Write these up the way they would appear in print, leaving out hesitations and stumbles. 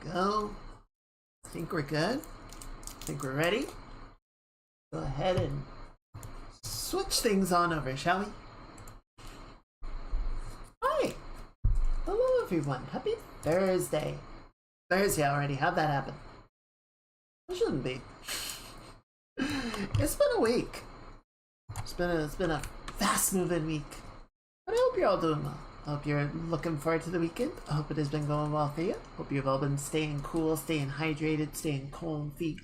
go. I think we're good. I think we're ready. Go ahead and switch things on over, shall we? Hi! Hello everyone. Happy Thursday. Thursday already. How'd that happen? It shouldn't be. It's been a week. It's been a fast-moving week. But I hope you're all doing well. I hope you're looking forward to the weekend. I hope it has been going well for you. Hope you've all been staying cool, staying hydrated, staying comfy.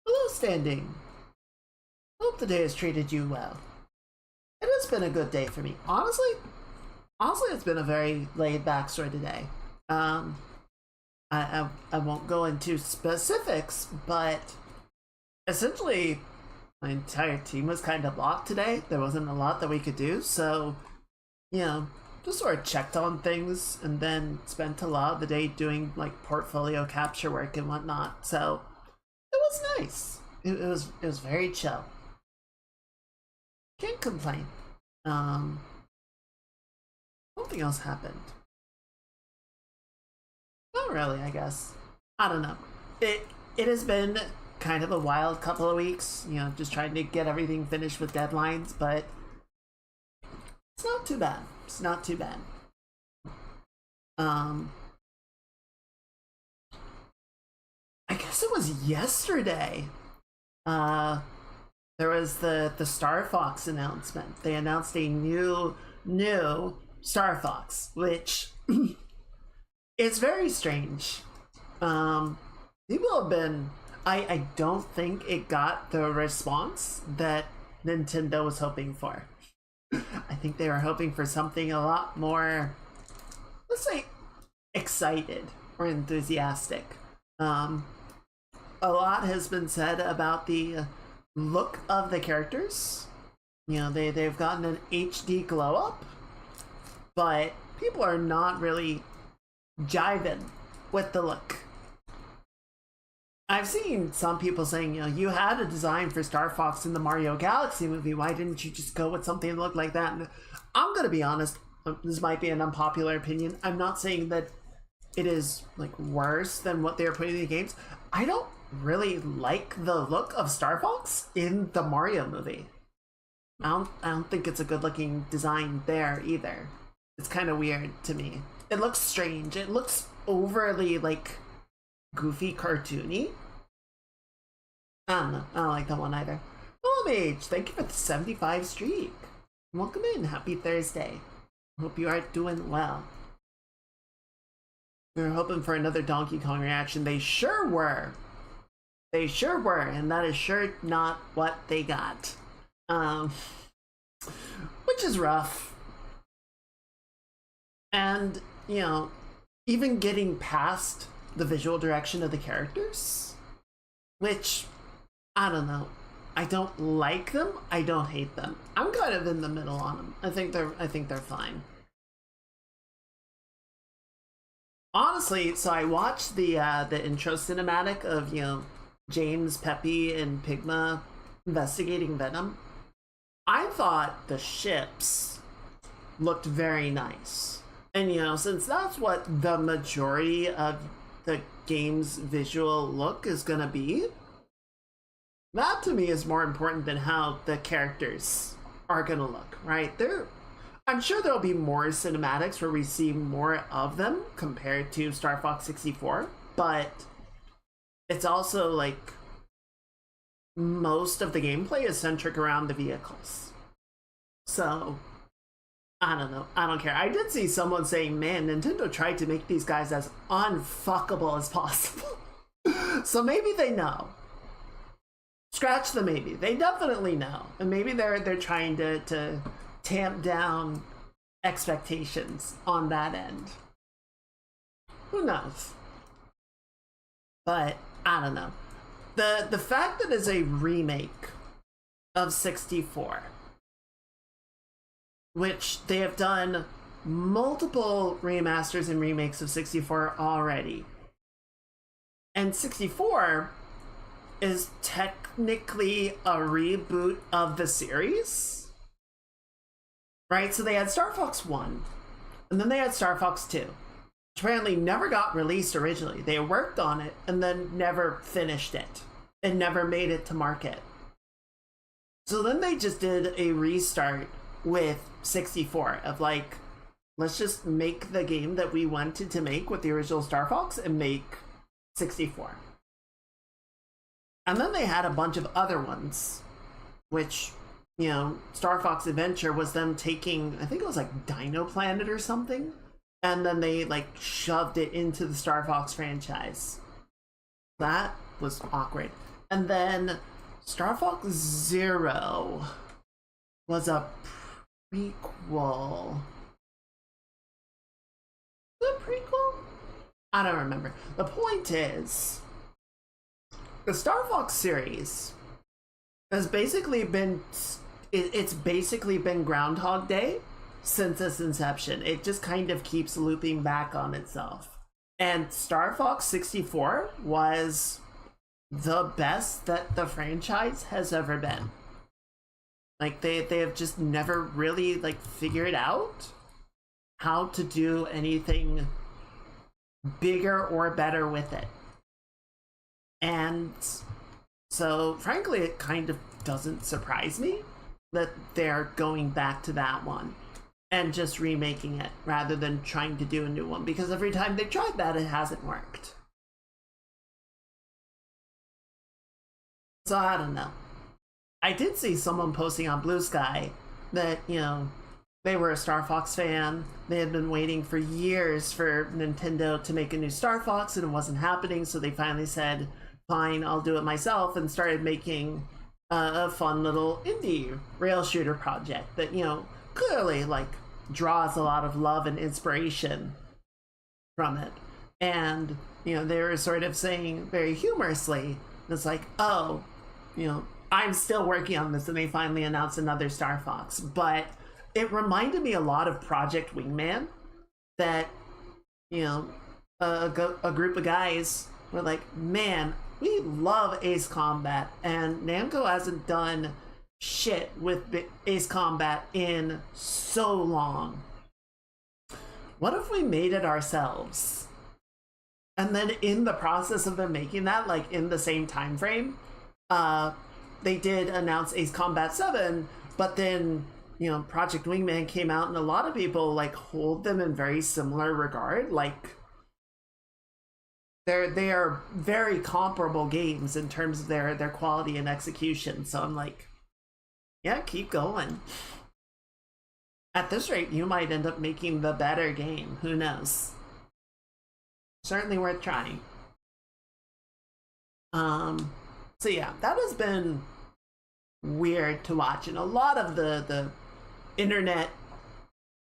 Hello, Standing. Hope the day has treated you well. It has been a good day for me. Honestly, it's been a very laid-back sort of day. I won't go into specifics, but essentially my entire team was kind of locked today. There wasn't a lot that we could do, so you know, just sort of checked on things and then spent a lot of the day doing like portfolio capture work and whatnot. So it was nice. It was very chill. Can't complain. Something else happened. Not really, I guess. I don't know. It has been kind of a wild couple of weeks, you know, just trying to get everything finished with deadlines, but it's not too bad. It's not too bad. I guess it was yesterday. There was the Star Fox announcement. They announced a new Star Fox, which is very strange. People have been. I don't think it got the response that Nintendo was hoping for. I think they were hoping for something a lot more, let's say, excited or enthusiastic. A lot has been said about the look of the characters. You know, they've gotten an HD glow up, but people are not really jiving with the look. I've seen some people saying, you know, you had a design for Star Fox in the Mario Galaxy movie. Why didn't you just go with something that looked like that? And I'm going to be honest. This might be an unpopular opinion. I'm not saying that it is like worse than what they're putting in the games. I don't really like the look of Star Fox in the Mario movie. I don't think it's a good looking design there either. It's kind of weird to me. It looks strange. It looks overly like goofy, cartoony. I don't know. I don't like that one either. Oh, Mage, thank you for the 75 streak. Welcome in. Happy Thursday. Hope you are doing well. We were hoping for another Donkey Kong reaction. They sure were. They sure were, and that is sure not what they got. Which is rough. And, you know, even getting past the visual direction of the characters, which I don't know. I don't like them. I don't hate them. I'm kind of in the middle on them. I think they're fine. Honestly, so I watched the intro cinematic of, you know, James, Peppy, and Pigma investigating Venom. I thought the ships looked very nice. And, you know, since that's what the majority of the game's visual look is gonna be, that to me is more important than how the characters are gonna look, right? I'm sure there'll be more cinematics where we see more of them compared to Star Fox 64, but it's also like most of the gameplay is centric around the vehicles. So I don't know. I don't care. I did see someone saying, man, Nintendo tried to make these guys as unfuckable as possible. So maybe they know. Scratch the maybe. They definitely know. And maybe they're trying to tamp down expectations on that end. Who knows? But I don't know. The fact that it's a remake of 64, which they have done multiple remasters and remakes of 64 already. And 64 is technically a reboot of the series. Right? So they had Star Fox 1, and then they had Star Fox 2. apparently never got released originally. They worked on it and then never finished it and never made it to market. So then they just did a restart with 64 of like, let's just make the game that we wanted to make with the original Star Fox and make 64. And then they had a bunch of other ones, which, you know, Star Fox Adventure was them taking, I think it was like Dino Planet or something, and then they like shoved it into the Star Fox franchise. That was awkward. And then Star Fox Zero was a prequel. The prequel? I don't remember. The point is, the Star Fox series has basically been, it's basically been Groundhog Day since its inception. It just kind of keeps looping back on itself. And Star Fox 64 was the best that the franchise has ever been. Like they have just never really like figured out how to do anything bigger or better with it. And so, frankly, it kind of doesn't surprise me that they're going back to that one and just remaking it rather than trying to do a new one, because every time they've tried that, it hasn't worked. So, I don't know. I did see someone posting on Blue Sky that, you know, they were a Star Fox fan. They had been waiting for years for Nintendo to make a new Star Fox and it wasn't happening, so they finally said, fine, I'll do it myself, and started making a fun little indie rail shooter project that, you know, clearly like draws a lot of love and inspiration from it. And, you know, they were sort of saying very humorously, it's like, oh, you know, I'm still working on this, and they finally announced another Star Fox. But it reminded me a lot of Project Wingman, that, you know, a group of guys were like, man, we love Ace Combat, and Namco hasn't done shit with Ace Combat in so long. What if we made it ourselves? And then in the process of them making that, like in the same time frame, they did announce Ace Combat 7, but then, you know, Project Wingman came out, and a lot of people like hold them in very similar regard. Like they are very comparable games in terms of their quality and execution. So I'm like, yeah, keep going. At this rate, you might end up making the better game. Who knows? Certainly worth trying. So yeah, that has been weird to watch, and a lot of the internet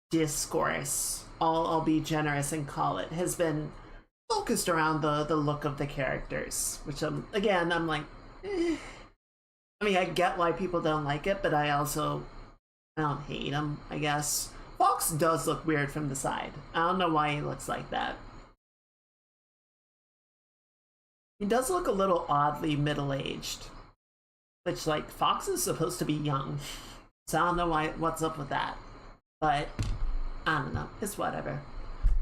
discourse, I'll be generous and call it, has been focused around the look of the characters, which I'm like, eh. I mean, I get why people don't like it, but I don't hate him, I guess. Fox does look weird from the side. I don't know why he looks like that. He does look a little oddly middle-aged, which, like, Fox is supposed to be young, so I don't know what's up with that. But I don't know. It's whatever.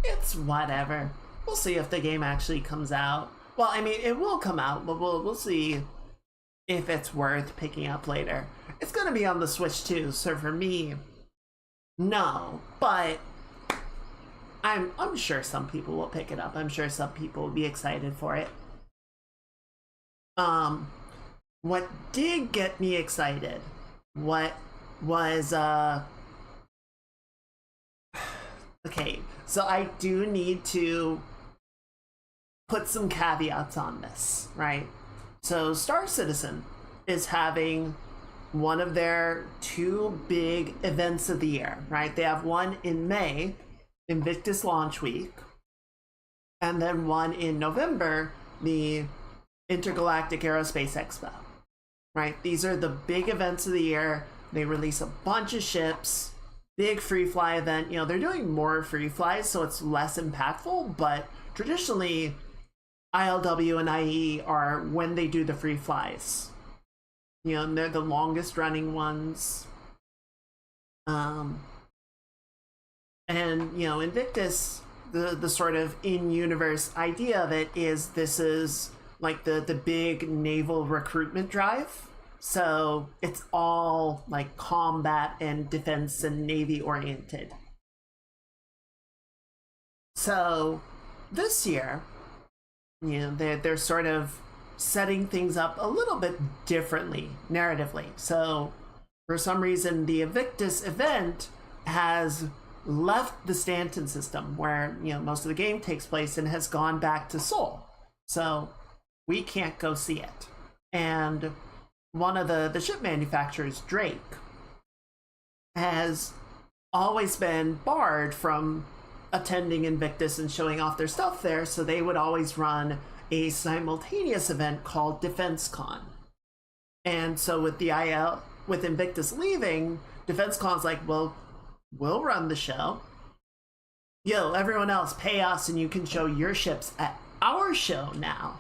It's whatever. We'll see if the game actually comes out. Well, I mean, it will come out, but we'll see if it's worth picking up later. It's gonna be on the Switch too, so for me, no. But I'm sure some people will pick it up. I'm sure some people will be excited for it. What did get me excited, what was okay, so I do need to put some caveats on this, right? So Star Citizen is having one of their two big events of the year, right? They have one in May, Invictus Launch Week, and then one in November, the Intergalactic Aerospace Expo, right? These are the big events of the year. They release a bunch of ships, big free fly event. You know, they're doing more free flies, so it's less impactful, but traditionally ILW and IE are when they do the free flies. You know, and they're the longest running ones. And, you know, Invictus the sort of in-universe idea of it is this is like the big naval recruitment drive. So it's all like combat and defense and navy oriented. So this year, you know, they're sort of setting things up a little bit differently narratively. So for some reason, the Invictus event has left the Stanton system where, you know, most of the game takes place and has gone back to Seoul. So we can't go see it. And one of the ship manufacturers, Drake, has always been barred from attending Invictus and showing off their stuff there, so they would always run a simultaneous event called DefenseCon. And so with with Invictus leaving, DefenseCon's like, well, we'll run the show. Yo, everyone else, pay us and you can show your ships at our show now.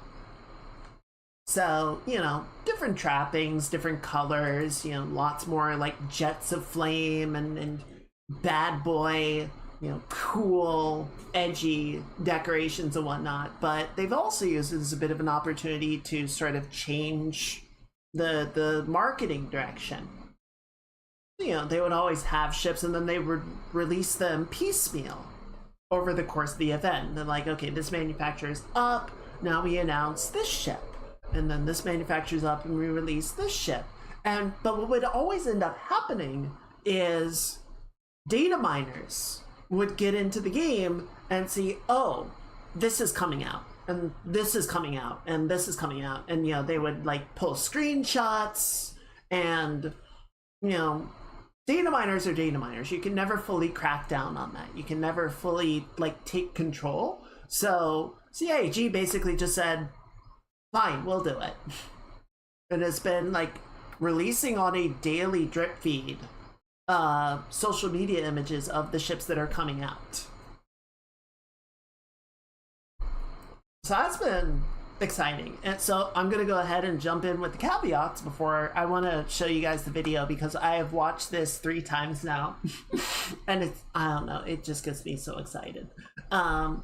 So, you know, different trappings, different colors, you know, lots more like jets of flame and bad boy, you know, cool, edgy decorations and whatnot. But they've also used it as a bit of an opportunity to sort of change the marketing direction. You know, they would always have ships and then they would release them piecemeal over the course of the event. They're like, okay, this manufacturer's up, now we announce this ship. And then this manufacturer's up and we release this ship. But what would always end up happening is data miners would get into the game and see, oh, this is coming out, and this is coming out, and this is coming out. And, you know, they would like pull screenshots and, you know, data miners are data miners. You can never fully crack down on that. You can never fully like take control. So CIAG basically just said, fine, we'll do it. And it's been like releasing on a daily drip feed social media images of the ships that are coming out. So that's been exciting. And so I'm going to go ahead and jump in with the caveats before I want to show you guys the video, because I have watched this 3 times now. And it's, I don't know, it just gets me so excited. But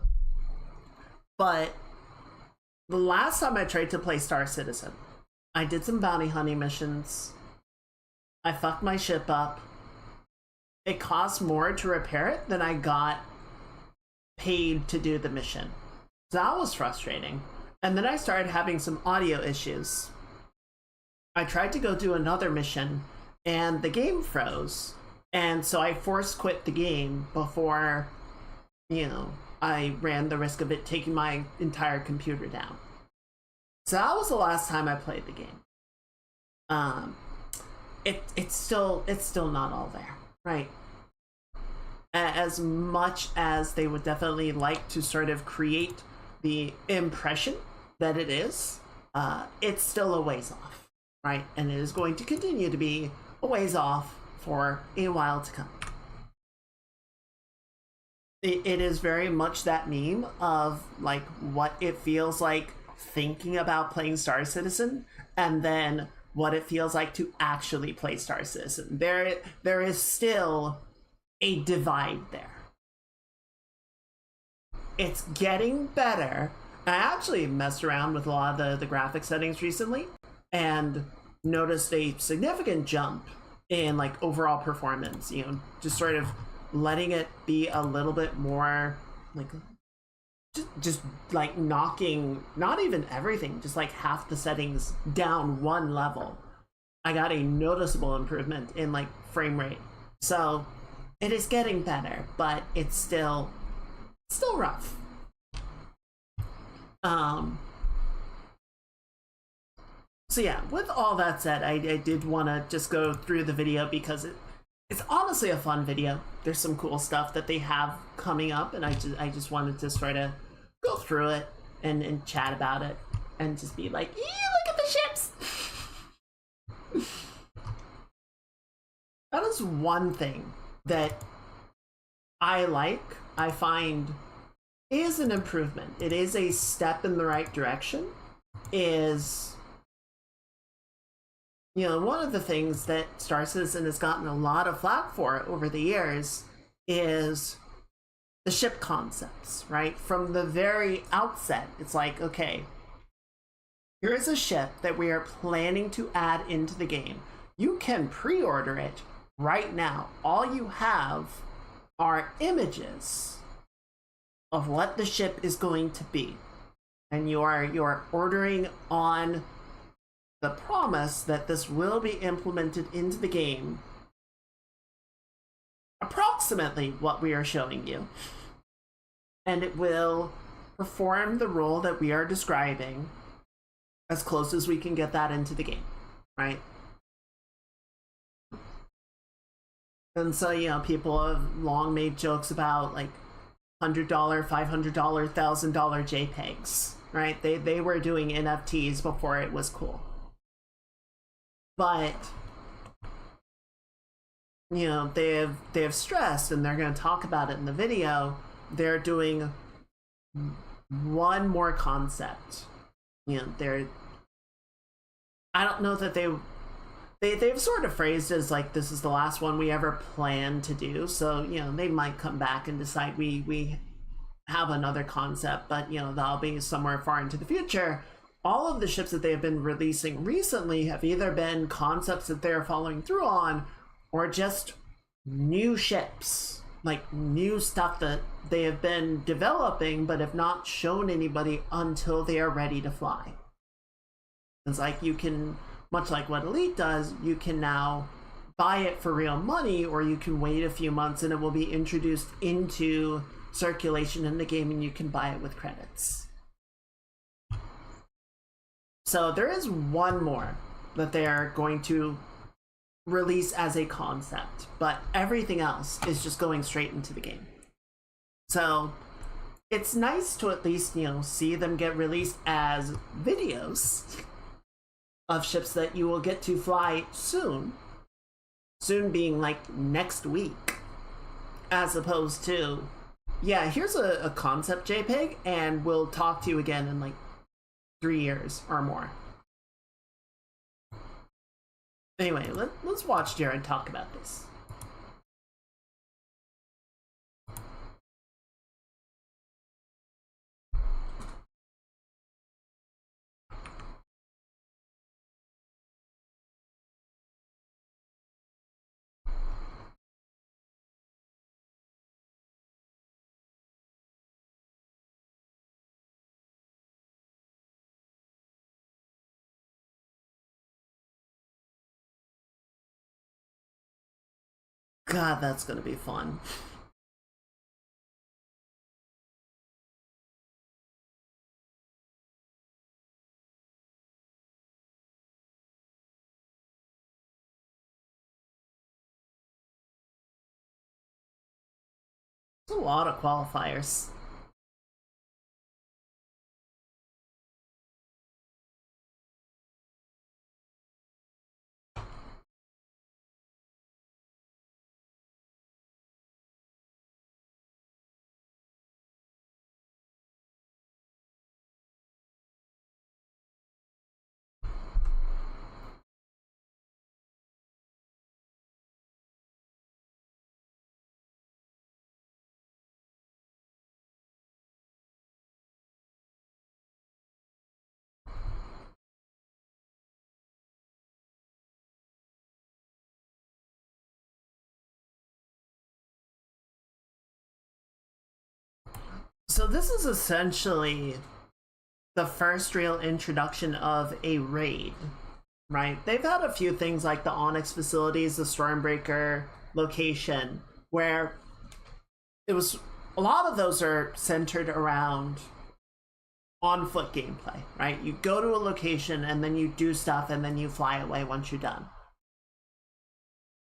the last time I tried to play Star Citizen, I did some bounty hunting missions. I fucked my ship up. It cost more to repair it than I got paid to do the mission. So that was frustrating. And then I started having some audio issues. I tried to go do another mission and the game froze. And so I force quit the game before, you know, I ran the risk of it taking my entire computer down. So that was the last time I played the game. It's still not all there, right? As much as they would definitely like to sort of create the impression that it is, it's still a ways off, right? And it is going to continue to be a ways off for a while to come. It is very much that meme of like what it feels like thinking about playing Star Citizen and then what it feels like to actually play Star Citizen. There is still a divide there. It's getting better. I actually messed around with a lot of the graphic settings recently and noticed a significant jump in like overall performance, you know, just sort of letting it be a little bit more like just like knocking not even everything, just like half the settings down one level. I got a noticeable improvement in like frame rate. So it is getting better, but it's still rough. So yeah, with all that said, I did want to just go through the video because it's honestly a fun video. There's some cool stuff that they have coming up, and I just wanted to sort of go through it and chat about it and just be like, look at the ships. That is one thing that I find is an improvement. It is a step in the right direction. Is, you know, one of the things that Star Citizen has gotten a lot of flack for over the years is the ship concepts, right? From the very outset, it's like, okay, here is a ship that we are planning to add into the game. You can pre-order it right now. All you have are images of what the ship is going to be. And you're ordering on the promise that this will be implemented into the game. Approximately what we are showing you. And it will perform the role that we are describing as close as we can get that into the game, right? And so, you know, people have long made jokes about like $100, $500, $1,000 JPEGs, right? They were doing NFTs before it was cool. But, you know, they have stressed, and they're going to talk about it in the video, they're doing one more concept. You know, I don't know that they've sort of phrased it as like, this is the last one we ever plan to do. So, you know, they might come back and decide we have another concept, but, you know, that'll be somewhere far into the future. All of the ships that they've been releasing recently have either been concepts that they're following through on, or just new ships, like new stuff that they have been developing but have not shown anybody until they are ready to fly. It's like, you can, much like what Elite does, you can now buy it for real money, or you can wait a few months and it will be introduced into circulation in the game and you can buy it with credits. So there is one more that they are going to release as a concept, but everything else is just going straight into the game. So it's nice to at least, you know, see them get released as videos of ships that you will get to fly soon. Soon being like next week, as opposed to, yeah, here's a concept JPEG and we'll talk to you again in like 3 years or more. Anyway, let's watch Jared talk about this. God, that's gonna be fun. There's a lot of qualifiers. So this is essentially the first real introduction of a raid, right? They've had a few things like the Onyx facilities, the Stormbreaker location, where it was, a lot of those are centered around on foot gameplay, right? You go to a location and then you do stuff and then you fly away once you're done.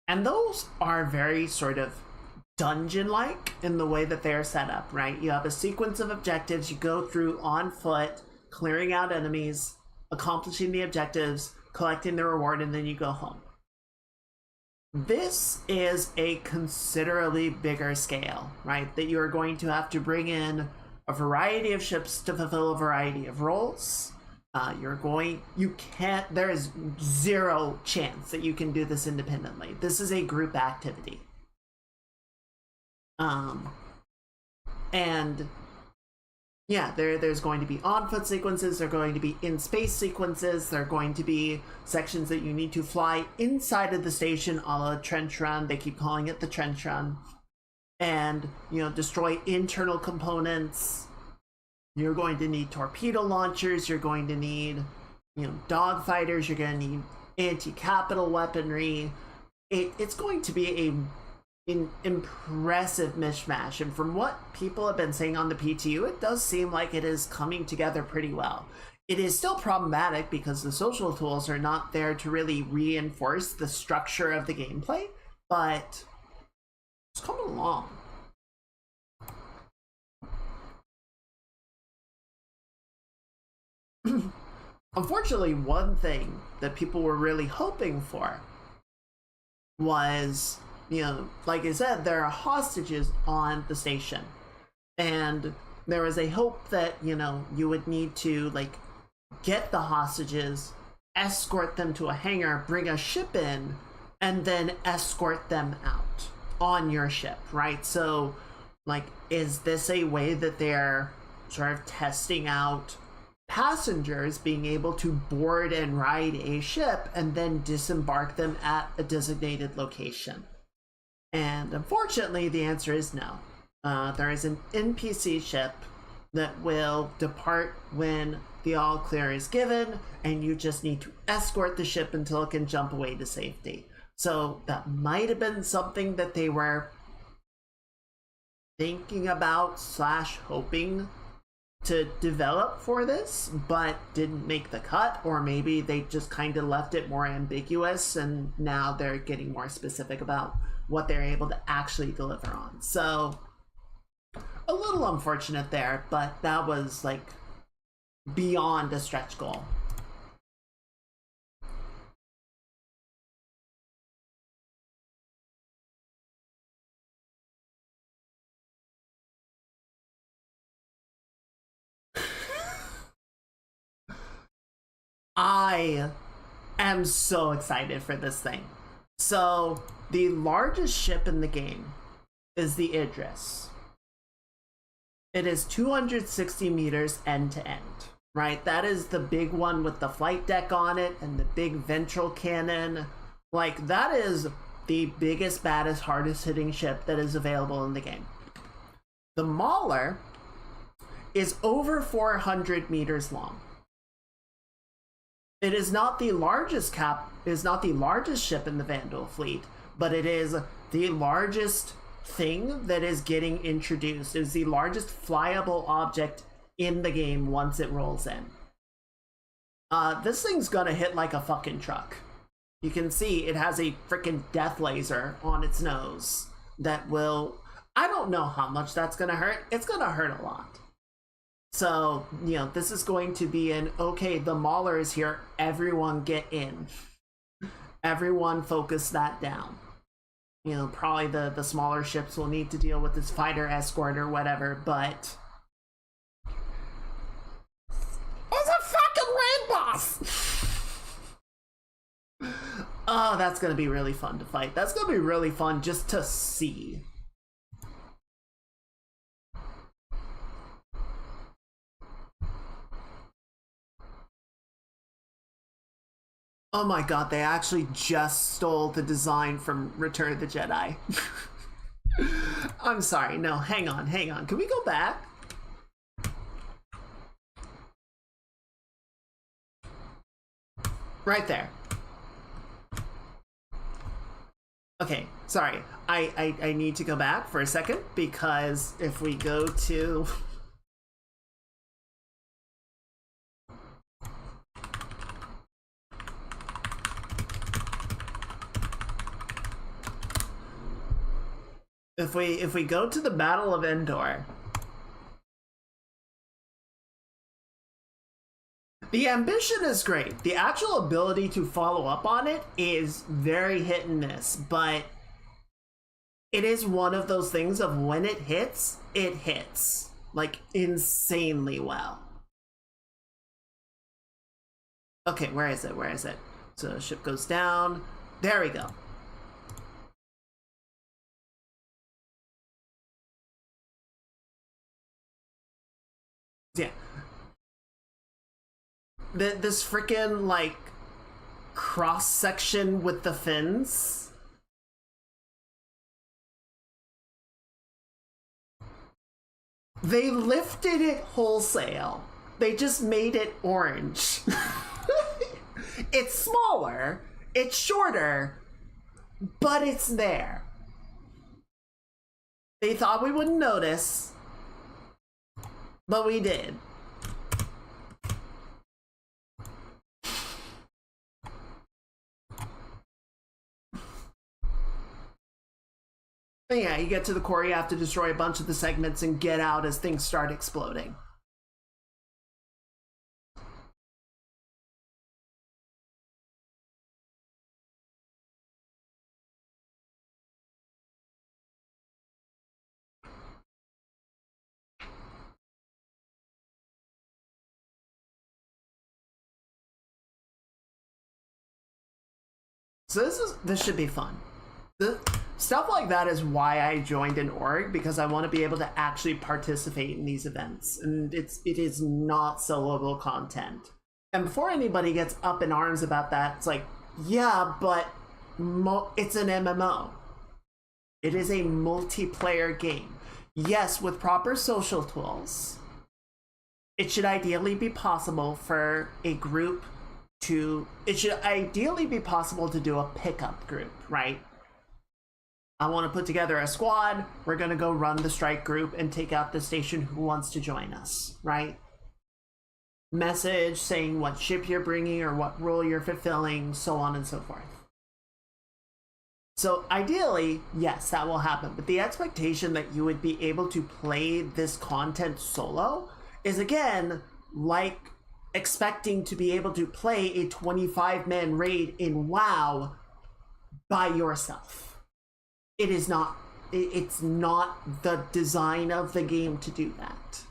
And those are very sort of dungeon-like in the way that they're set up, right? You have a sequence of objectives you go through on foot, clearing out enemies, accomplishing the objectives, collecting the reward, and then you go home. This is a considerably bigger scale, right? That you're going to have to bring in a variety of ships to fulfill a variety of roles. There is zero chance that you can do this independently. This is a group activity. And yeah, there's going to be on-foot sequences, there are going to be in-space sequences, there are going to be sections that you need to fly inside of the station, a la trench run. They keep calling it the trench run. And, destroy internal components. You're going to need torpedo launchers, you're going to need, dogfighters, you're going to need anti-capital weaponry. It's going to be an impressive mishmash, and from what people have been saying on the PTU, it does seem like it is coming together pretty well. It is still problematic because the social tools are not there to really reinforce the structure of the gameplay, but it's coming along. Unfortunately, one thing that people were really hoping for was, like I said, there are hostages on the station. And there was a hope that, you would need to, get the hostages, escort them to a hangar, bring a ship in, and then escort them out on your ship, right? So, is this a way that they're sort of testing out passengers being able to board and ride a ship and then disembark them at a designated location? And unfortunately, the answer is no. There is an NPC ship that will depart when the all clear is given, and you just need to escort the ship until it can jump away to safety. So that might have been something that they were thinking about / hoping to develop for this, but didn't make the cut, or maybe they just kind of left it more ambiguous and now they're getting more specific about what they're able to actually deliver on. So a little unfortunate there, but that was beyond a stretch goal. I am so excited for this thing. So the largest ship in the game is the Idris. It is 260 meters end to end, right? That is the big one with the flight deck on it and the big ventral cannon. That is the biggest, baddest, hardest hitting ship that is available in the game. The Mauler is over 400 meters long. It is not the largest ship in the Vanduul fleet, but it is the largest thing that is getting introduced. It is the largest flyable object in the game once it rolls in. This thing's gonna hit like a fucking truck. You can see it has a freaking death laser on its nose that will... I don't know how much that's gonna hurt. It's gonna hurt a lot. So, this is going to be okay, the Mauler is here, everyone get in. Everyone focus that down. Probably the smaller ships will need to deal with this fighter escort or whatever, but... It's a fucking raid boss! Oh, that's gonna be really fun to fight. That's gonna be really fun just to see. Oh my god, they actually just stole the design from Return of the Jedi. I'm sorry, no, hang on. Can we go back? Right there. Okay, sorry. I need to go back for a second, because if we go to... If we go to the Battle of Endor, the ambition is great. The actual ability to follow up on it is very hit and miss, but it is one of those things of when it hits insanely well. Okay, where is it? So ship goes down. There we go. this freaking like cross section with the fins. They lifted it wholesale. They just made it orange. It's smaller, it's shorter, but it's there. They thought we wouldn't notice, but we did. But yeah, you get to the core, you have to destroy a bunch of the segments and get out as things start exploding. So this should be fun. Stuff like that is why I joined an org, because I want to be able to actually participate in these events, and it is not soloable content. And before anybody gets up in arms about that, it's like, yeah, but it's an MMO. It is a multiplayer game. Yes, with proper social tools, it should ideally be possible for a group to, it should ideally be possible to do a pickup group, right? I want to put together a squad, we're going to go run the strike group and take out the station who wants to join us, right? Message saying what ship you're bringing or what role you're fulfilling, so on and so forth. So ideally, yes, that will happen, but the expectation that you would be able to play this content solo is, again, like expecting to be able to play a 25-man raid in WoW by yourself. It is not, it's not the design of the game to do that.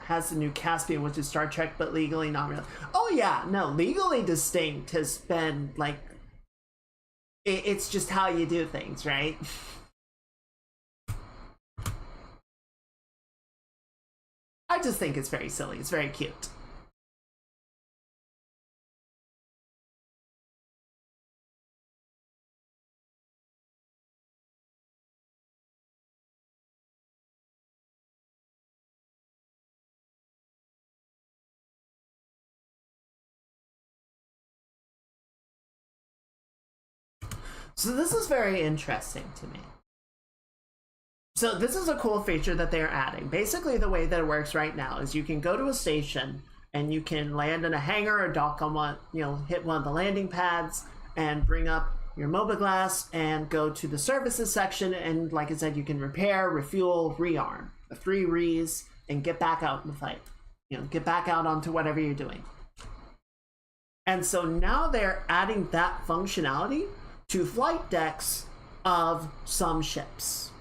Has the new Caspian, which is Star Trek, but legally not really. Oh yeah, no, Legally Distinct has been like, it's just how you do things, right? I just think it's very silly. It's very cute. So this is very interesting to me. So this is a cool feature that they're adding. Basically, the way that it works right now is you can go to a station and you can land in a hangar or dock on one, hit one of the landing pads and bring up your Mobiglass and go to the services section. And like I said, you can repair, refuel, rearm, the 3 re's, and get back out in the fight. Get back out onto whatever you're doing. And so now they're adding that functionality to flight decks of some ships,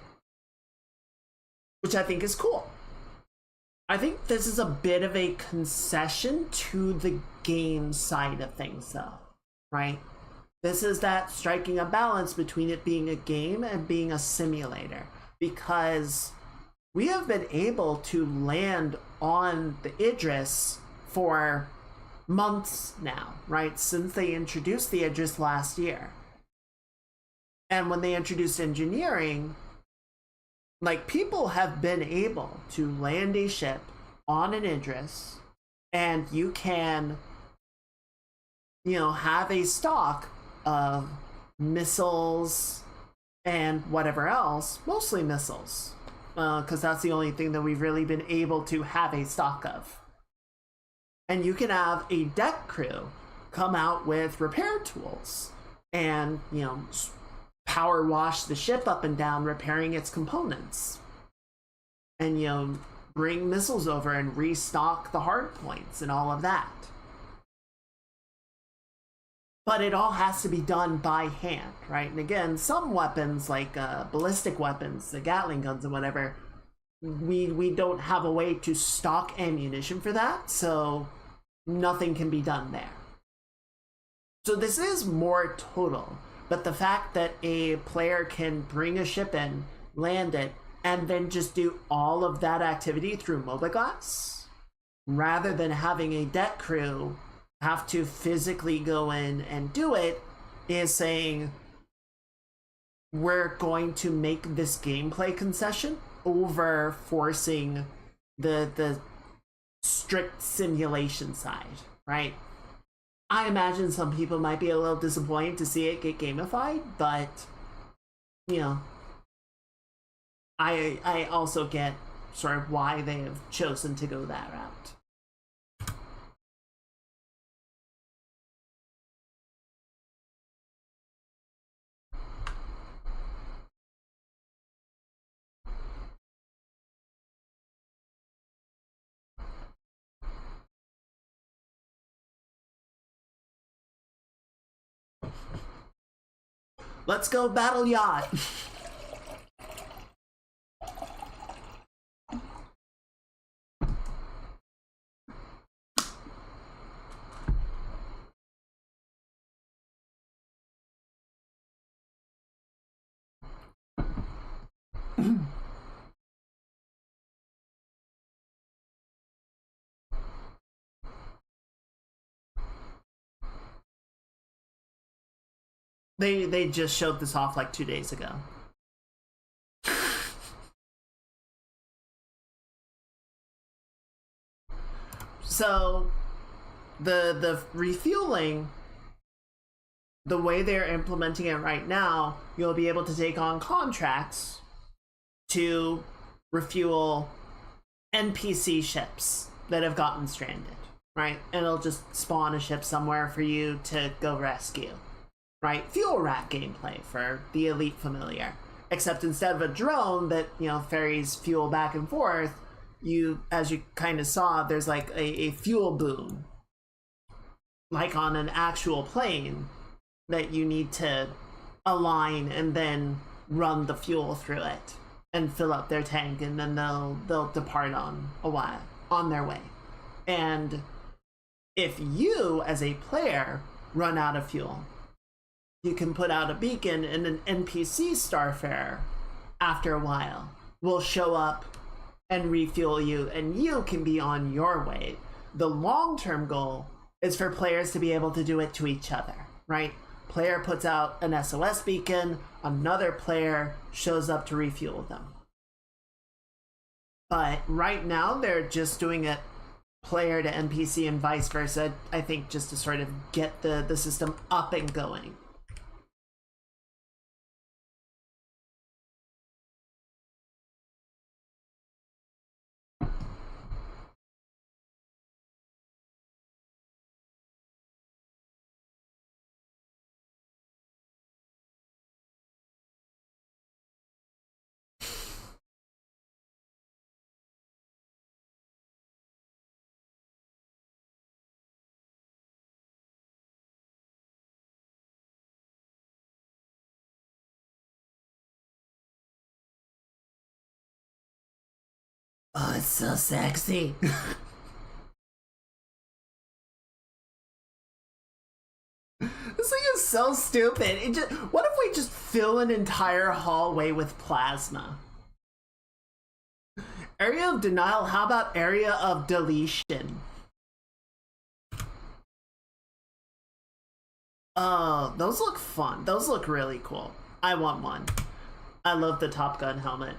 which I think is cool. I think this is a bit of a concession to the game side of things, though, right? This is that striking a balance between it being a game and being a simulator, because we have been able to land on the Idris for months now, right? Since they introduced the Idris last year. And when they introduced engineering, like, people have been able to land a ship on an Idris, and you can, have a stock of missiles and whatever else, mostly missiles, because that's the only thing that we've really been able to have a stock of. And you can have a deck crew come out with repair tools and, power wash the ship up and down, repairing its components, and bring missiles over and restock the hard points and all of that. But it all has to be done by hand, right? And again, some weapons like ballistic weapons, the Gatling guns and whatever, we don't have a way to stock ammunition for that, so nothing can be done there. So this is more total. But the fact that a player can bring a ship in, land it, and then just do all of that activity through Mobiglass, rather than having a deck crew have to physically go in and do it, is saying we're going to make this gameplay concession over forcing the strict simulation side, right? I imagine some people might be a little disappointed to see it get gamified, but you know, I also get sort of why they have chosen to go that route. Let's go battle yacht. They just showed this off like 2 days ago. So the refueling, the way they're implementing it right now, you'll be able to take on contracts to refuel NPC ships that have gotten stranded, right? And it'll just spawn a ship somewhere for you to go rescue, right? Fuel rack gameplay for the Elite Familiar. Except instead of a drone that, you know, ferries fuel back and forth, you, as you kind of saw, there's like a fuel boom, like on an actual plane, that you need to align and then run the fuel through it and fill up their tank, and then they'll depart on their way. And if you as a player run out of fuel, you can put out a beacon, and an NPC starfarer after a while will show up and refuel you, and you can be on your way. The long-term goal is for players to be able to do it to each other, right? Player puts out an SOS beacon, another player shows up to refuel them. But right now, they're just doing it player to NPC and vice versa, I think, just to sort of get the system up and going. Oh, it's so sexy. This thing is so stupid. What if we just fill an entire hallway with plasma? Area of denial, how about area of deletion? Oh, those look fun. Those look really cool. I want one. I love the Top Gun helmet.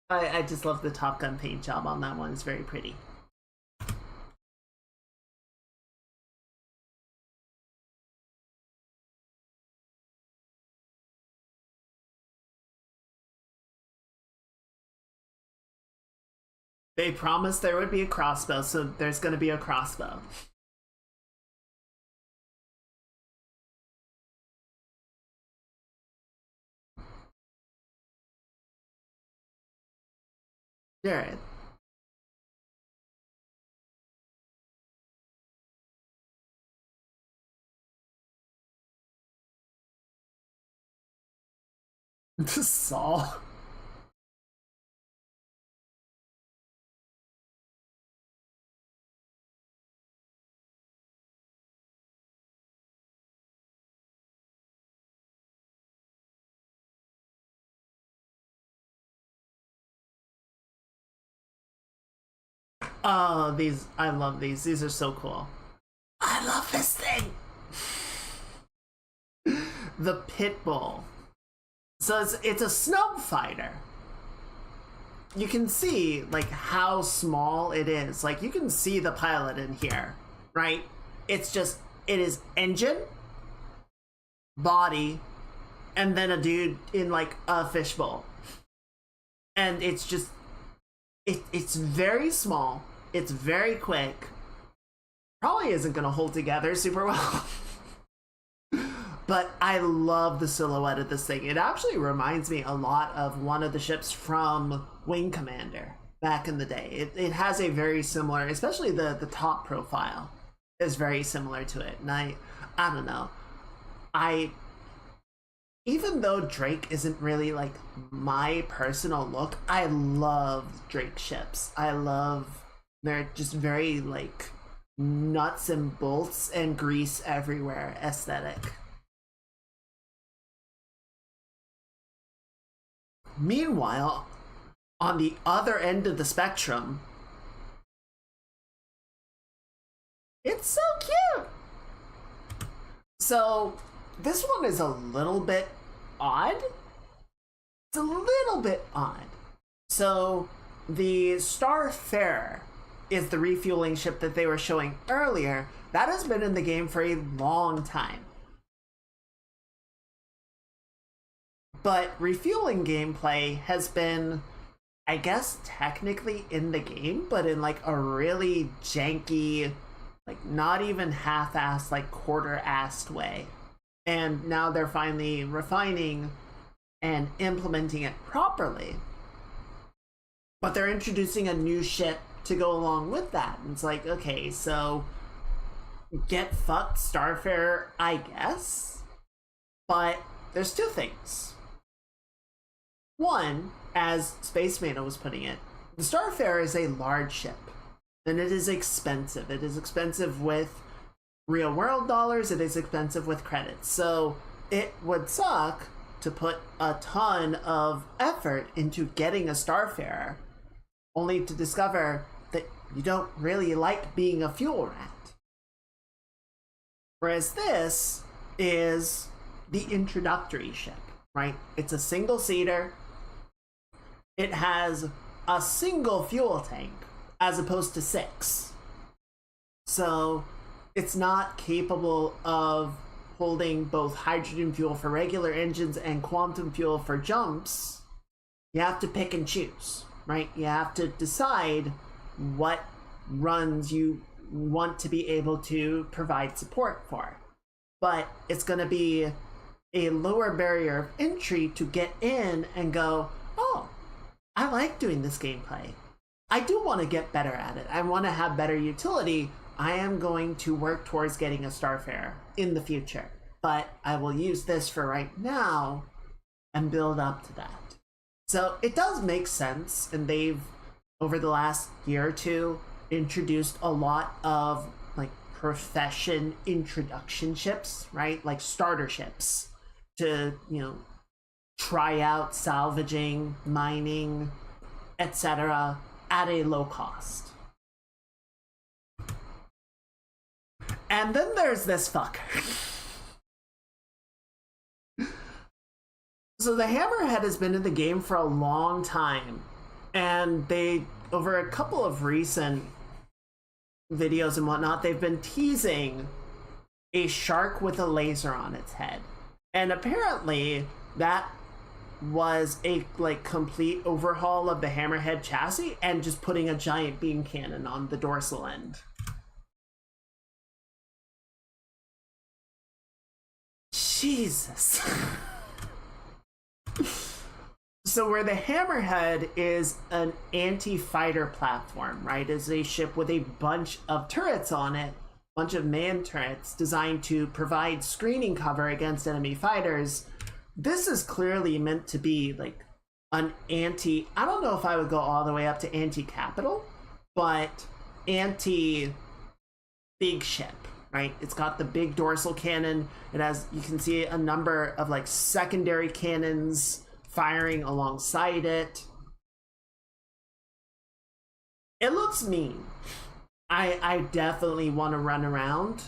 I just love the Top Gun paint job on that one. It's very pretty. They promised there would be a crossbow, so there's gonna be a crossbow. Jared. Saul. Oh, these, I love these. These are so cool. I love this thing. The Pitbull. So it's a snub fighter. You can see like how small it is. Like you can see the pilot in here, right? It's just, it is engine, body, and then a dude in like a fishbowl. And it's just, it's very small. It's very quick. Probably isn't gonna hold together super well. But I love the silhouette of this thing. It actually reminds me a lot of one of the ships from Wing Commander back in the day. It has a very similar, especially the top profile is very similar to it. And I don't know. Even though Drake isn't really like my personal look, I love Drake ships. They're just very like nuts and bolts and grease everywhere aesthetic. Meanwhile, on the other end of the spectrum, it's so cute. So this one is a little bit odd. It's a little bit odd. So the Starfarer is the refueling ship that they were showing earlier. That has been in the game for a long time. But refueling gameplay has been, I guess, technically in the game, but in like a really janky, like not even half-assed, like quarter-assed way. And now they're finally refining and implementing it properly. But they're introducing a new ship to go along with that. And it's like, okay, so get fucked Starfarer, I guess. But there's two things. One, as Space Mana was putting it, the Starfarer is a large ship, and it is expensive. It is expensive with real world dollars, it is expensive with credits. So it would suck to put a ton of effort into getting a Starfarer, only to discover that you don't really like being a fuel rat. Whereas this is the introductory ship, right? It's a single-seater. It has a single fuel tank as opposed to 6. So it's not capable of holding both hydrogen fuel for regular engines and quantum fuel for jumps. You have to pick and choose, right? You have to decide what runs you want to be able to provide support for. But it's going to be a lower barrier of entry to get in and go, oh, I like doing this gameplay. I do want to get better at it. I want to have better utility. I am going to work towards getting a Starfarer in the future, but I will use this for right now and build up to that. So it does make sense, and they've, over the last year or two, introduced a lot of like profession introduction ships, right? Like starter ships to, you know, try out salvaging, mining, etc. at a low cost. And then there's this fucker. So the Hammerhead has been in the game for a long time, and they, over a couple of recent videos and whatnot, they've been teasing a shark with a laser on its head. And apparently that was a like complete overhaul of the Hammerhead chassis and just putting a giant beam cannon on the dorsal end. Jesus. So where the Hammerhead is an anti-fighter platform, right? Is a ship with a bunch of turrets on it, bunch of man turrets designed to provide screening cover against enemy fighters. This is clearly meant to be like an anti, I don't know if I would go all the way up to anti-capital, but anti-big ship, right? It's got the big dorsal cannon. It has, you can see a number of like secondary cannons firing alongside it. It looks mean. I definitely want to run around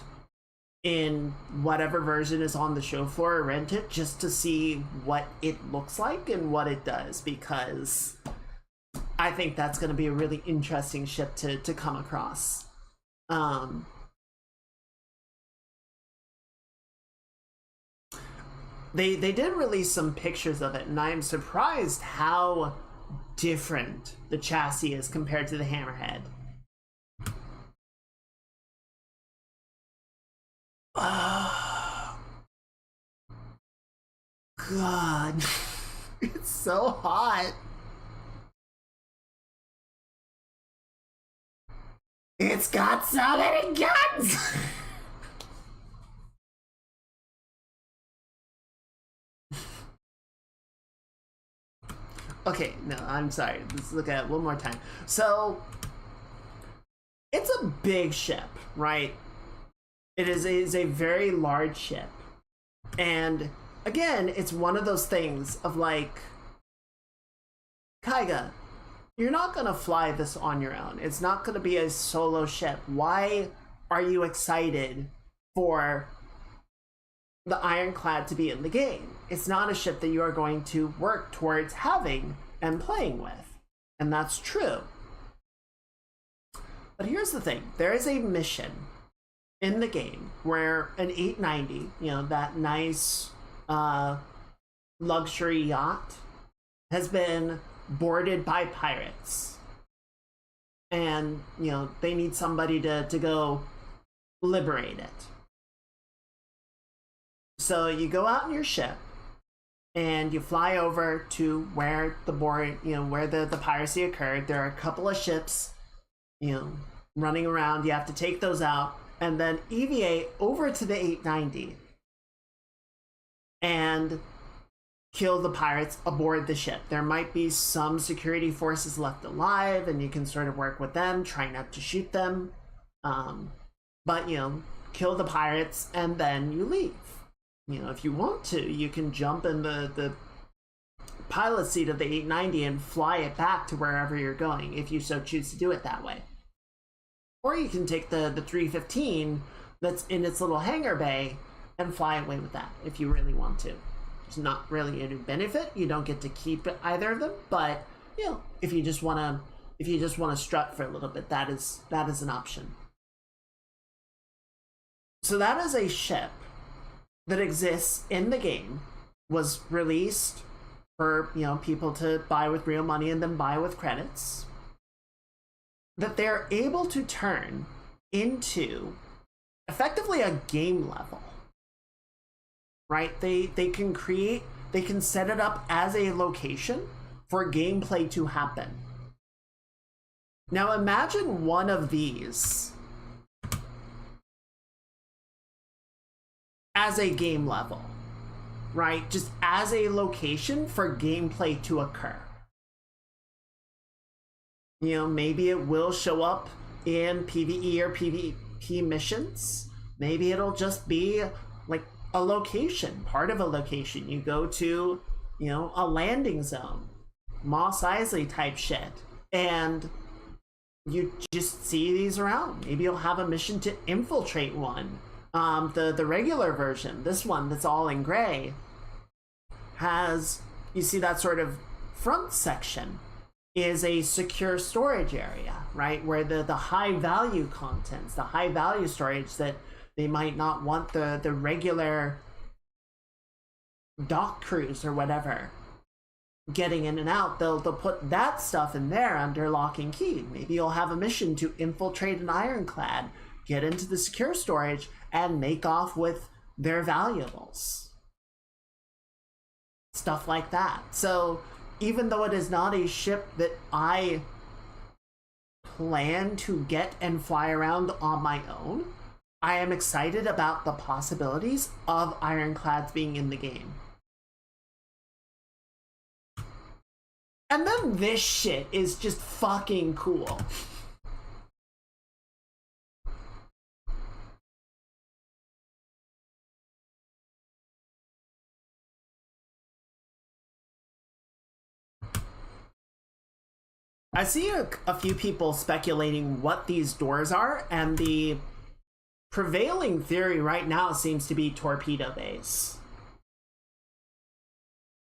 in whatever version is on the show floor or rent it just to see what it looks like and what it does, because I think that's going to be a really interesting ship to come across. Um, they did release some pictures of it, and I am surprised how different the chassis is compared to the Hammerhead. Oh, God. It's so hot. It's got so many guns! Okay, no, I'm sorry. Let's look at it one more time. So, it's a big ship, right? It is a very large ship. And again, it's one of those things of like, Kaiga, you're not gonna fly this on your own. It's not gonna be a solo ship. Why are you excited for the Ironclad to be in the game? It's not a ship that you are going to work towards having and playing with. And that's true. But here's the thing, there is a mission in the game where an 890, that nice luxury yacht, has been boarded by pirates. And, they need somebody to go liberate it. So you go out in your ship and you fly over to where the where the piracy occurred. There are a couple of ships, running around. You have to take those out and then EVA over to the 890 and kill the pirates aboard the ship. There might be some security forces left alive, and you can sort of work with them, try not to shoot them. But, kill the pirates and then you leave. If you want to, you can jump in the pilot seat of the 890 and fly it back to wherever you're going, if you so choose to do it that way. Or you can take the 315 that's in its little hangar bay and fly away with that if you really want to. It's not really any benefit. You don't get to keep either of them, but if you just want to strut for a little bit, that is an option. So that is a ship that exists in the game, was released for people to buy with real money and then buy with credits, that they're able to turn into effectively a game level, right? They can set it up as a location for gameplay to happen. Now imagine one of these as a game level, right? Just as a location for gameplay to occur. Maybe it will show up in PvE or PvP missions. Maybe it'll just be like a location, part of a location. You go to, a landing zone, Mos Eisley type shit, and you just see these around. Maybe you'll have a mission to infiltrate one. The regular version, this one that's all in gray, has, you see that sort of front section is a secure storage area, right? Where the high value contents, the high value storage that they might not want the regular dock crews or whatever getting in and out, they'll put that stuff in there under lock and key. Maybe you'll have a mission to infiltrate an ironclad, get into the secure storage, and make off with their valuables. Stuff like that. So even though it is not a ship that I plan to get and fly around on my own, I am excited about the possibilities of ironclads being in the game. And then this shit is just fucking cool. I see a few people speculating what these doors are, and the prevailing theory right now seems to be torpedo base.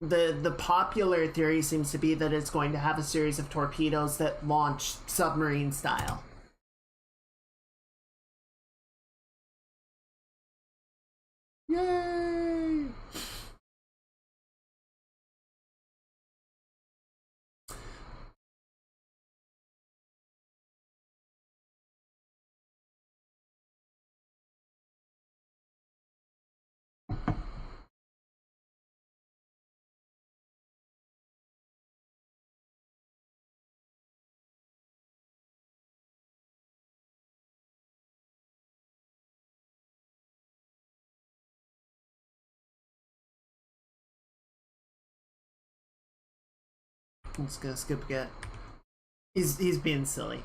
The popular theory seems to be that it's going to have a series of torpedoes that launch submarine style. Yay! Let's go skip get. He's being silly.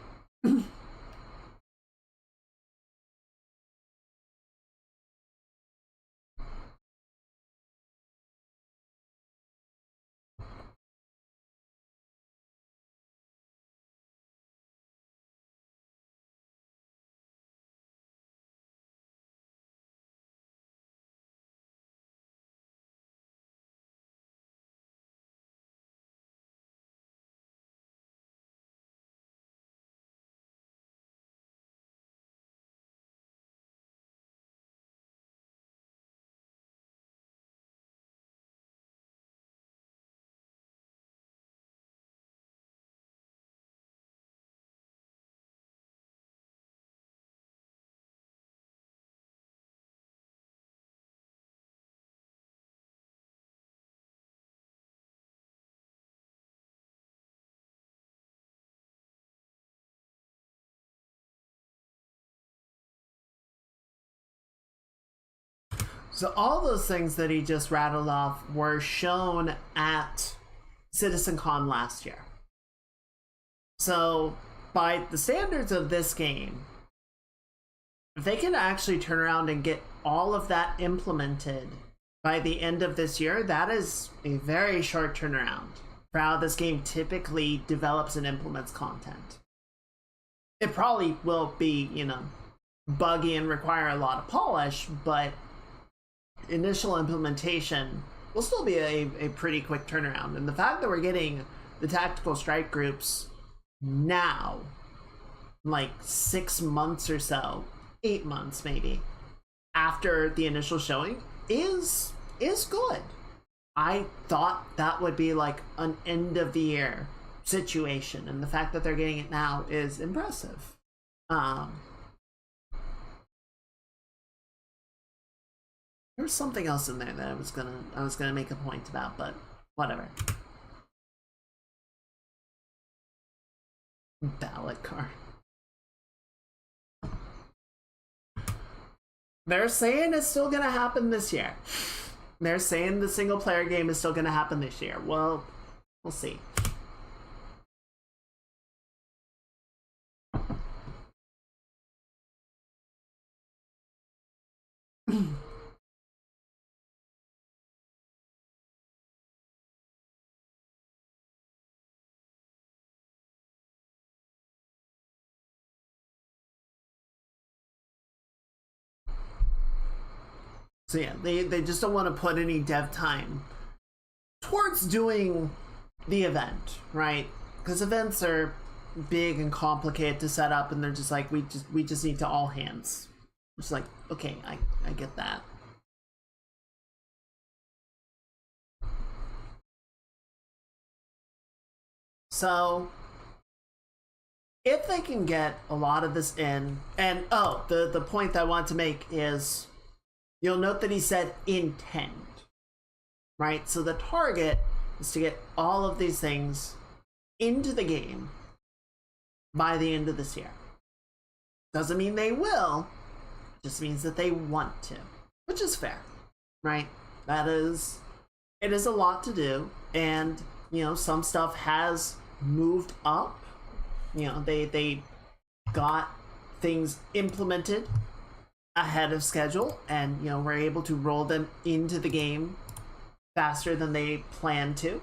So all those things that he just rattled off were shown at CitizenCon last year. So by the standards of this game, if they can actually turn around and get all of that implemented by the end of this year, that is a very short turnaround for how this game typically develops and implements content. It probably will be, buggy and require a lot of polish, but initial implementation will still be a pretty quick turnaround. And the fact that we're getting the tactical strike groups now, like 6 months or so, 8 months maybe, after the initial showing, is good. I thought that would be like an end of the year situation, and the fact that they're getting it now is impressive. There was something else in there that I was gonna make a point about, but whatever. Ballot card. They're saying it's still gonna happen this year. They're saying the single player game is still gonna happen this year. Well, we'll see. So yeah, they just don't want to put any dev time towards doing the event, right? Because events are big and complicated to set up, and they're just like, we just need to all hands. It's like, okay, I get that. So if they can get a lot of this in, and the point that I want to make is, you'll note that he said intend, right? So the target is to get all of these things into the game by the end of this year. Doesn't mean they will, just means that they want to, which is fair, right? It is a lot to do, and some stuff has moved up. They got things implemented ahead of schedule, and we're able to roll them into the game faster than they planned to,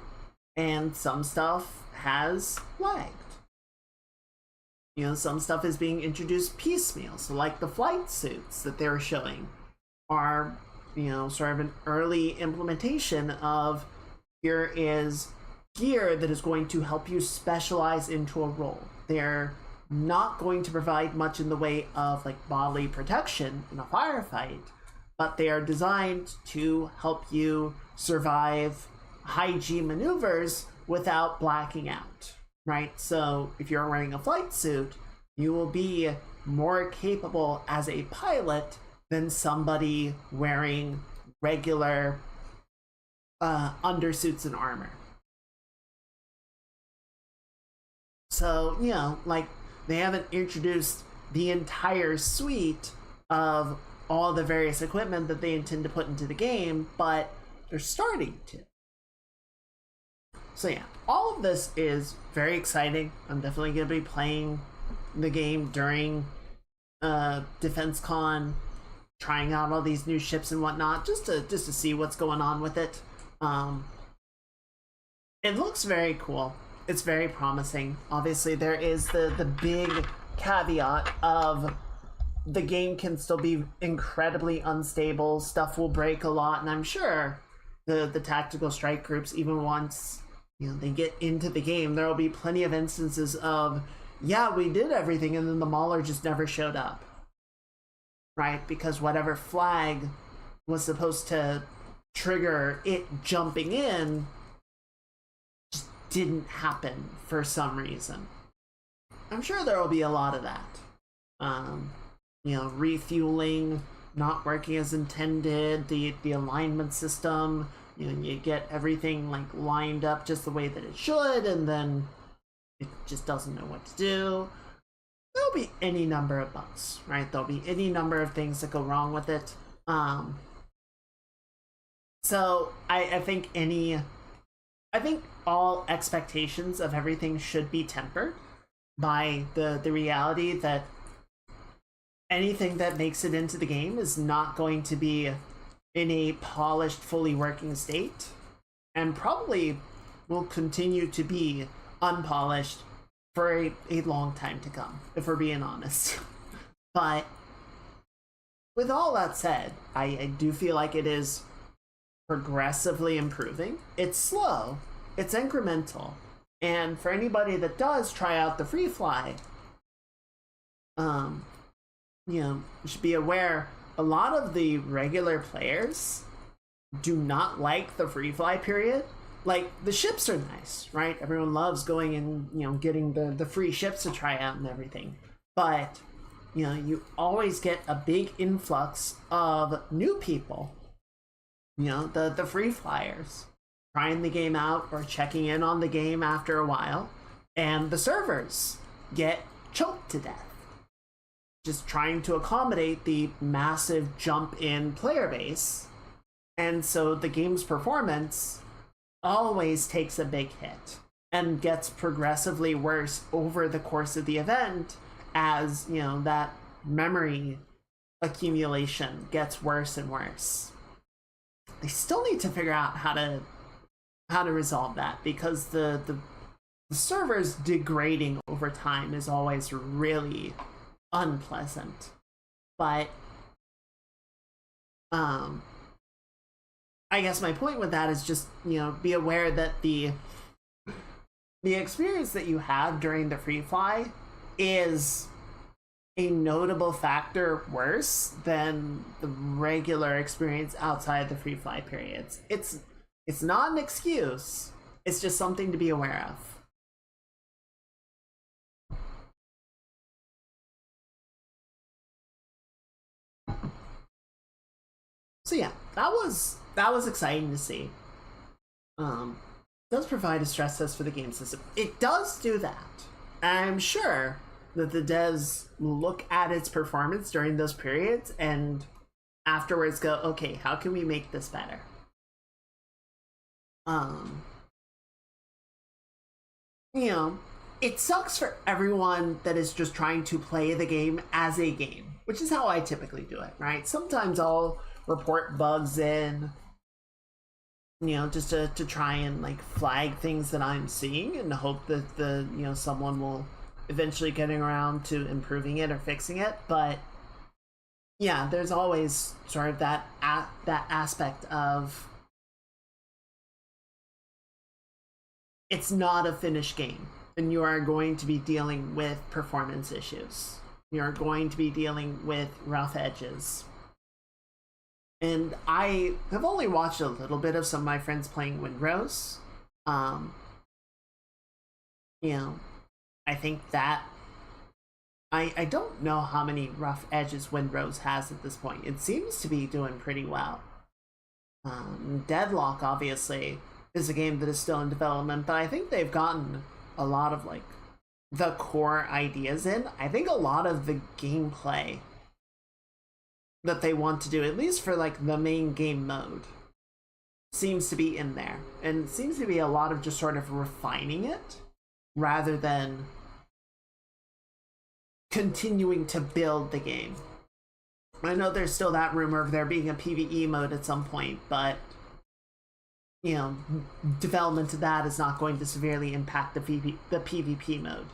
and some stuff has lagged. some stuff is being introduced piecemeal. So like the flight suits that they were showing are, sort of an early implementation of here is gear that is going to help you specialize into a role. They're not going to provide much in the way of like bodily protection in a firefight, but they are designed to help you survive high G maneuvers without blacking out, right? So if you're wearing a flight suit, you will be more capable as a pilot than somebody wearing regular undersuits and armor. So, like, they haven't introduced the entire suite of all the various equipment that they intend to put into the game, but they're starting to. So yeah, all of this is very exciting. I'm definitely going to be playing the game during DefenseCon, trying out all these new ships and whatnot, just to see what's going on with it. It looks very cool. It's very promising. Obviously, there is the big caveat of the game can still be incredibly unstable. Stuff will break a lot, and I'm sure the tactical strike groups, even once they get into the game, there will be plenty of instances of, yeah, we did everything, and then the Mauler just never showed up, right? Because whatever flag was supposed to trigger it jumping in just didn't happen for some reason. I'm sure there will be a lot of that. Refueling not working as intended, the alignment system, you get everything like lined up just the way that it should, and then it just doesn't know what to do. There'll be any number of bugs, right? There'll be any number of things that go wrong with it. So I think all expectations of everything should be tempered by the reality that anything that makes it into the game is not going to be in a polished, fully working state, and probably will continue to be unpolished for a long time to come, if we're being honest. But with all that said, I do feel like it is progressively improving. It's slow, it's incremental, and for anybody that does try out the free fly, you should be aware a lot of the regular players do not like the free fly period. Like, the ships are nice, right? Everyone loves going and getting the free ships to try out and everything, but you always get a big influx of new people, the free flyers trying the game out or checking in on the game after a while, and the servers get choked to death just trying to accommodate the massive jump in player base. And so the game's performance always takes a big hit and gets progressively worse over the course of the event as, that memory accumulation gets worse and worse. They still need to figure out how to resolve that, because the servers degrading over time is always really unpleasant. But I guess my point with that is just be aware that the experience that you have during the free fly is a notable factor worse than the regular experience outside the free fly periods. It's not an excuse, it's just something to be aware of. So yeah, that was exciting to see. Does provide a stress test for the game system. It does do that. I'm sure that the devs look at its performance during those periods and afterwards go, okay, how can we make this better? It sucks for everyone that is just trying to play the game as a game, which is how I typically do it, right? Sometimes I'll report bugs in, just to try and like flag things that I'm seeing and hope that someone will eventually getting around to improving it or fixing it, but yeah, there's always sort of that aspect of it's not a finished game, and you are going to be dealing with performance issues. You are going to be dealing with rough edges. And I have only watched a little bit of some of my friends playing Windrose. You know, I think that I don't know how many rough edges Windrose has at this point. It seems to be doing pretty well. Deadlock, obviously, is a game that is still in development, but I think they've gotten a lot of, like, the core ideas in. I think a lot of the gameplay that they want to do, at least for, like, the main game mode, seems to be in there. And it seems to be a lot of just sort of refining it, rather than continuing to build the game. I know there's still that rumor of there being a PvE mode at some point, but you know, development of that is not going to severely impact the PvP mode.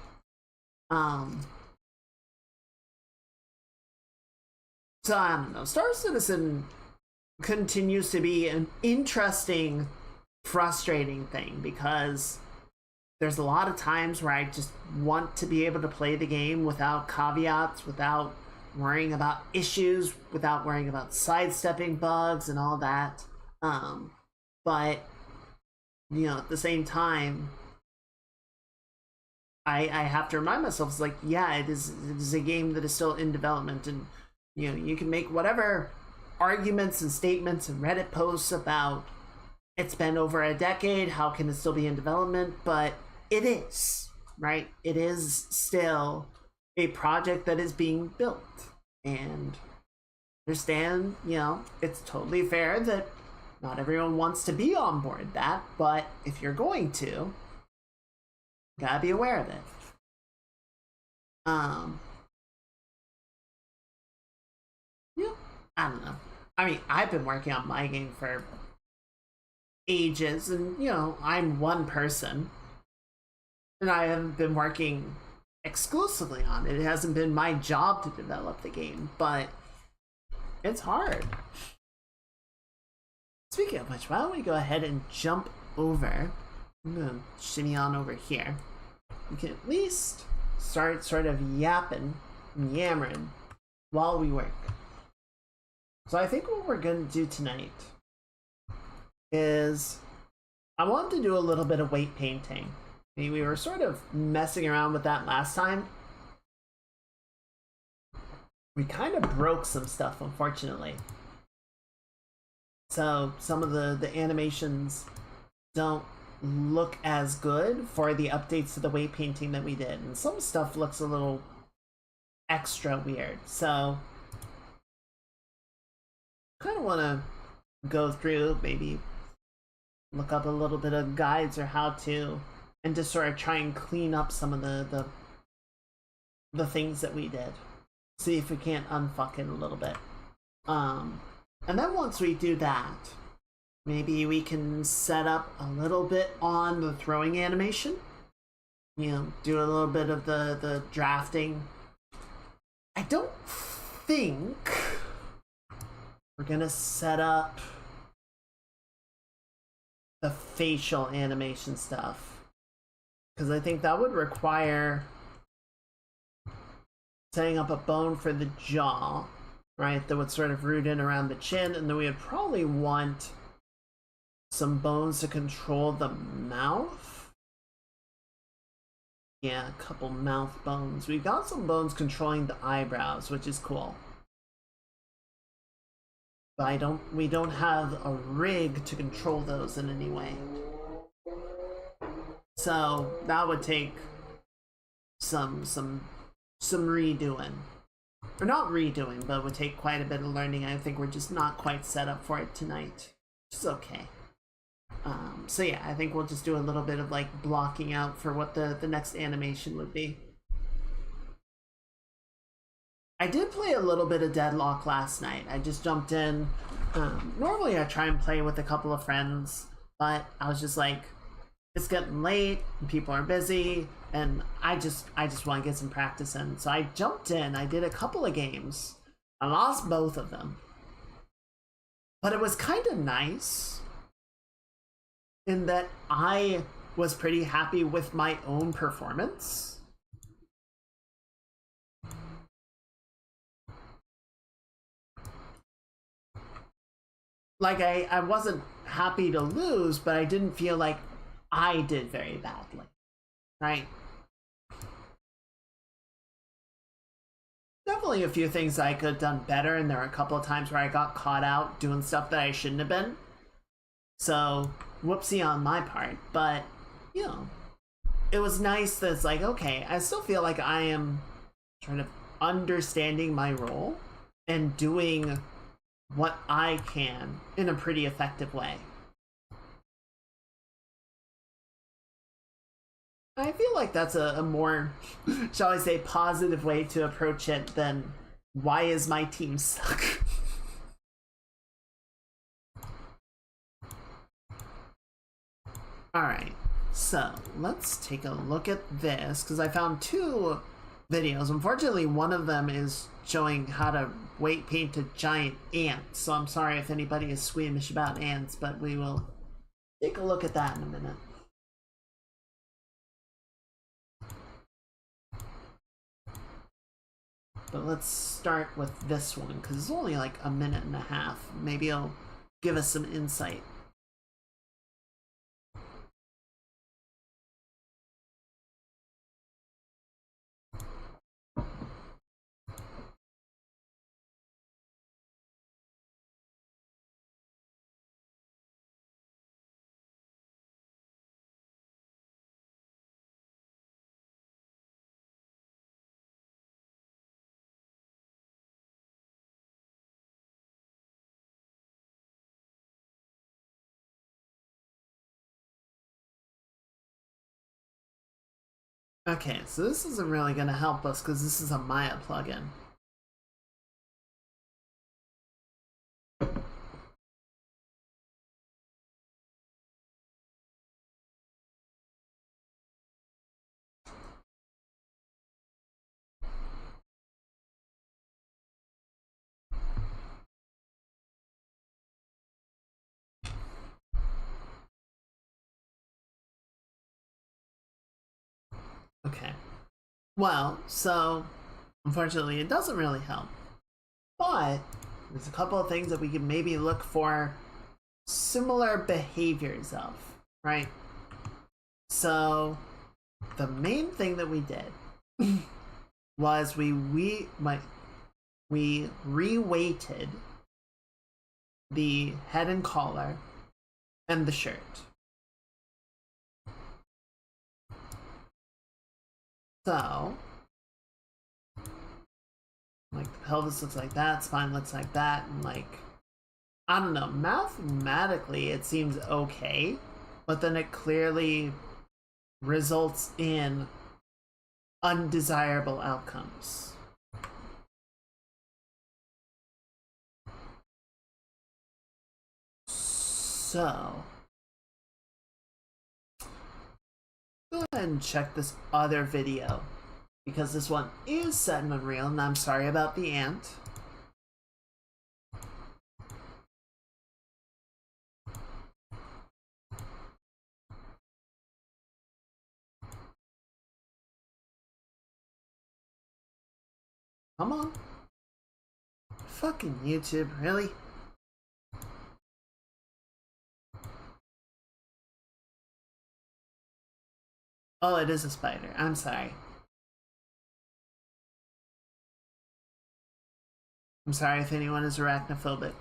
So I don't know. Star Citizen continues to be an interesting, frustrating thing, because there's a lot of times where I just want to be able to play the game without caveats, without worrying about issues, without worrying about sidestepping bugs and all that. But, you know, at the same time, I have to remind myself, it's like, yeah, it is a game that is still in development, and, you know, you can make whatever arguments and statements and Reddit posts about it's been over a decade, how can it still be in development, but it is, right? It is still a project that is being built. And understand, you know, it's totally fair that not everyone wants to be on board that, but if you're going to, you gotta be aware of it. Yeah, I don't know. I mean, I've been working on my game for ages, and, you know, I'm one person. And I haven't been working exclusively on it. It hasn't been my job to develop the game, but it's hard. Speaking of which, why don't we go ahead and jump over. I'm gonna shimmy on over here. We can at least start sort of yammering while we work. So I think what we're gonna do tonight is I want to do a little bit of weight painting. We were sort of messing around with that last time. We kind of broke some stuff, unfortunately. So some of the animations don't look as good for the updates to the weight painting that we did. And some stuff looks a little extra weird. So kind of want to go through, maybe look up a little bit of guides or how to, and just sort of try and clean up some of the things that we did. See if we can't unfuck it a little bit. And then once we do that, maybe we can set up a little bit on the throwing animation. You know, do a little bit of the drafting. I don't think we're gonna set up the facial animation stuff, because I think that would require setting up a bone for the jaw, right, that would sort of root in around the chin, and then we would probably want some bones to control the mouth. Yeah, a couple mouth bones. We've got some bones controlling the eyebrows, which is cool. But we don't have a rig to control those in any way. So that would take some redoing. Or not redoing, but would take quite a bit of learning. I think we're just not quite set up for it tonight. Which is okay. So yeah, I think we'll just do a little bit of like blocking out for what the next animation would be. I did play a little bit of Deadlock last night. I just jumped in. Normally I try and play with a couple of friends, but I was just like, it's getting late and people are busy. and I just want to get some practice in. So I jumped in. I did a couple of games. I lost both of them, but it was kind of nice in that I was pretty happy with my own performance. Like I wasn't happy to lose, but I didn't feel like I did very badly, right? Definitely a few things I could have done better, and there were a couple of times where I got caught out doing stuff that I shouldn't have been. So, whoopsie on my part, but, you know, it was nice that it's like, okay, I still feel like I am trying to understanding my role and doing what I can in a pretty effective way. I feel like that's a more, shall I say, positive way to approach it than why is my team suck? Alright, so let's take a look at this because I found two videos. Unfortunately, one of them is showing how to weight paint a giant ant, so I'm sorry if anybody is squeamish about ants, but we will take a look at that in a minute. But let's start with this one because it's only like a minute and a half. Maybe it'll give us some insight. Okay, so this isn't really going to help us because this is a Maya plugin. Okay. Well, so unfortunately, it doesn't really help. But there's a couple of things that we can maybe look for similar behaviors of, right? So the main thing that we did was we reweighted the head and collar and the shirt. So like the pelvis looks like that, spine looks like that, and like I don't know, mathematically it seems okay, but then it clearly results in undesirable outcomes. So go ahead and check this other video because this one is set in Unreal, and I'm sorry about the ant. Come on. Fucking YouTube, really? Oh, it is a spider. I'm sorry. I'm sorry if anyone is arachnophobic.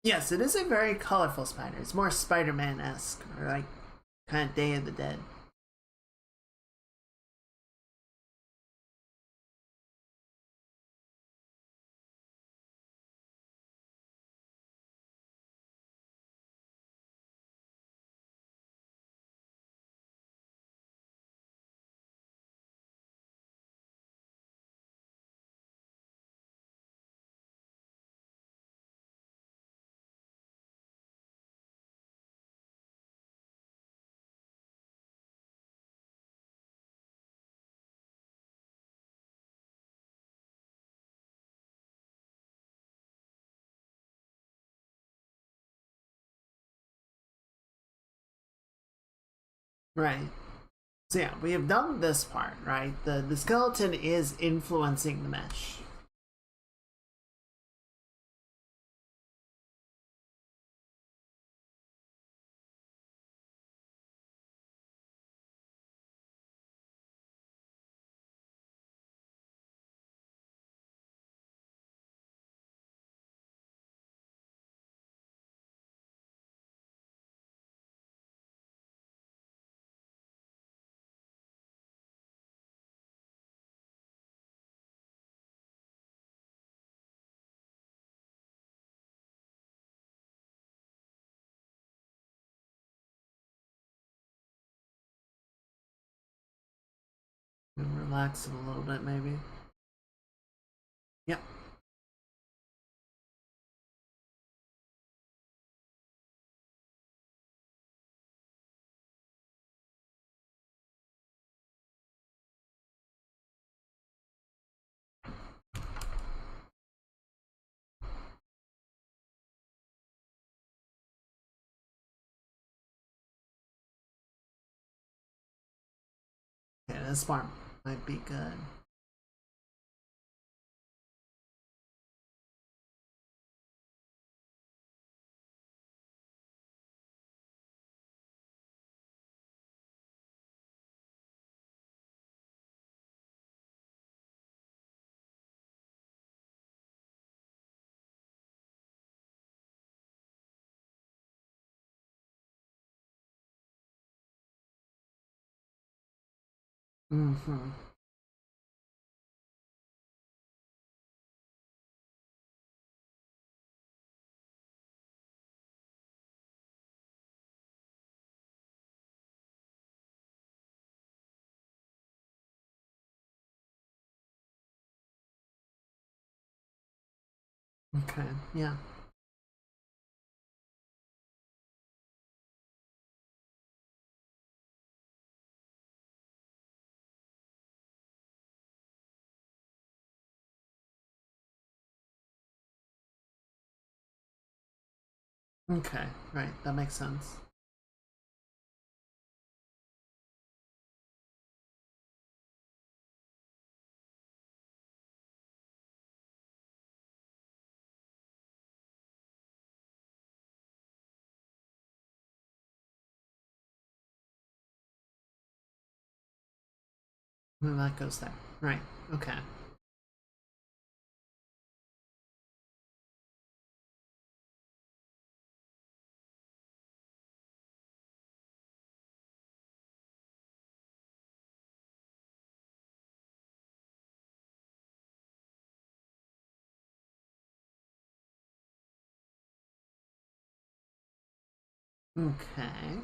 Yes, it is a very colorful spider. It's more Spider-Man-esque, or like kind of Day of the Dead. Right. So yeah, we have done this part, right? The skeleton is influencing the mesh. And relax it a little bit, maybe. Yep. Okay, this part might be good. Mm-hmm. Okay, yeah. Okay, right, that makes sense. And that goes there. Right, okay. Okay.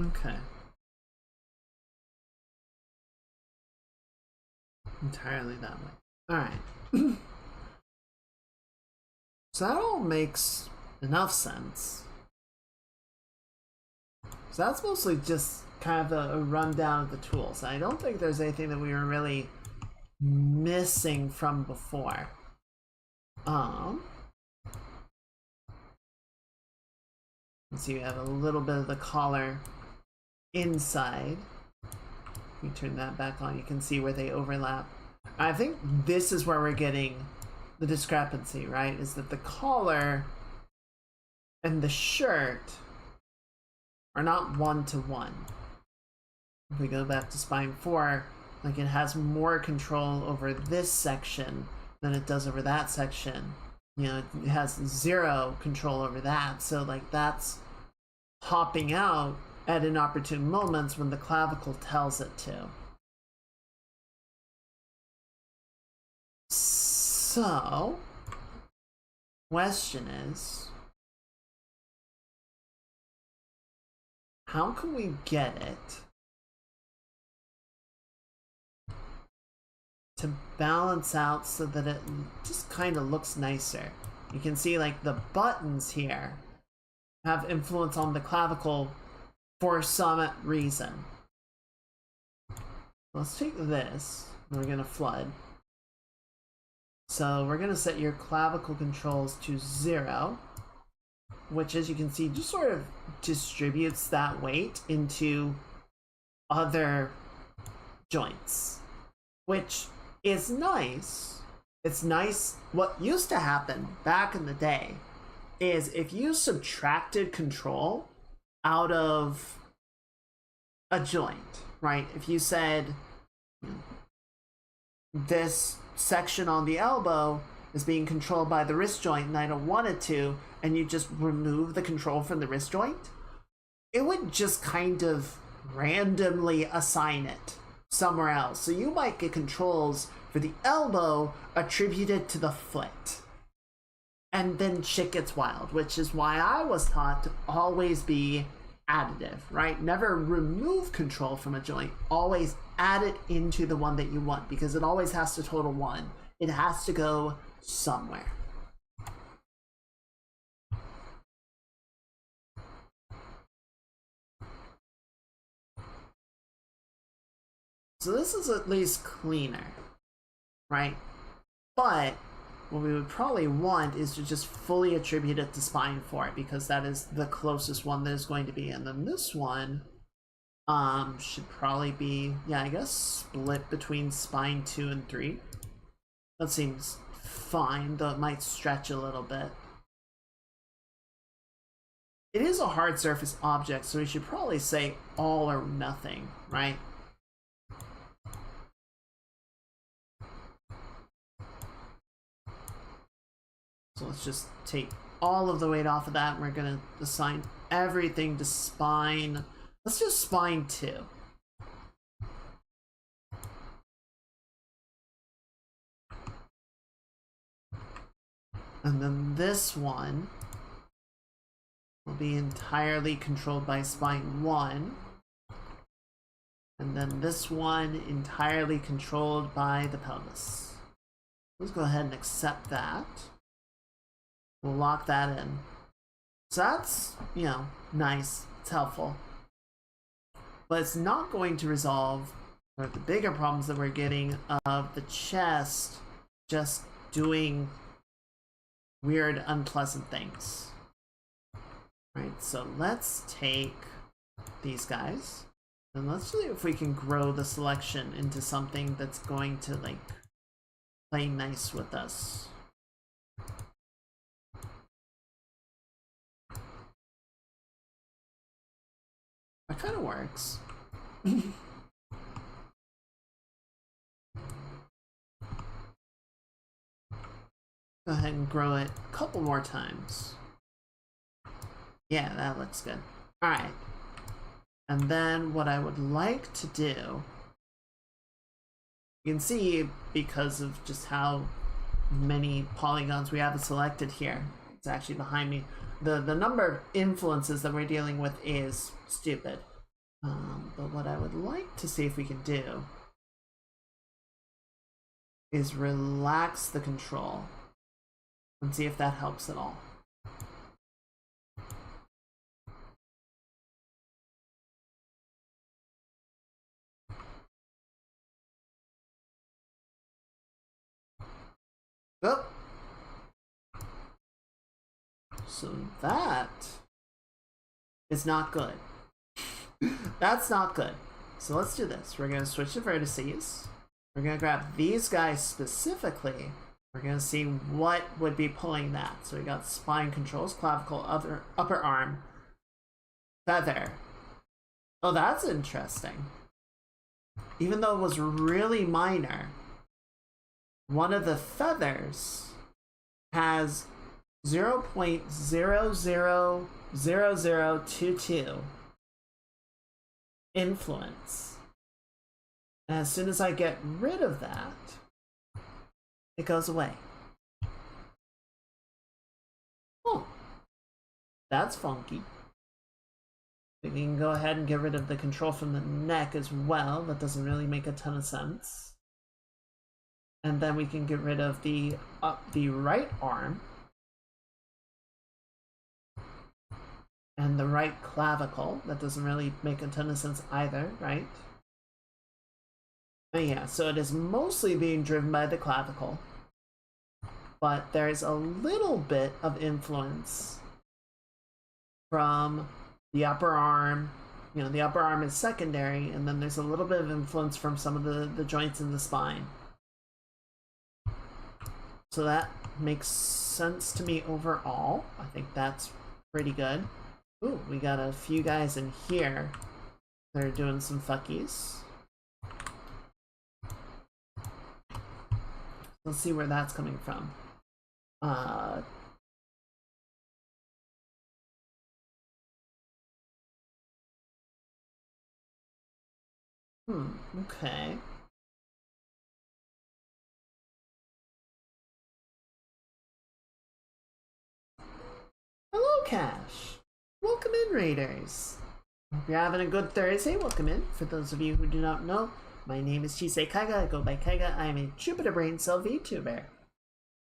Okay. Entirely that way. Alright. So that all makes enough sense. So that's mostly just kind of a rundown of the tools. I don't think there's anything that we were really missing from before. So you have a little bit of the collar inside. You turn that back on, you can see where they overlap. I think this is where we're getting the discrepancy, right? Is that the collar and the shirt are not one-to-one. If we go back to spine 4, like it has more control over this section than it does over that section. You know, it has 0 control over that, so like that's hopping out at inopportune moments when the clavicle tells it to. So, question is, how can we get it to balance out so that it just kind of looks nicer? You can see like the buttons here have influence on the clavicle for some reason. Let's take this, and we're gonna flood. So we're gonna set your clavicle controls to 0, which, as you can see, just sort of distributes that weight into other joints, which is nice. It's nice. What used to happen back in the day is if you subtracted control out of a joint, right? If you said this section on the elbow is being controlled by the wrist joint and I don't want it to, and you just remove the control from the wrist joint, it would just kind of randomly assign it somewhere else. So you might get controls for the elbow attributed to the foot. And then shit gets wild, which is why I was taught to always be additive, right? Never remove control from a joint. Always add it into the one that you want, because it always has to total 1. It has to go somewhere. So this is at least cleaner, right? But what we would probably want is to just fully attribute it to spine 4, because that is the closest one that is going to be. And then this one should probably be, yeah, I guess split between spine 2 and 3. That seems fine, though it might stretch a little bit. It is a hard surface object, so we should probably say all or nothing, right? So let's just take all of the weight off of that, and we're gonna assign everything to spine. Let's do spine 2. And then this one will be entirely controlled by spine 1. And then this one entirely controlled by the pelvis. Let's go ahead and accept that. We'll lock that in. So that's, you know, nice. It's helpful. But it's not going to resolve the bigger problems that we're getting of the chest just doing weird, unpleasant things. Right, so let's take these guys and let's see if we can grow the selection into something that's going to, like, play nice with us. That kind of works. Go ahead and grow it a couple more times. Yeah, that looks good. Alright. And then what I would like to do, you can see, because of just how many polygons we have selected here, it's actually behind me, the number of influences that we're dealing with is stupid. But what I would like to see if we can do is relax the control and see if that helps at all. so that is not good. That's not good. So let's do this. We're gonna switch the vertices. We're gonna grab these guys specifically. We're gonna see what would be pulling that. So we got spine controls, clavicle, upper arm, feather. Oh, that's interesting. Even though it was really minor, one of the feathers has 0.000022 influence. And as soon as I get rid of that, it goes away. Oh, that's funky. We can go ahead and get rid of the control from the neck as well. That doesn't really make a ton of sense. And then we can get rid of the right arm and the right clavicle. That doesn't really make a ton of sense either, right? But yeah, so it is mostly being driven by the clavicle, but there's a little bit of influence from the upper arm. You know, the upper arm is secondary, and then there's a little bit of influence from some of the joints in the spine. So that makes sense to me overall. I think that's pretty good. Ooh, we got a few guys in here that are doing some fuckies. Let's see where that's coming from. Okay. Hello, Cash. Welcome in, Raiders. Hope you're having a good Thursday. Welcome in. For those of you who do not know, my name is Chisei Kaiga. I go by Kaiga. I am a Jupiter Brain Cell VTuber.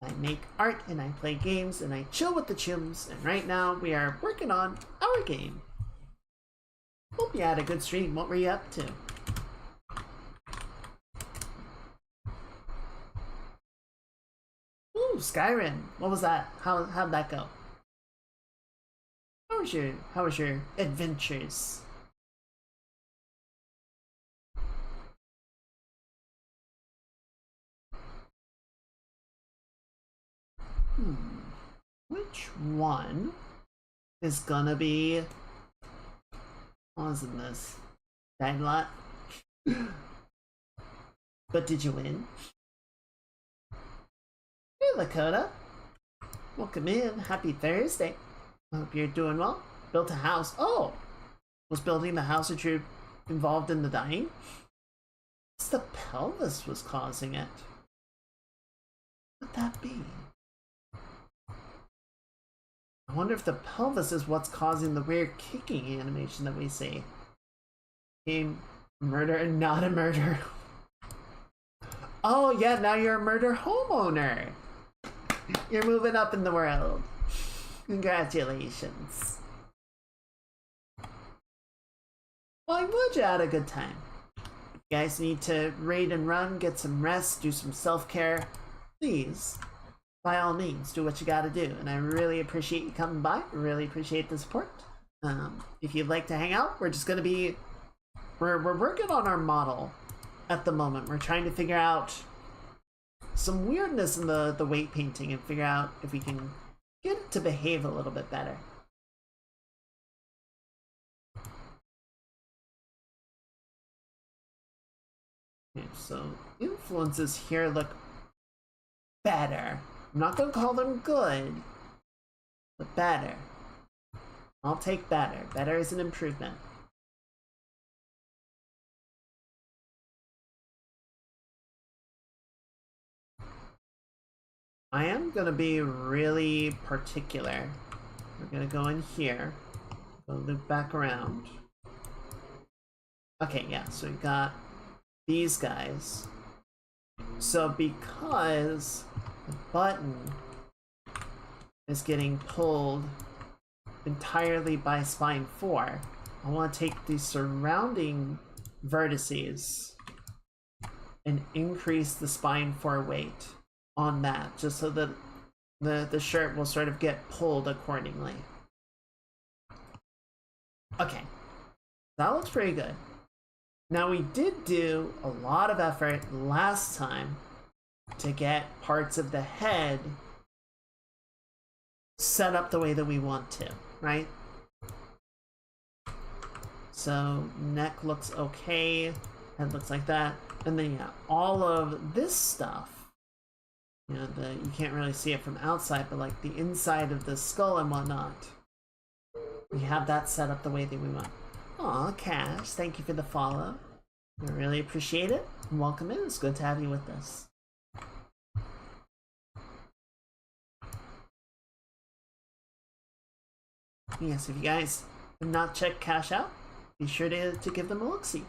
I make art and I play games and I chill with the chums. And right now we are working on our game. Hope you had a good stream. What were you up to? Ooh, Skyrim. What was that? How'd that go? How was your adventures? Which one is gonna be? What was in this? Died a lot. But did you win? Hey, Lakota. Welcome in. Happy Thursday. Hope you're doing well. Built a house. Oh! Was building the house that you're involved in the dying? It's the pelvis was causing it. What would that be? I wonder if the pelvis is what's causing the weird kicking animation that we see. Game murder and not a murder. Oh yeah, now you're a murder homeowner. You're moving up in the world. Congratulations. Well, I'm glad you had a good time. If you guys need to raid and run, get some rest, do some self-care, please, by all means, do what you gotta do. And I really appreciate you coming by. Really appreciate the support. If you'd like to hang out, we're just gonna be... We're working on our model at the moment. We're trying to figure out some weirdness in the weight painting and figure out if we can get it to behave a little bit better. Okay, so influences here look better. I'm not gonna call them good, but better. I'll take better. Better is an improvement. I am gonna be really particular. We're gonna go in here, go loop back around. Okay, yeah, so we got these guys. So because the button is getting pulled entirely by spine 4, I want to take the surrounding vertices and increase the spine 4 weight on that, just so that the shirt will sort of get pulled accordingly. Okay, that looks pretty good. Now we did do a lot of effort last time to get parts of the head set up the way that we want to, right? So neck looks okay, head looks like that, and then yeah, all of this stuff, you know, you can't really see it from outside, but like the inside of the skull and whatnot, we have that set up the way that we want. Aw, Cash, thank you for the follow. I really appreciate it. Welcome in. It's good to have you with us. Yes, if you guys have not checked Cash out, be sure to give them a look-see.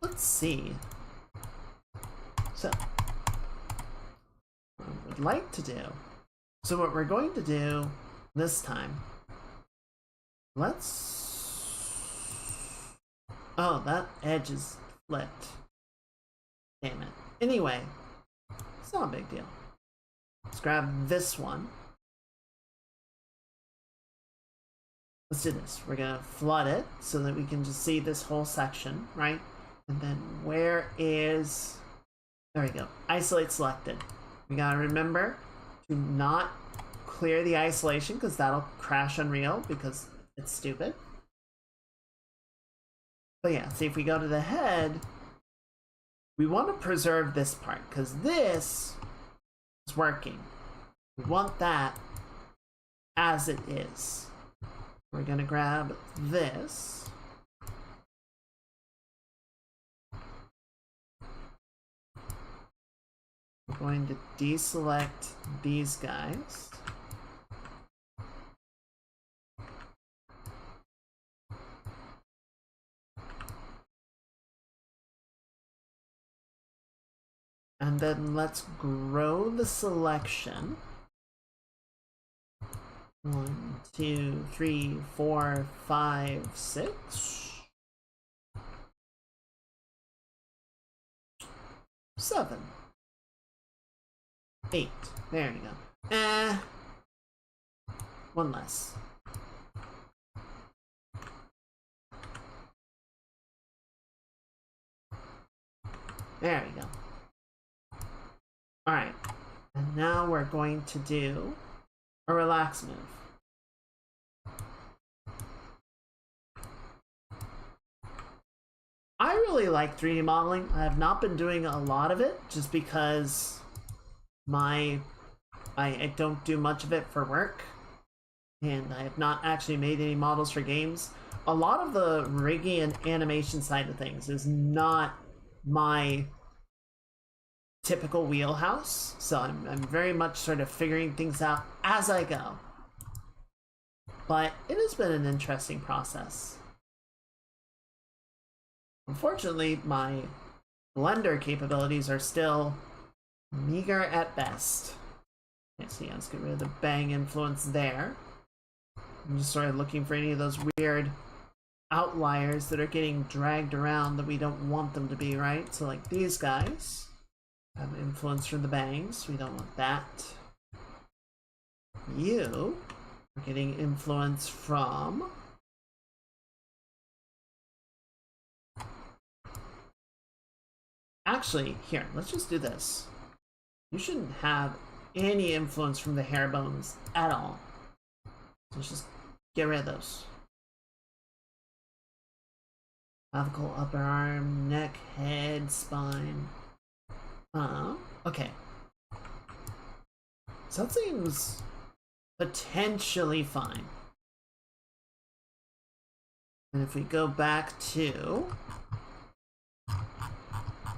Let's see. So, what I would like to do. So what we're going to do this time, oh, that edge is flipped. Damn it. Anyway, it's not a big deal. Let's grab this one. Let's do this. We're gonna flood it so that we can just see this whole section, right? And then where is... There we go. Isolate selected. We gotta remember to not clear the isolation because that'll crash Unreal because it's stupid. But yeah, see if we go to the head, we want to preserve this part because this is working. We want that as it is. We're gonna grab this. We're going to deselect these guys. And then let's grow the selection. 1, 2, 3, 4, 5, 6, 7, 8. There you go. One less. There we go. Alright, and now we're going to do a relax move. I really like 3D modeling. I have not been doing a lot of it just because I don't do much of it for work, and I have not actually made any models for games. A lot of the rigging and animation side of things is not my typical wheelhouse, so I'm very much sort of figuring things out as I go. But it has been an interesting process. Unfortunately, my Blender capabilities are still meager at best. Okay, so yeah, let's get rid of the bang influence there. I'm just sort of looking for any of those weird outliers that are getting dragged around that we don't want them to be, right? So like these guys have influence from the bangs. We don't want that. You are getting influence from actually, here, let's just do this. You shouldn't have any influence from the hair bones at all. So let's just get rid of those. Clavicle, upper arm, neck, head, spine. Okay. So that seems potentially fine. And if we go back to...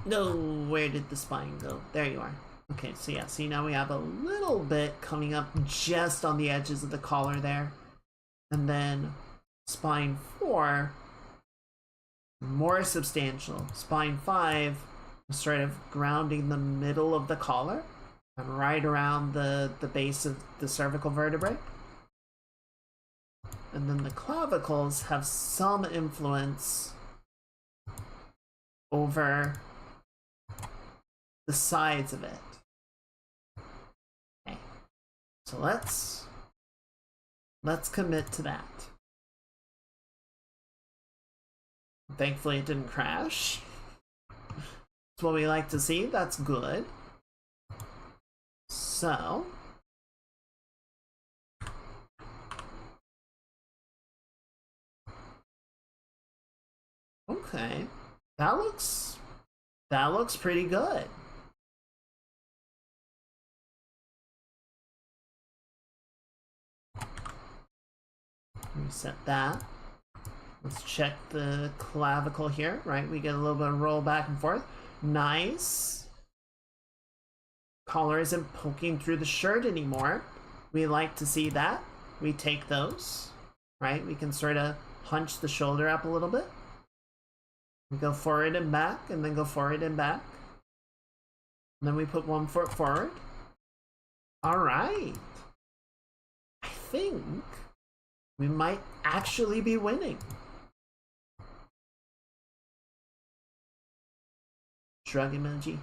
No, where did the spine go? There you are. Okay, so yeah, see now we have a little bit coming up just on the edges of the collar there. And then spine 4, more substantial. Spine 5, sort of grounding the middle of the collar and right around the base of the cervical vertebrae. And then the clavicles have some influence over the sides of it. Okay. So let's commit to that. Thankfully it didn't crash. It's what we like to see. That's good. So okay, that looks pretty good. Reset that. Let's check the clavicle here, right? We get a little bit of roll back and forth. Nice. Collar isn't poking through the shirt anymore. We like to see that. We take those, right? We can sort of hunch the shoulder up a little bit. We go forward and back, and then go forward and back. And then we put 1 foot forward. All right. I think we might actually be winning. Shrug emoji.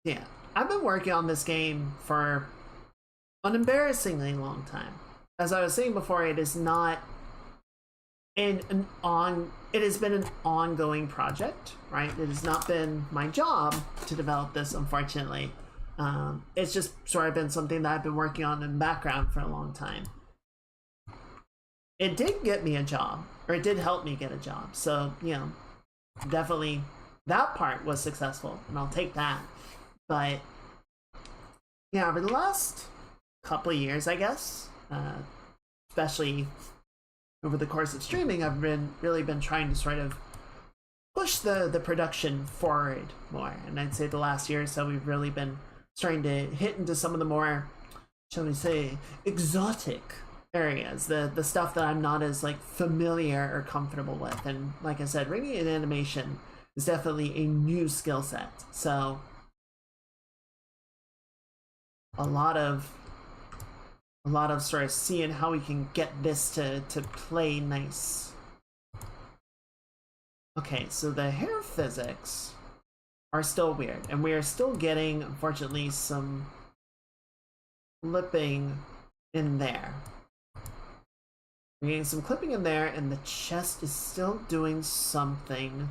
Yeah, I've been working on this game for an embarrassingly long time. As I was saying before, it is not it has been an ongoing project, right? It has not been my job to develop this, unfortunately. It's just sort of been something that I've been working on in the background for a long time. It did get me a job, or it did help me get a job. So, you know, definitely that part was successful, and I'll take that. But yeah, over the last couple of years, I guess, especially over the course of streaming, I've really been trying to sort of push the production forward more. And I'd say the last year or so, we've really been starting to hit into some of the more, shall we say, exotic areas, the stuff that I'm not as like familiar or comfortable with. And like I said, rigging in animation is definitely a new skill set. So a lot of sort of seeing how we can get this to play nice. Okay, so the hair physics are still weird, and we are still getting, unfortunately, some clipping in there. We're getting some clipping in there, and the chest is still doing something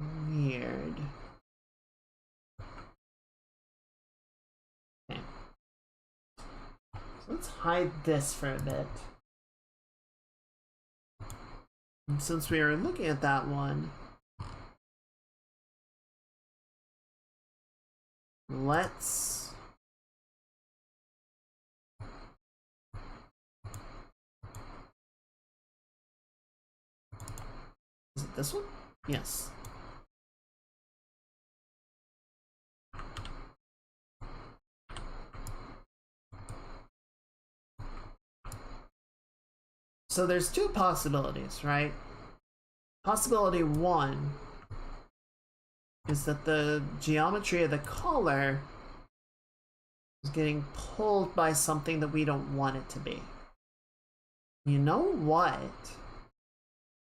weird. Okay. So let's hide this for a bit. And since we are looking at that one, let's is it this one? Yes. So there's two possibilities, right? Possibility one is that the geometry of the collar is getting pulled by something that we don't want it to be. You know what?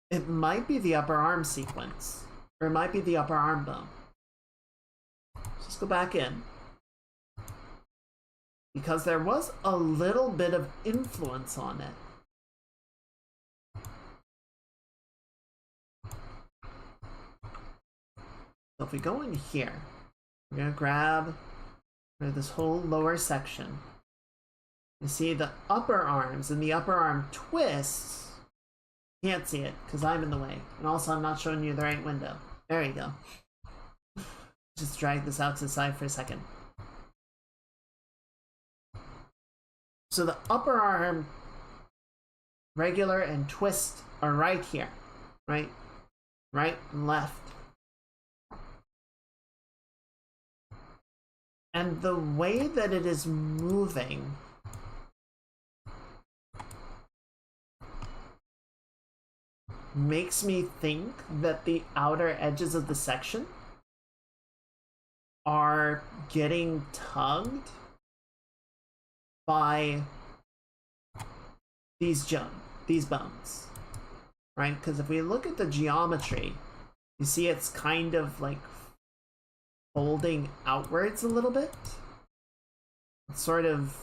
It might be the upper arm sequence, or it might be the upper arm bone. Let's go back in. Because there was a little bit of influence on it. So if we go in here, we're going to grab this whole lower section. You see the upper arms and the upper arm twists. Can't see it because I'm in the way. And also I'm not showing you the right window. There you go. Just drag this out to the side for a second. So the upper arm, regular and twist are right here. Right and left. And the way that it is moving makes me think that the outer edges of the section are getting tugged by these bones. right? Because if we look at the geometry, you see it's kind of like folding outwards a little bit. It's sort of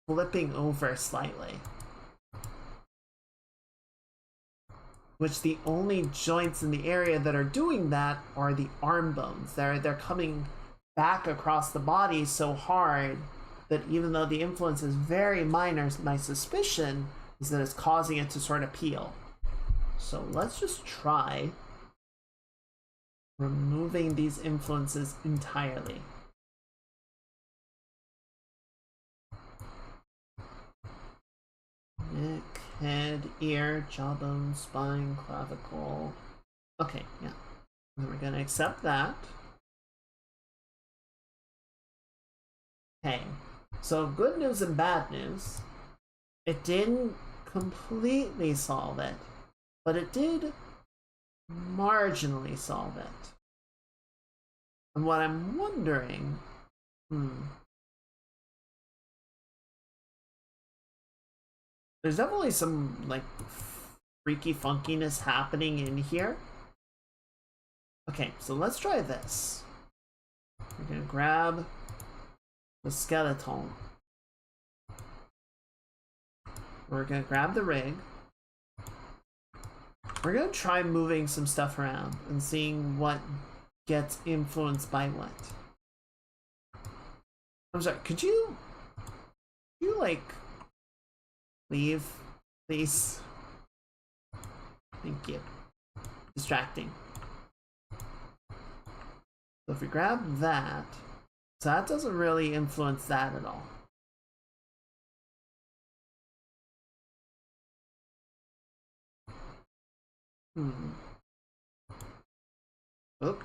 flipping over slightly. Which the only joints in the area that are doing that are the arm bones. They're coming back across the body so hard that even though the influence is very minor, my suspicion is that it's causing it to sort of peel. So let's just try removing these influences entirely. Neck, head, ear, jawbone, spine, clavicle. Okay, yeah. And we're gonna accept that. Okay, so good news and bad news. It didn't completely solve it, but it did marginally solve it. And what I'm wondering, there's definitely some like freaky funkiness happening in here. Okay, so let's try this. We're gonna grab the skeleton. We're gonna grab the rig. We're gonna try moving some stuff around and seeing what gets influenced by what. I'm sorry, could you like leave, please? Thank you. Distracting. So if we grab that, so that doesn't really influence that at all. Oop.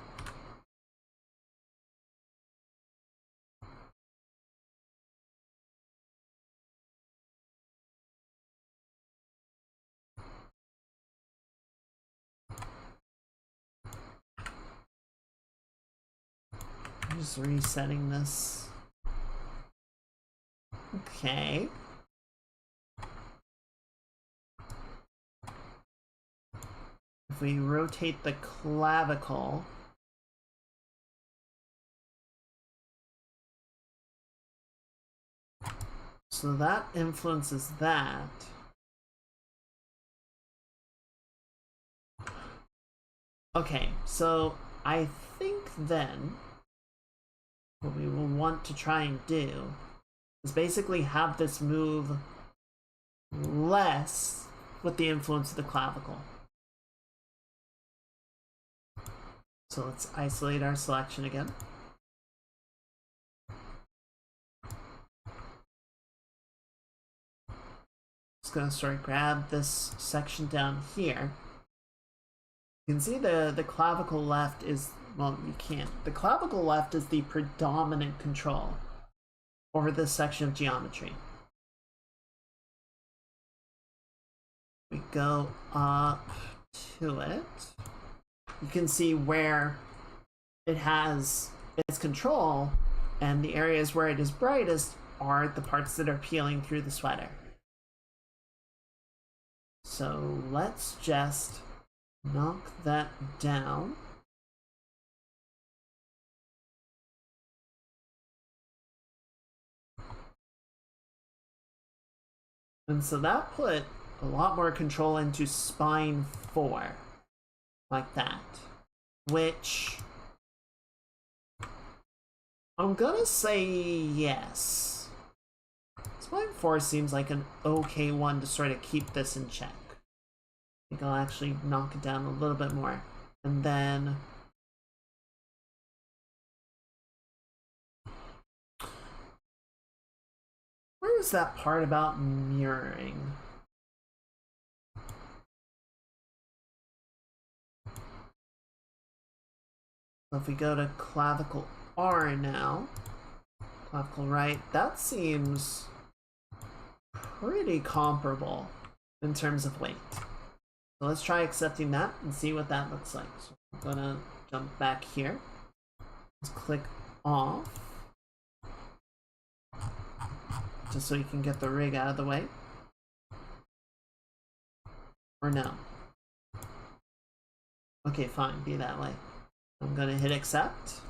I'm just resetting this. Okay. If we rotate the clavicle, so that influences that. Okay, so I think then what we will want to try and do is basically have this move less with the influence of the clavicle. So let's isolate our selection again. Just gonna sort of grab this section down here. You can see the clavicle left is, well, you can't. The clavicle left is the predominant control over this section of geometry. We go up to it. You can see where it has its control, and the areas where it is brightest are the parts that are peeling through the sweater. So let's just knock that down. And so that put a lot more control into spine 4, like that, which I'm gonna say yes. Spine 4 seems like an okay one to sort of keep this in check. I think I'll actually knock it down a little bit more. And then where is that part about mirroring? So if we go to clavicle R now, clavicle right, that seems pretty comparable in terms of weight. So let's try accepting that and see what that looks like. So I'm gonna jump back here. Let's click off, just so you can get the rig out of the way. Or no. Okay, fine, be that way. I'm gonna hit accept.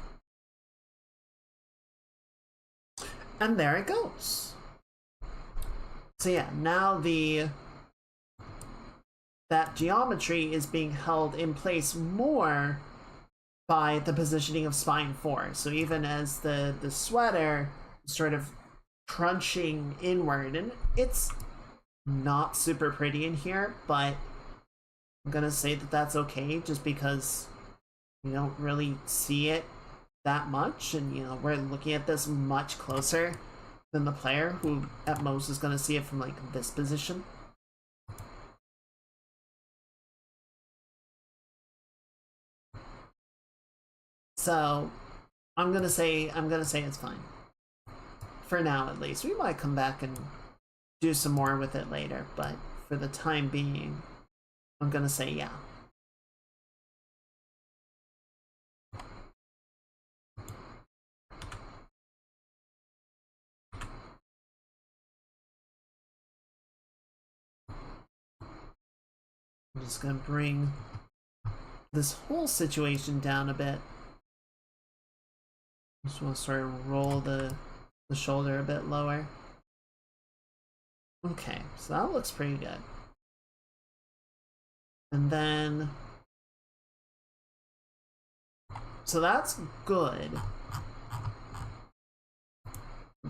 And there it goes. So yeah, now that geometry is being held in place more by the positioning of spine 4. So even as the sweater sort of crunching inward, and it's not super pretty in here, but I'm gonna say that that's okay just because you don't really see it that much, and you know, we're looking at this much closer than the player, who at most is gonna see it from like this position. So I'm gonna say it's fine. For now at least. We might come back and do some more with it later, but for the time being, I'm gonna say yeah. I'm just gonna bring this whole situation down a bit. Just want to sort of roll the shoulder a bit lower. Okay, so that looks pretty good. And then, so that's good.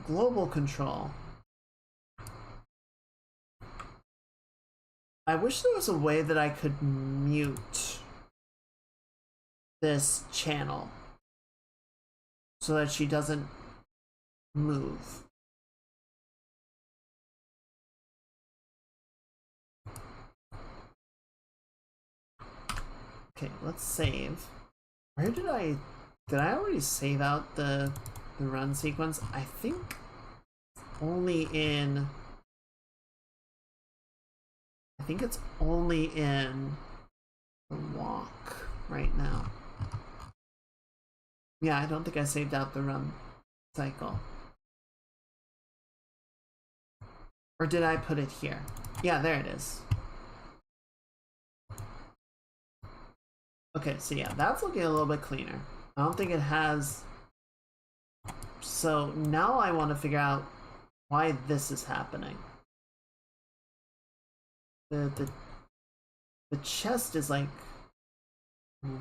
Global control. I wish there was a way that I could mute this channel so that she doesn't move. Okay, let's save. Where did I already save out the run sequence? I think only in, I think it's only in the walk right now. Yeah, I don't think I saved out the run cycle. Or did I put it here? Yeah, there it is. Okay, so yeah, that's looking a little bit cleaner. I don't think it has... So now I want to figure out why this is happening. The chest is like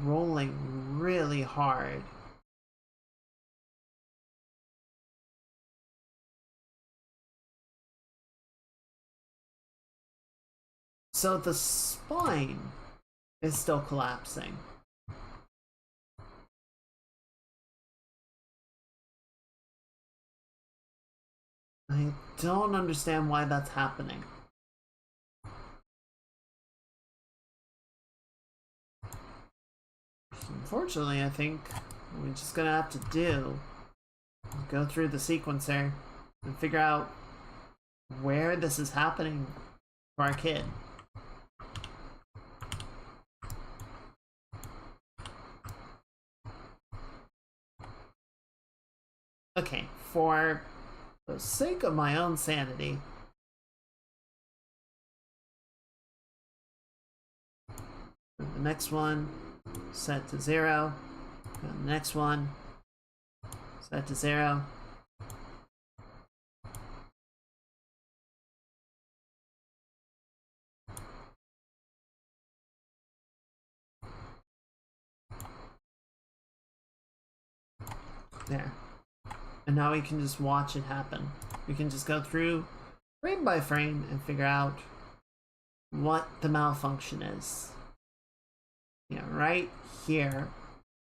rolling really hard. So the spine is still collapsing. I don't understand why that's happening. Unfortunately, I think we're just gonna have to go through the sequencer and figure out where this is happening for our kid. Okay, for the sake of my own sanity, the next one set to 0, and the next one set to 0. There. And now we can just watch it happen. We can just go through frame by frame and figure out what the malfunction is. Yeah, right here,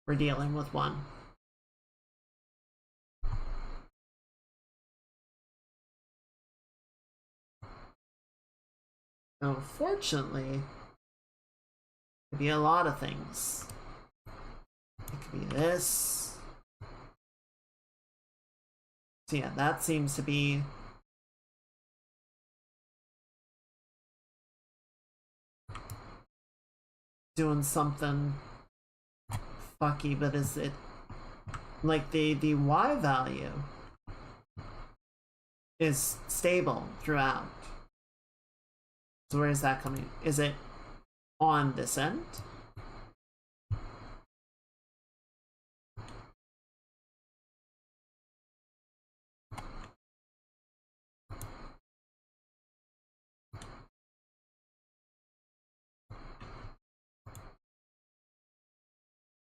we're dealing with one. Now, fortunately, it could be a lot of things. It could be this. So yeah, that seems to be doing something fucky, but is it like the Y value is stable throughout? So where is that coming? Is it on this end?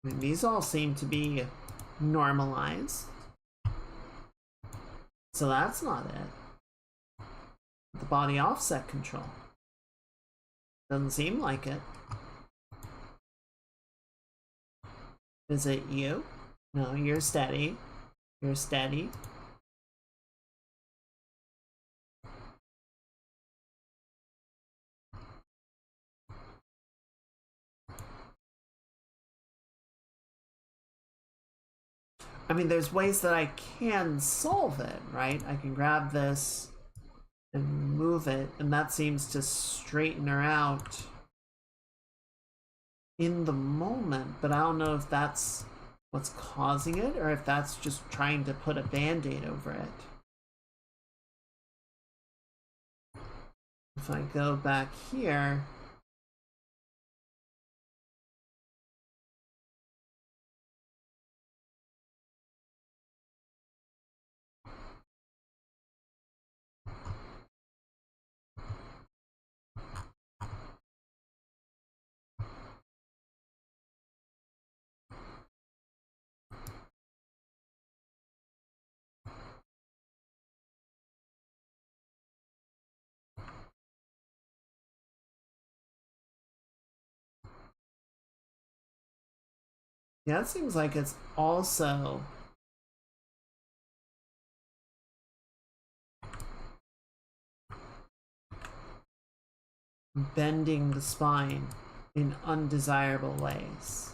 I mean, these all seem to be normalized. So that's not it. The body offset control. Doesn't seem like it. Is it you? No, you're steady. You're steady. I mean, there's ways that I can solve it, right? I can grab this and move it, and that seems to straighten her out in the moment, but I don't know if that's what's causing it or if that's just trying to put a band-aid over it. If I go back here, yeah, it seems like it's also bending the spine in undesirable ways.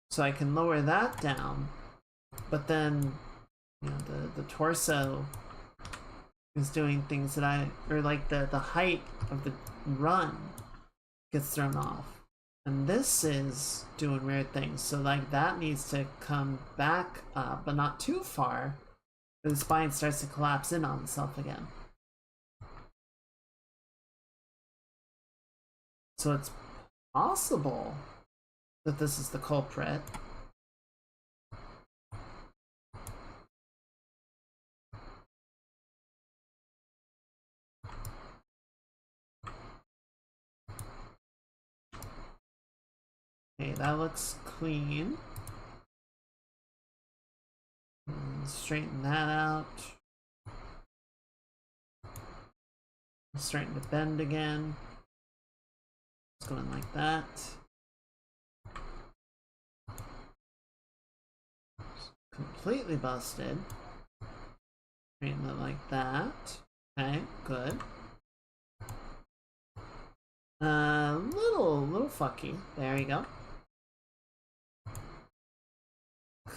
So I can lower that down, but then, you know, the torso is doing things that or like the height of the run gets thrown off. And this is doing weird things. So like that needs to come back up, but not too far. The spine starts to collapse in on itself again. So it's possible that this is the culprit. Okay, that looks clean. Straighten that out. Starting to bend again. It's going like that. Completely busted. Straighten it like that. Okay, good. Little fucky. There you go.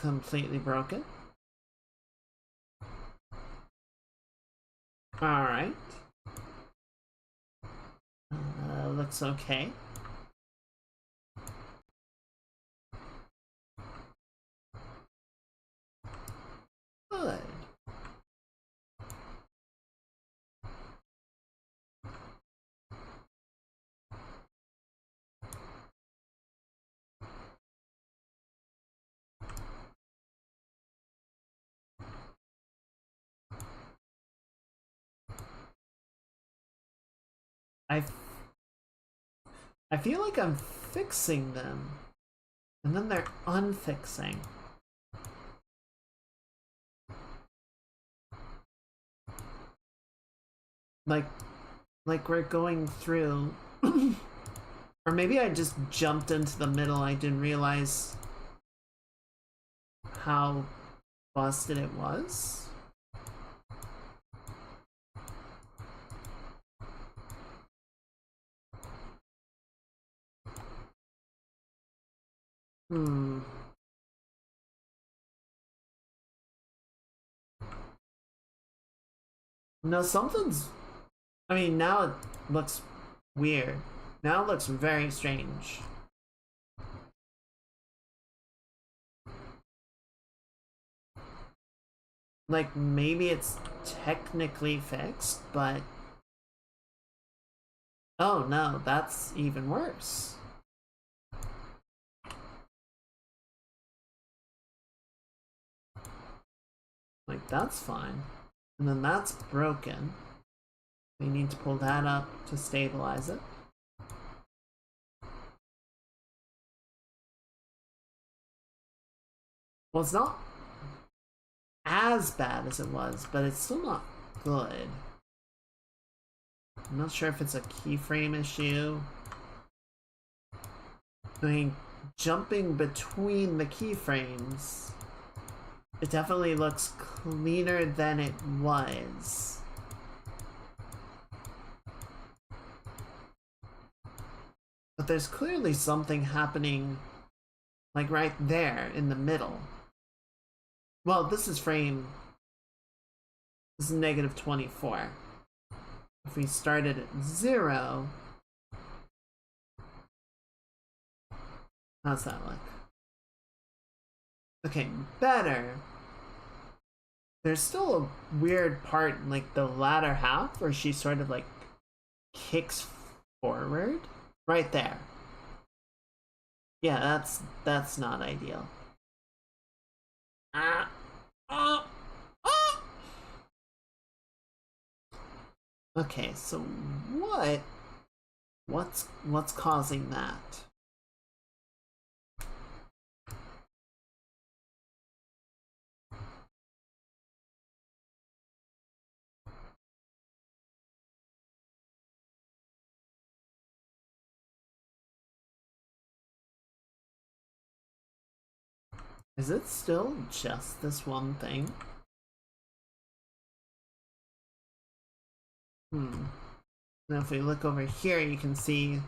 Completely broken. Alright. Looks okay. Good. I feel like I'm fixing them, and then they're unfixing. Like we're going through, or maybe I just jumped into the middle. I didn't realize how busted it was. No, something's... I mean, now it looks weird. Now it looks very strange. Like, maybe it's technically fixed, but... Oh no, that's even worse. Like, that's fine. And then that's broken. We need to pull that up to stabilize it. Well, it's not as bad as it was, but it's still not good. I'm not sure if it's a keyframe issue. I mean, jumping between the keyframes, it definitely looks cleaner than it was. But there's clearly something happening, like right there in the middle. Well, this is negative 24. If we started at 0, how's that look? Okay, better. There's still a weird part in like the latter half where she sort of like kicks forward. Right there. Yeah, that's not ideal. Okay, so what's causing that? Is it still just this one thing? Now if we look over here, you can see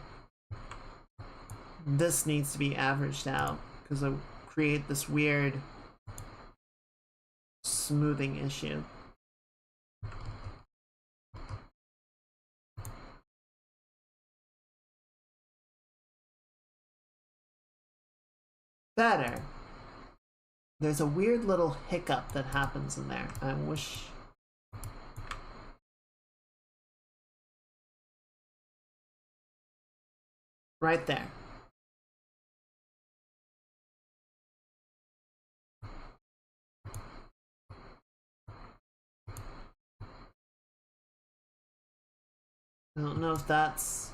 this needs to be averaged out because it'll create this weird smoothing issue. Better. There's a weird little hiccup that happens in there. I wish... Right there. I don't know if that's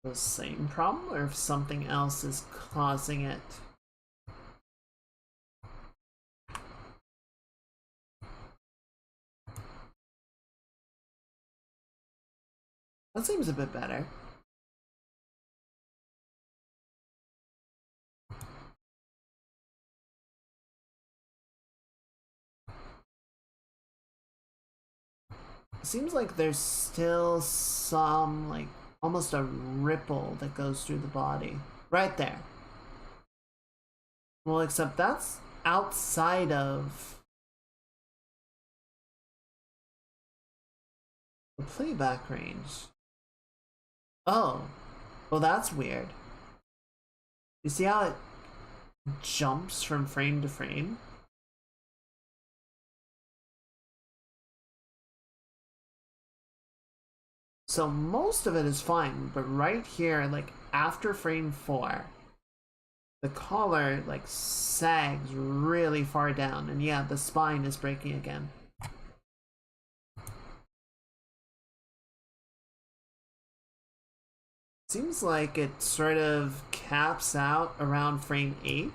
the same problem or if something else is causing it. That seems a bit better. It seems like there's still some, like, almost a ripple that goes through the body. Right there. Well, except that's outside of the playback range. Oh. Well, that's weird. You see how it jumps from frame to frame? So most of it is fine, but right here, like after frame 4, the collar like sags really far down, and yeah, the spine is breaking again. Seems like it sort of caps out around frame 8.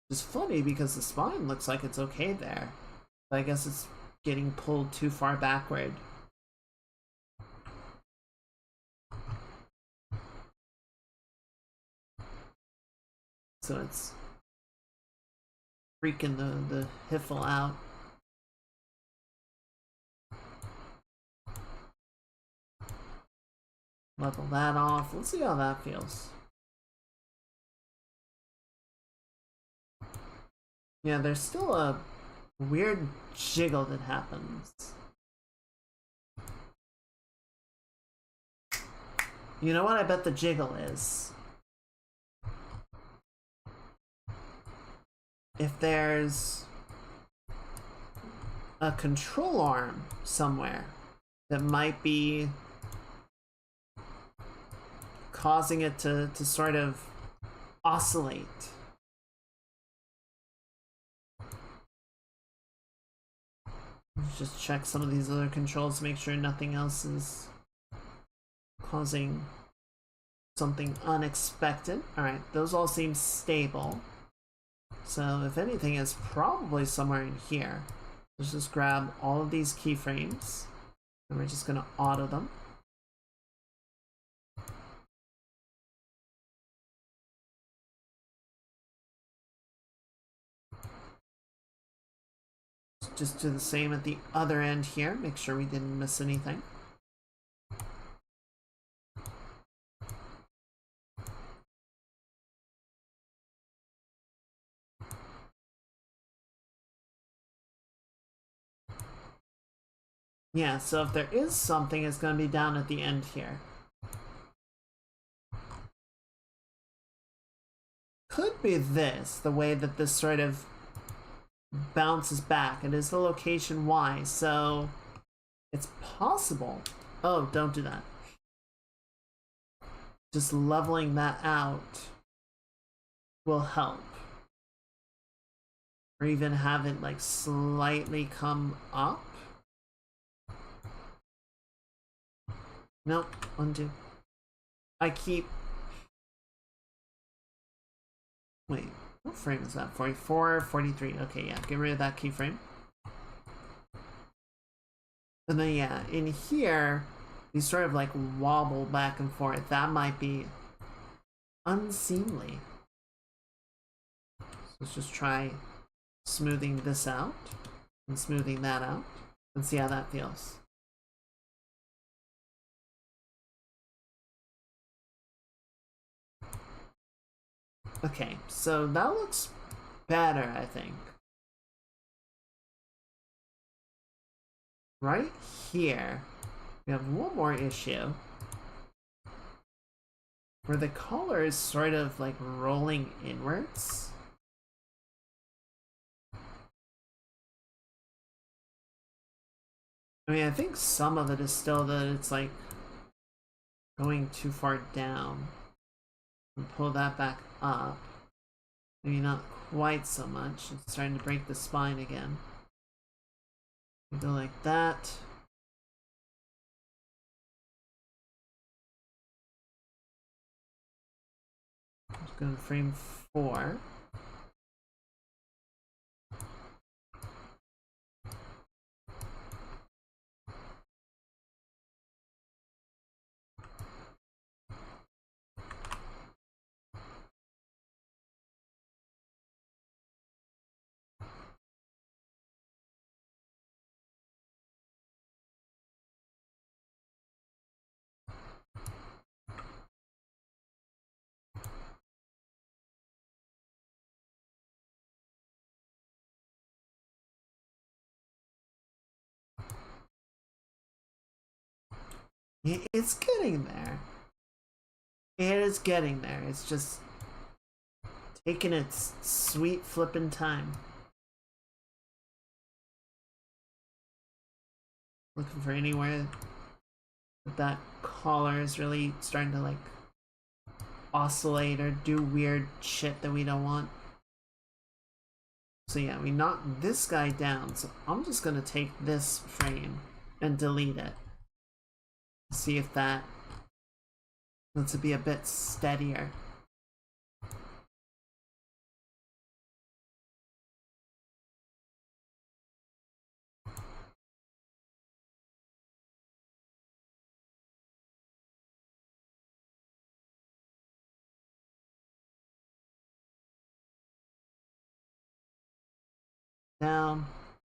It's funny because the spine looks like it's okay there. But I guess it's getting pulled too far backward. So it's freaking the hiffle out. Level that off. Let's see how that feels. Yeah, there's still a weird jiggle that happens. You know what I bet the jiggle is? If there's a control arm somewhere that might be causing it to sort of oscillate. Let's just check some of these other controls to make sure nothing else is causing something unexpected. Alright, those all seem stable. So if anything, it's probably somewhere in here. Let's just grab all of these keyframes, and we're just gonna auto them. Just do the same at the other end here. Make sure we didn't miss anything. Yeah, so if there is something, it's going to be down at the end here. Could be this, the way that this sort of bounces back. It is the location Y, so it's possible. Oh, don't do that. Just leveling that out will help. Or even have it like slightly come up. Nope, undo. I keep... Wait, what frame is that? 44, 43. Okay, yeah, get rid of that keyframe. And then, yeah, in here, you sort of like wobble back and forth. That might be unseemly. So let's just try smoothing this out and smoothing that out and see how that feels. Okay, so that looks better, I think. Right here, we have one more issue where the color is sort of like rolling inwards. I mean, I think some of it is still that it's like going too far down. And pull that back up. Maybe not quite so much. It's starting to break the spine again. We go like that. Just go to frame 4. It's getting there. It is getting there. It's just taking its sweet flippin' time. Looking for anywhere that collar is really starting to like oscillate or do weird shit that we don't want. So yeah, we knocked this guy down, so I'm just gonna take this frame and delete it. See if that lets it be a bit steadier. Down,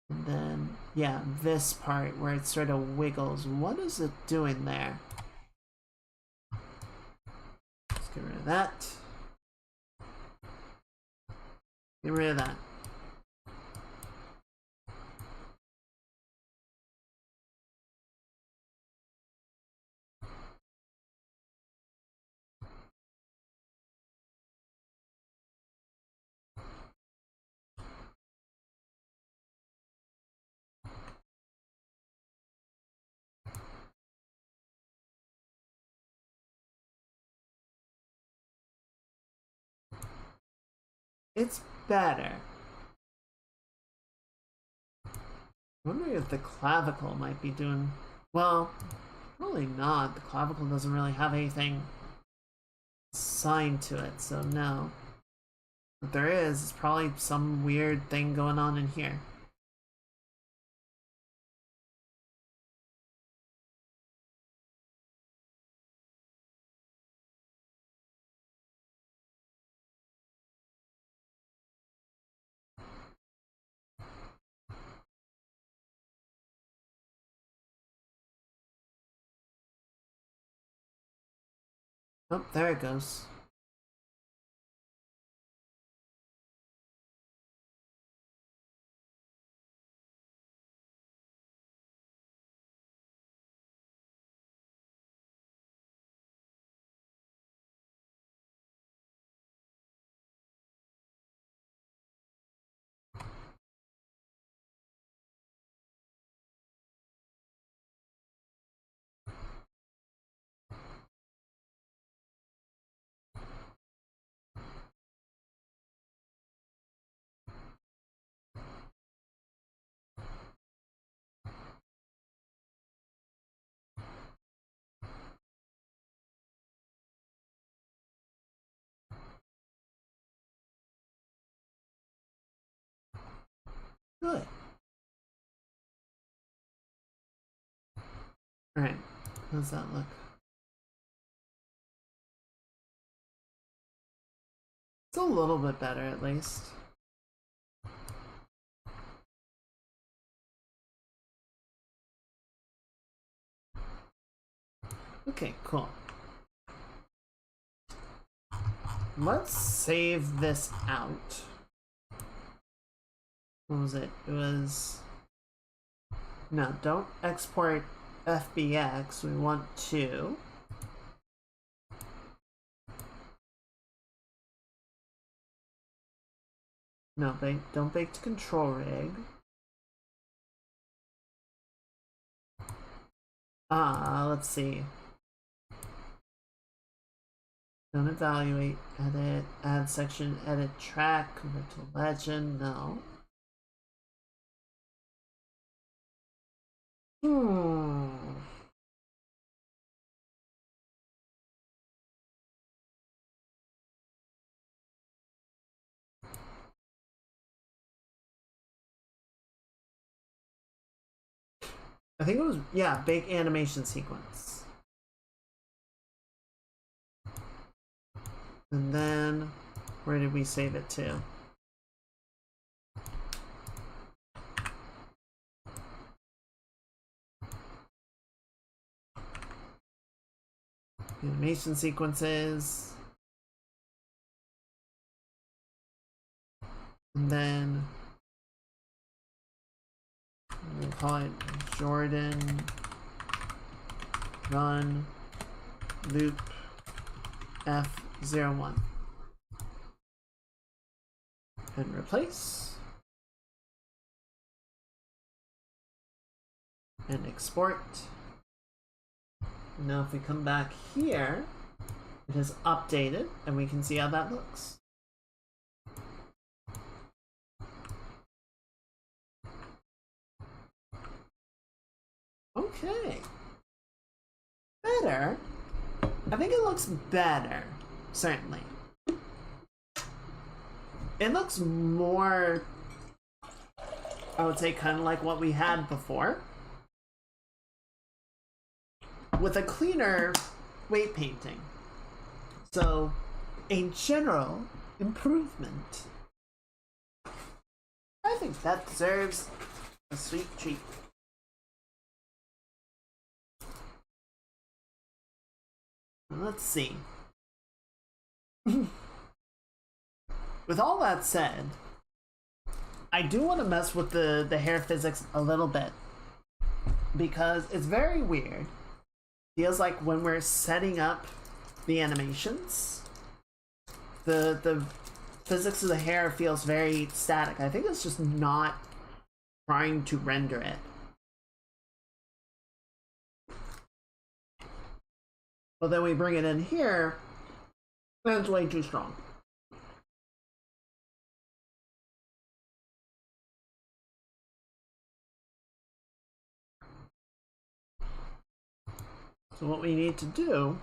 and then, yeah, this part where it sort of wiggles. What is it doing there? Let's get rid of that. Get rid of that. It's better. I'm wondering if the clavicle might be doing... Well, probably not. The clavicle doesn't really have anything assigned to it, so no. What there is probably some weird thing going on in here. Oh, there it goes. Good. Alright, how does that look? It's a little bit better, at least. Okay, cool. Let's save this out. What was it? It was... No, don't export FBX. We want to... No, don't bake to control rig. Let's see. Don't evaluate, edit, add section, edit track, convert to legend, no. I think it was, yeah, bake animation sequence. And then, where did we save it to? Animation sequences. And then we'll call it Jordan run loop F01 and replace and export. Now if we come back here, it is updated and we can see how that looks. Okay. Better. I think it looks better, certainly. It looks more, I would say, kind of like what we had before, with a cleaner weight painting. So, a general improvement. I think that deserves a sweet treat. Let's see. With all that said, I do want to mess with the hair physics a little bit, because it's very weird. Feels like when we're setting up the animations, the physics of the hair feels very static. I think it's just not trying to render it. But then we bring it in here, and it's way too strong. So what we need to do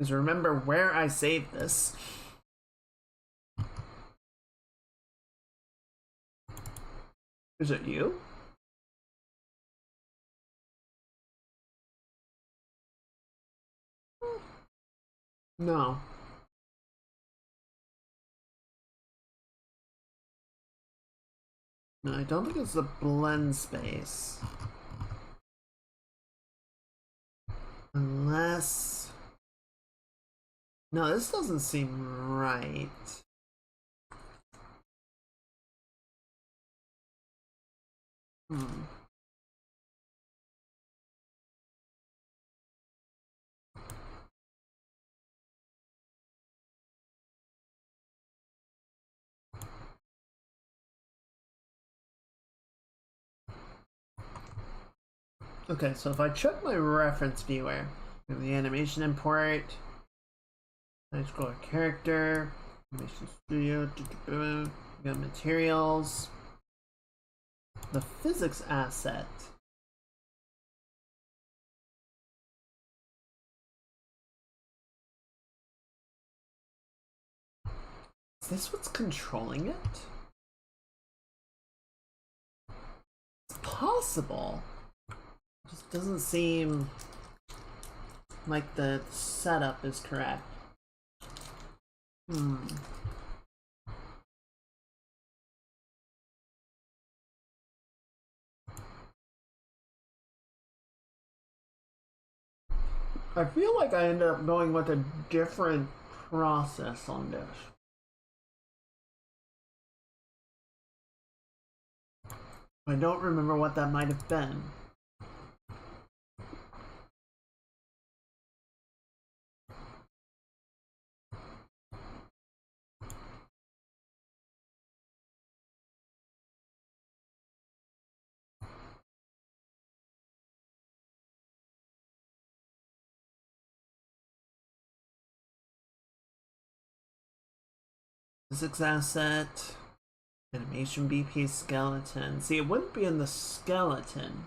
is remember where I saved this. Is it you? No. No, I don't think it's the blend space. Unless... No, this doesn't seem right. Hmm. Okay, so if I check my reference viewer, the animation import, I scroll a character, animation studio, we got materials, the physics asset. Is this what's controlling it? It's possible. It just doesn't seem like the setup is correct. Hmm. I feel like I ended up going with a different process on this. I don't remember what that might have been. Physics asset, animation BP skeleton. See, it wouldn't be in the skeleton.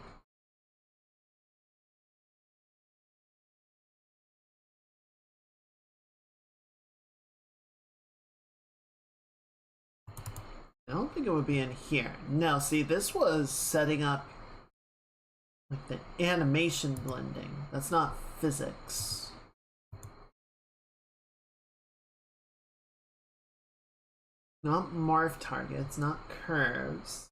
I don't think it would be in here. No, see, this was setting up like the animation blending. That's not physics. Not morph targets, not curves.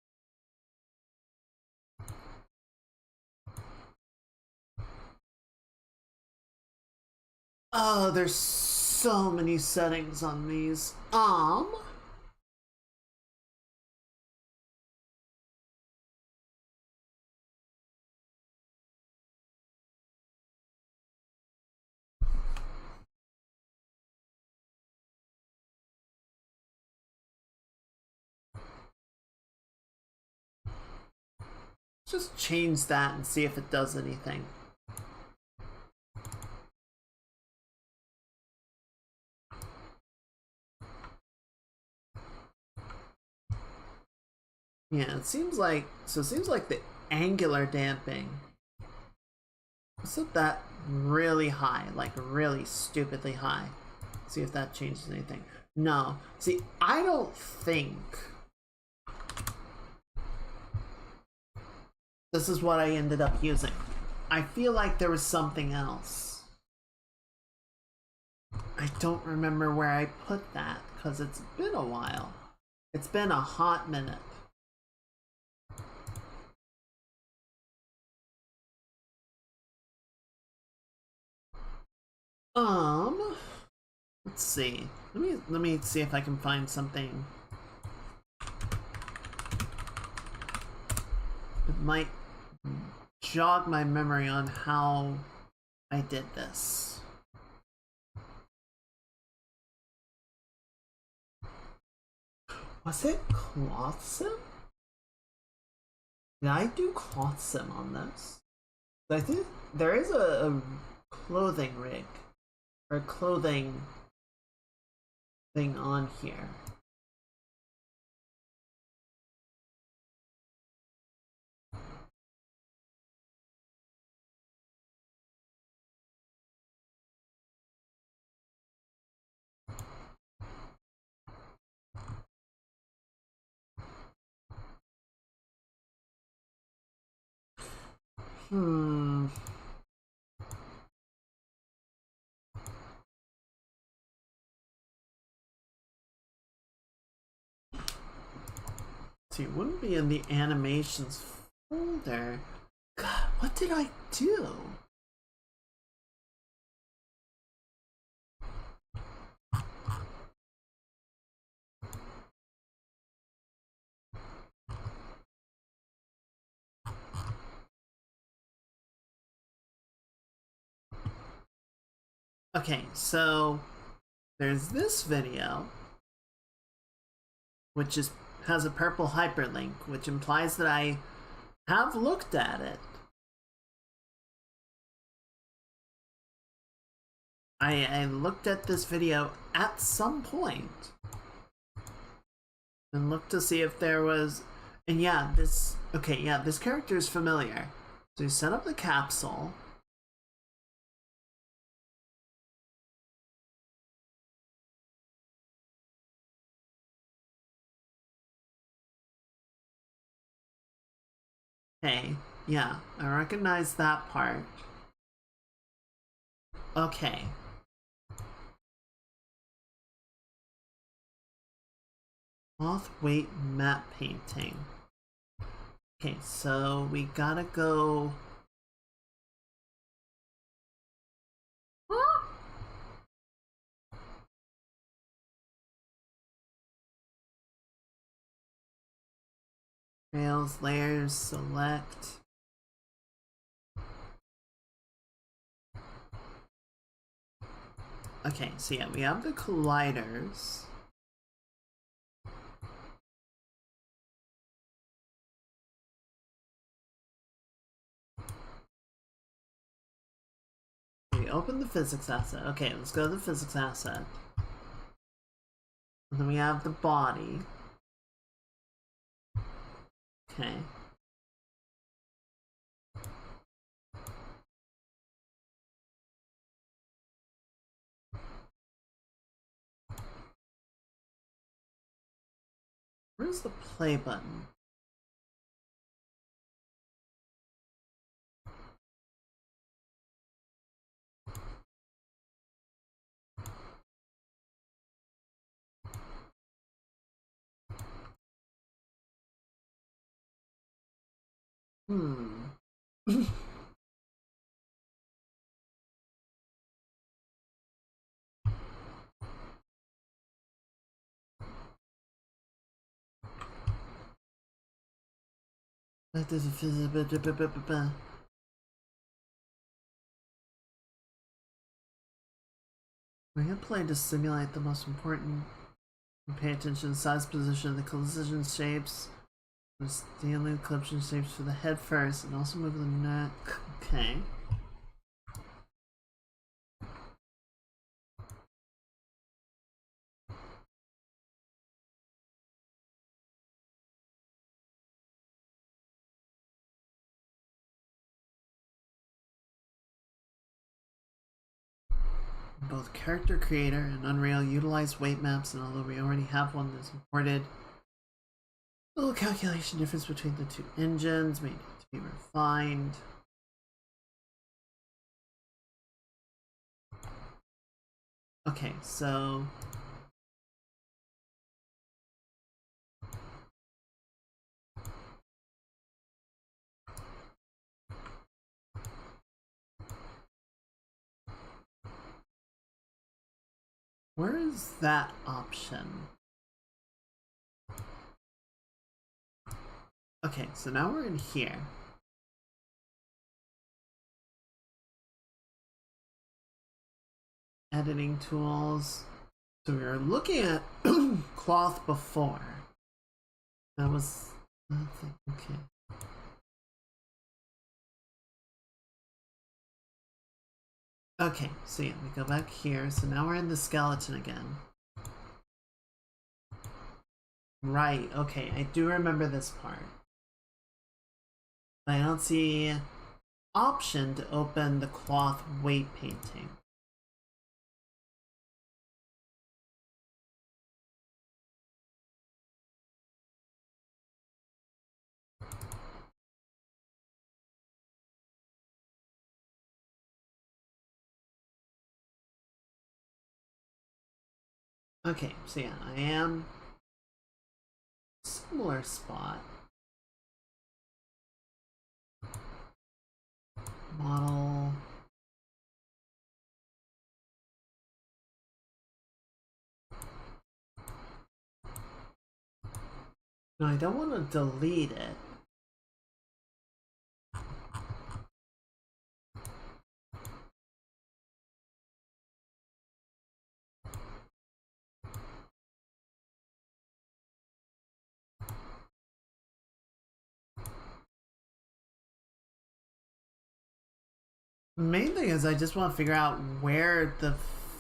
Oh, there's so many settings on these. Just change that and see if it does anything. Yeah, it seems like the angular damping. Set that really high, like really stupidly high. See if that changes anything. No. See, I don't think this is what I ended up using. I feel like there was something else. I don't remember where I put that because it's been a while. It's been a hot minute. Let's see. Let me see if I can find something. It might jog my memory on how I did this. Was it cloth sim? Did I do cloth sim on this? I think there is a clothing rig or clothing thing on here. Hmm. See, it wouldn't be in the animations folder. God, what did I do? Okay, so there's this video, which has a purple hyperlink, which implies that I have looked at it. I looked at this video at some point and looked to see if there was, and yeah, this character is familiar. So you set up the capsule. Okay, yeah, I recognize that part. Okay. Cloth weight matte painting. Okay, so we gotta go. Rails, layers, select. Okay, so yeah, we have the colliders. We open the physics asset. Okay, let's go to the physics asset. And then we have the body. Okay. Where's the play button? Hmm. That is a physics. We're gonna play to simulate the most important. Pay attention to size, position of the collision shapes. Stanley collision shapes for the head first, and also move the neck. Okay. Both Character Creator and Unreal utilize weight maps, and although we already have one that's imported, a little calculation difference between the two engines may need to be refined. Okay, so where is that option? Okay, so now we're in here. Editing tools. So we were looking at cloth before. That was nothing. Okay. Okay, so yeah, we go back here. So now we're in the skeleton again. Right, okay, I do remember this part. I don't see option to open the cloth weight painting. Okay, so yeah, I am similar spot. Model. No, I don't want to delete it. The main thing is I just want to figure out where the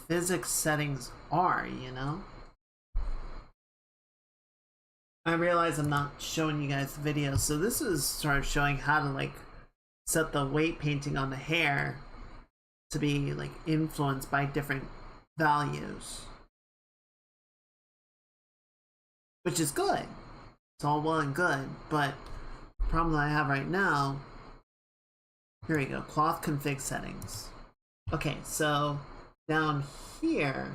physics settings are, you know? I realize I'm not showing you guys the video, so this is sort of showing how to like set the weight painting on the hair to be like influenced by different values. Which is good. It's all well and good, but the problem that I have right now, here we go, cloth config settings. Okay, so down here,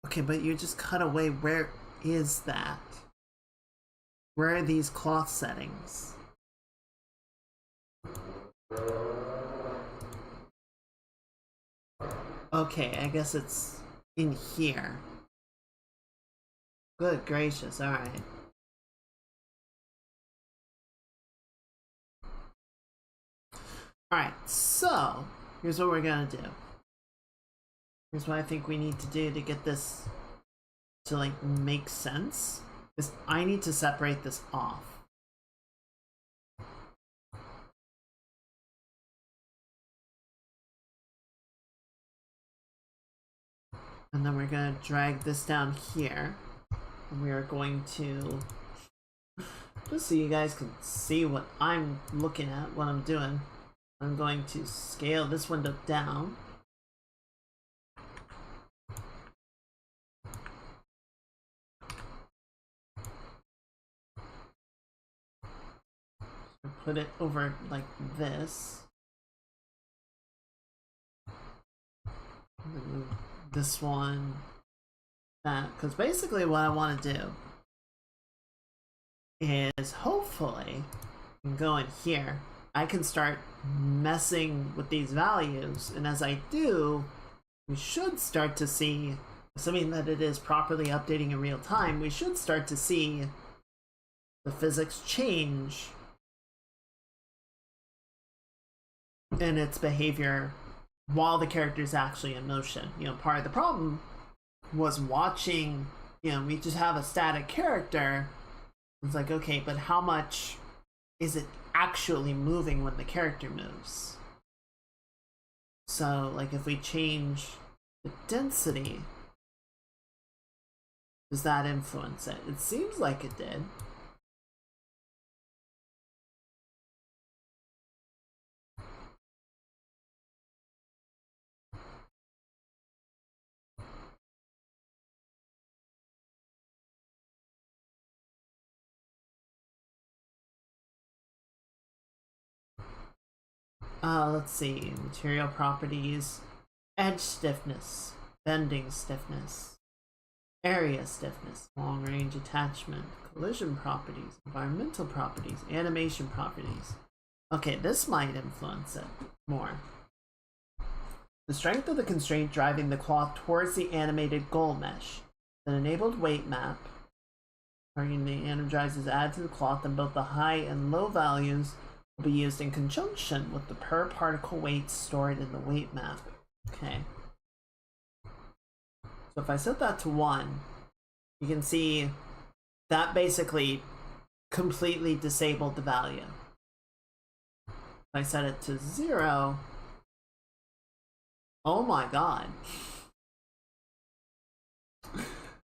okay, but you just cut away. Where is that? Where are these cloth settings? Okay, I guess it's in here. Good gracious, alright. Alright, so here's what we're gonna do. Here's what I think we need to do to get this to like make sense. Is I need to separate this off. And then we're gonna drag this down here. And we are going to, just so you guys can see what I'm looking at, what I'm doing, I'm going to scale this window down. Put it over like this. Move this one, that, because basically what I want to do is hopefully go in here. I can start messing with these values, and as I do, we should start to see, assuming that it is properly updating in real time, we should start to see the physics change in its behavior while the character is actually in motion. You know, part of the problem was watching, you know, we just have a static character. It's like, okay, but how much is it actually moving when the character moves? So, like, if we change the density, does that influence it? It seems like it did. Let's see, material properties, edge stiffness, bending stiffness, area stiffness, long range attachment, collision properties, environmental properties, animation properties. Okay, this might influence it more. The strength of the constraint driving the cloth towards the animated goal mesh. An enabled weight map targeting the energizers added to the cloth, and both the high and low values will be used in conjunction with the per particle weight stored in the weight map. Okay. So if I set that to 1, you can see that basically completely disabled the value. If I set it to 0, oh my god.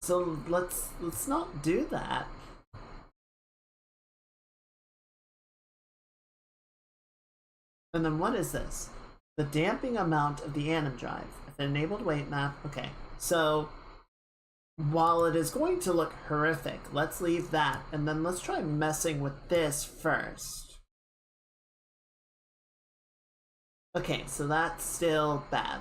So let's not do that. And then what is this? The damping amount of the anim drive. If enabled weight map. Okay, so while it is going to look horrific, let's leave that, and then let's try messing with this first. Okay, so that's still bad.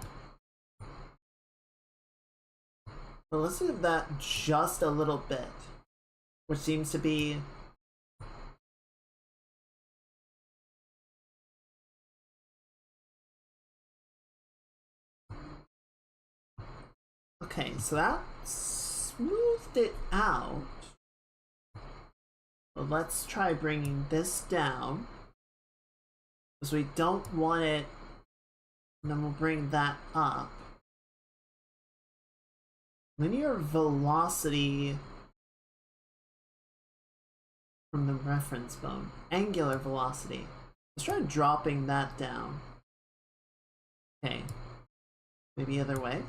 But let's do that just a little bit, which seems to be... Okay, so that smoothed it out. But let's try bringing this down, because we don't want it, and then we'll bring that up. Linear velocity from the reference bone. Angular velocity. Let's try dropping that down. Okay. Maybe other way.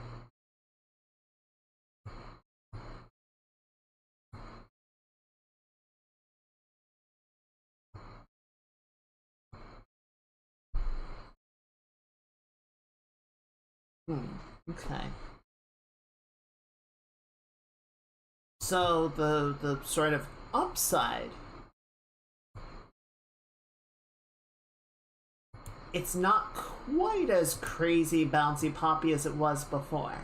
Okay. So the sort of upside, it's not quite as crazy bouncy poppy as it was before.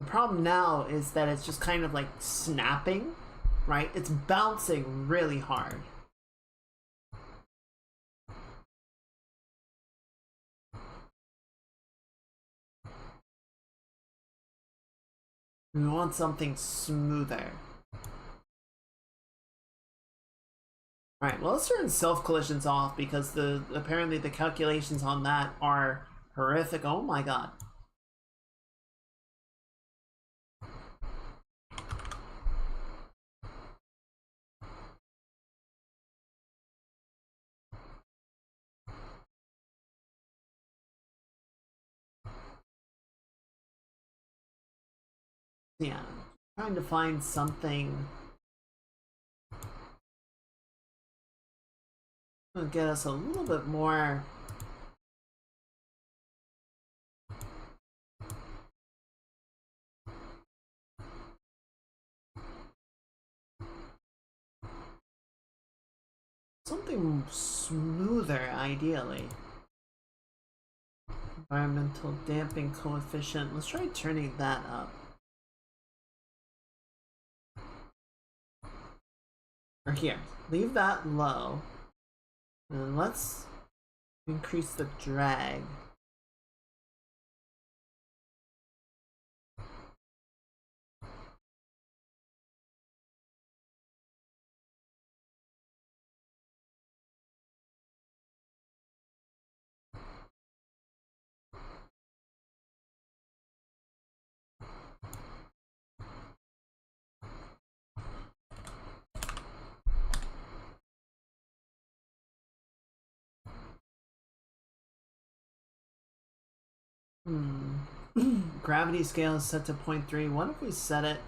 The problem now is that it's just kind of like snapping, right? It's bouncing really hard. We want something smoother. Alright, well, let's turn self collisions off, because apparently the calculations on that are horrific. Oh my god. Yeah, trying to find something to get us a little bit more. Something smoother, ideally. Environmental damping coefficient. Let's try turning that up. Or here, leave that low. And let's increase the drag. Gravity scale is set to 0.3. What if we set it?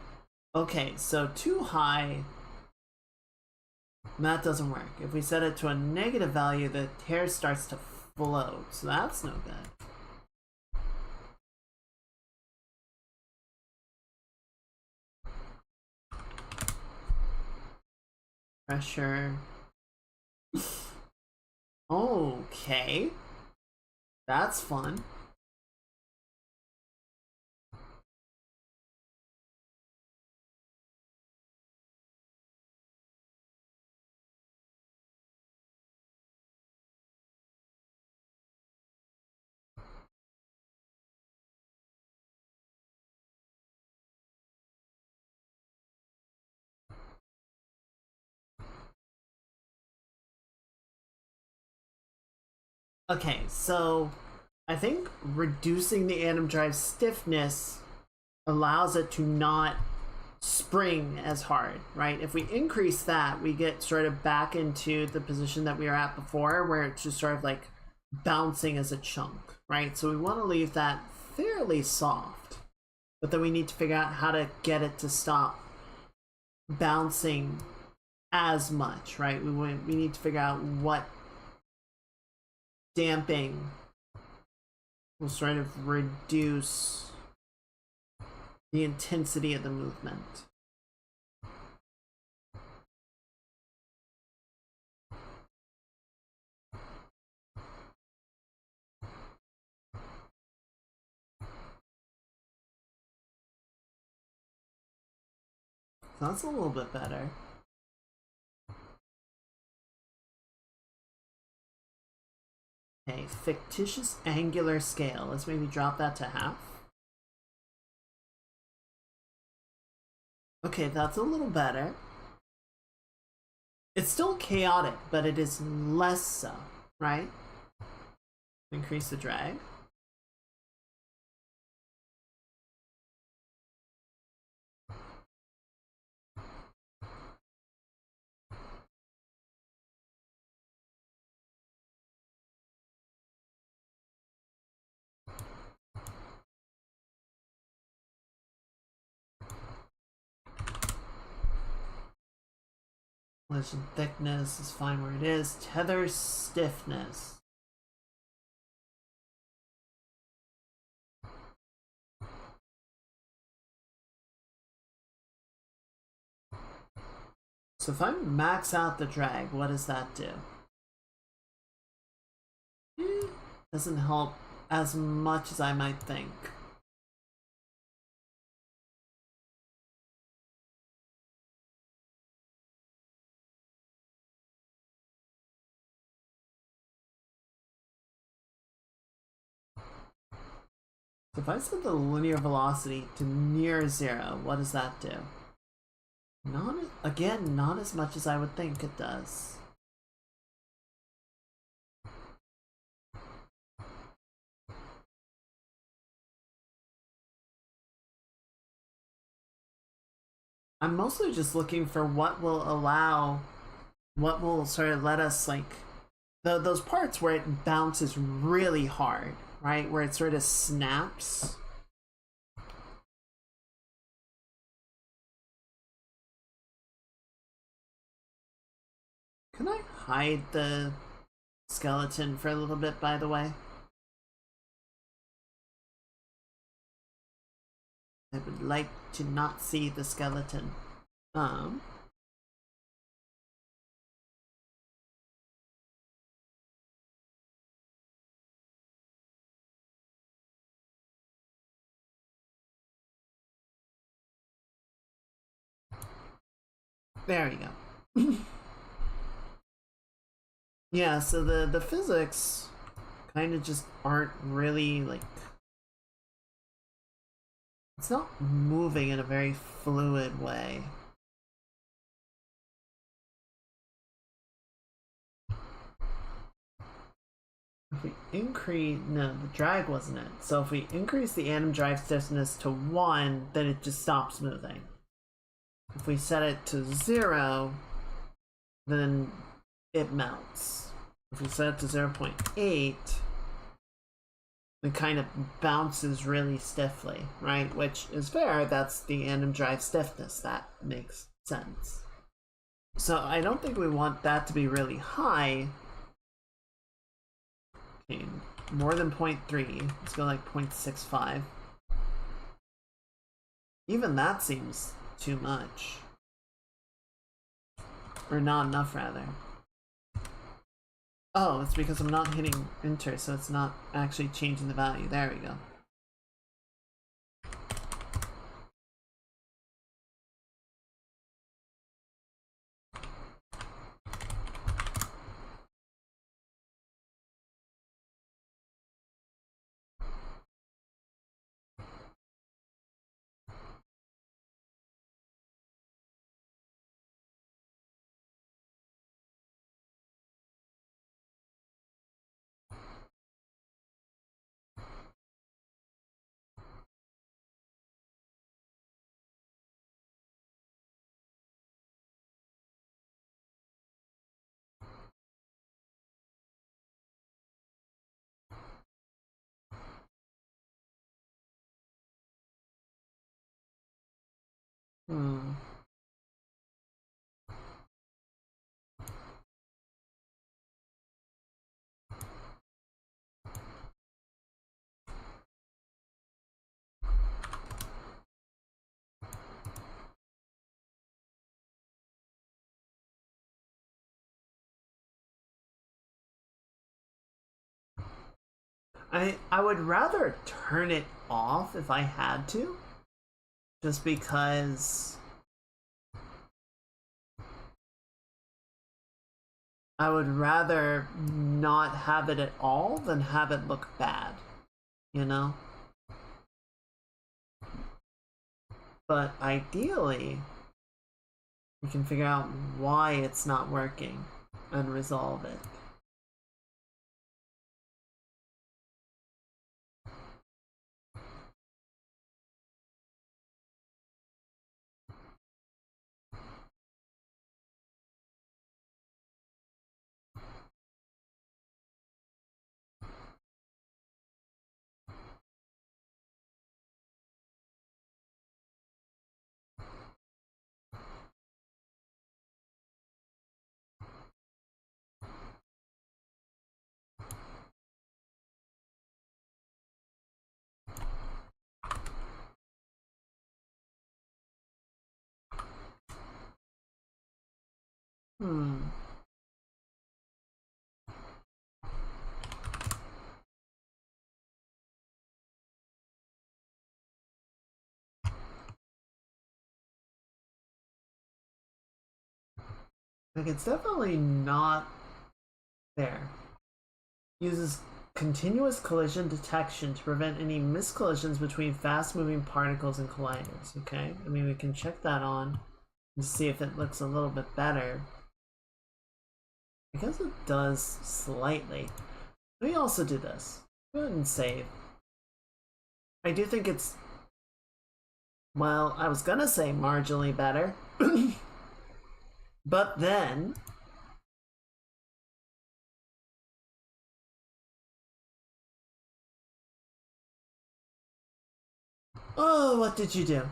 Okay, so too high. That doesn't work. If we set it to a negative value, the hair starts to float. So that's no good. Pressure. Okay. That's fun. Okay, so I think reducing the atom drive stiffness allows it to not spring as hard, right? If we increase that, we get sort of back into the position that we were at before, where it's just sort of like bouncing as a chunk, right? So we want to leave that fairly soft, but then we need to figure out how to get it to stop bouncing as much, right? We need to figure out what damping will sort of reduce the intensity of the movement. That's a little bit better. Okay, fictitious angular scale. Let's maybe drop that to half. Okay, that's a little better. It's still chaotic, but it is less so, right? Increase the drag. Collision thickness is fine where it is. Tether stiffness. So if I max out the drag, what does that do? Doesn't help as much as I might think. So if I set the linear velocity to near 0, what does that do? Again, not as much as I would think it does. I'm mostly just looking for what will sort of let us, like, those parts where it bounces really hard, right? Where it sort of snaps. Can I hide the skeleton for a little bit, by the way? I would like to not see the skeleton. There you go. Yeah, so the physics kind of just aren't really, like, it's not moving in a very fluid way. If we increase, no, the drag wasn't it. So if we increase the atom drive stiffness to 1, then it just stops moving. If we set it to 0, then it melts. If we set it to 0.8, it kind of bounces really stiffly, right? Which is fair, that's the atom drive stiffness, that makes sense. So I don't think we want that to be really high. Okay, more than 0.3, let's go like 0.65. Even that seems too much. Or not enough, rather. Oh, it's because I'm not hitting enter, so it's not actually changing the value. There we go. Hmm. I would rather turn it off if I had to, just because I would rather not have it at all than have it look bad, you know? But ideally, we can figure out why it's not working and resolve it. Hmm. Like, it's definitely not there. Uses continuous collision detection to prevent any miscollisions between fast-moving particles and colliders. Okay, I mean, we can check that on and see if it looks a little bit better. Because it does slightly. Let me also do this. Go ahead and save. I do think it's, well, I was gonna say marginally better. But then, oh, what did you do?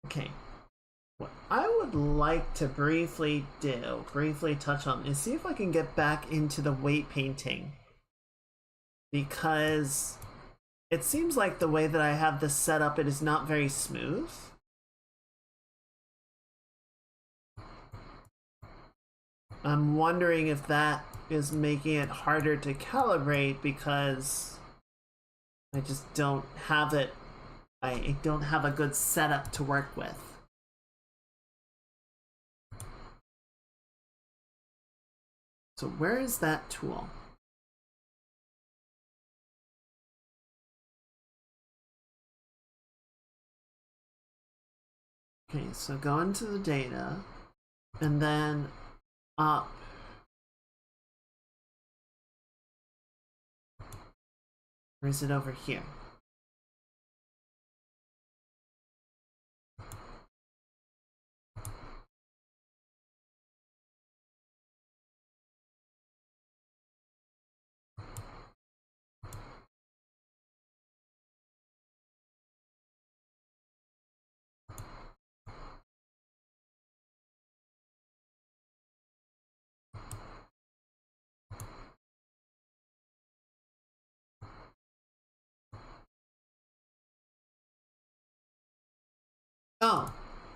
Okay. What I would like to briefly touch on, is see if I can get back into the weight painting. Because it seems like the way that I have this set up, it is not very smooth. I'm wondering if that is making it harder to calibrate because I just don't have it. I don't have a good setup to work with. So where is that tool? Okay, so go into the data and then up. Or is it over here? Oh,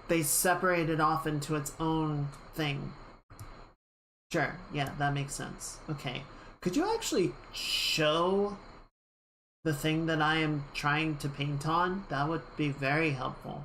they separate it off into its own thing. Sure, yeah, that makes sense. Okay. Could you actually show the thing that I am trying to paint on? That would be very helpful.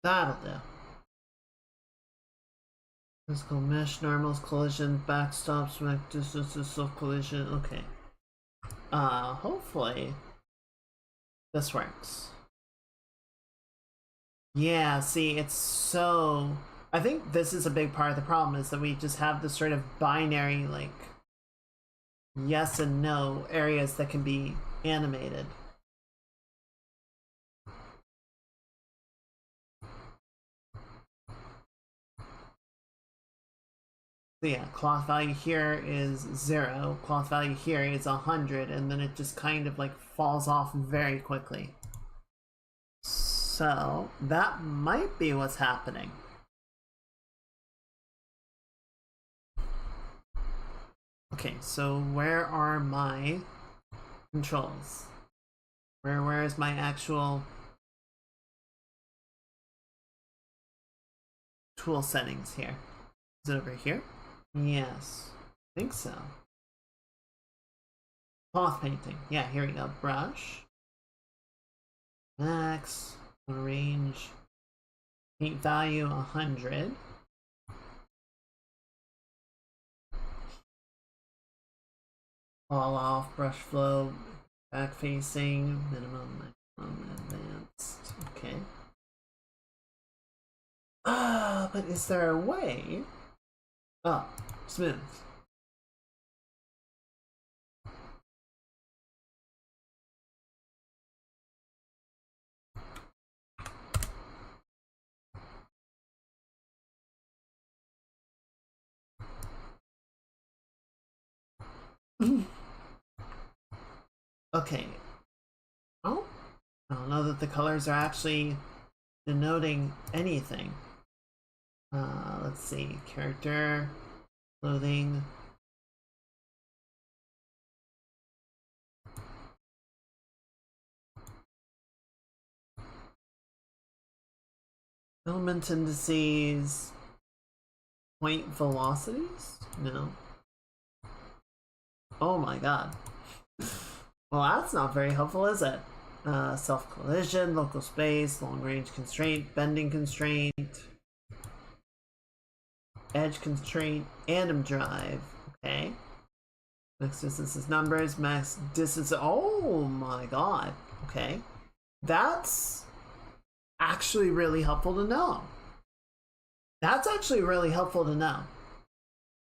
That'll do. Physical mesh, normals, collision, backstops, max distances, self collision. Okay. Hopefully this works. Yeah, see, it's so... I think this is a big part of the problem, is that we just have this sort of binary, like, yes and no areas that can be animated. So yeah, cloth value here is 0, cloth value here is 100, and then it just kind of like falls off very quickly. So that might be what's happening. Okay, so where are my controls? Where is my actual tool settings here? Is it over here? Yes, I think so. Cloth painting. Yeah, here we go. Brush. Max. Range. Paint value 100. Fall off, brush flow, back facing, minimum, advanced. Okay. But is there a way? Oh, smooth. Okay. Oh, I don't know that the colors are actually denoting anything. Let's see. Character, clothing. Element indices. Point velocities? No. Oh my god. Well, that's not very helpful, is it? Self-collision, local space, long-range constraint, bending constraint, edge constraint, atom drive. Okay. Max distance is numbers, max distance. Oh my god. Okay. That's actually really helpful to know. That's actually really helpful to know.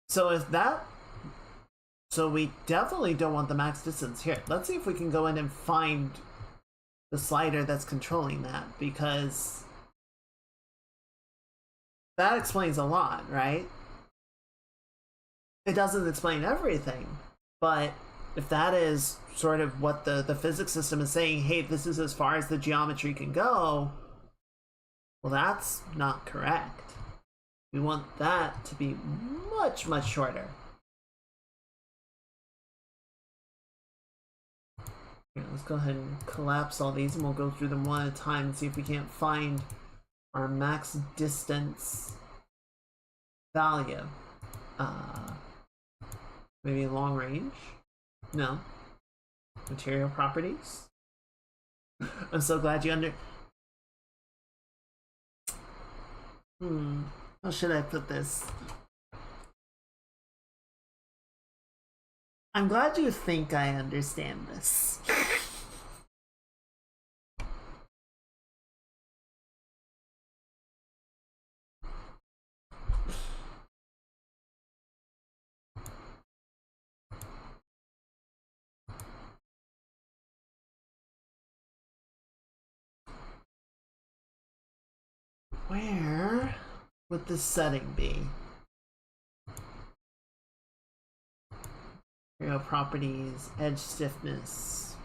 So if that... So we definitely don't want the max distance here. Let's see if we can go in and find the slider that's controlling that, because that explains a lot, right? It doesn't explain everything, but if that is sort of what the physics system is saying, hey, this is as far as the geometry can go, well, that's not correct. We want that to be much, much shorter. Here, let's go ahead and collapse all these, and we'll go through them one at a time and see if we can't find our max distance value. Maybe long range? No. Material properties? I'm so glad you how should I put this? I'm glad you think I understand this. Where would the setting be? Material properties, edge stiffness,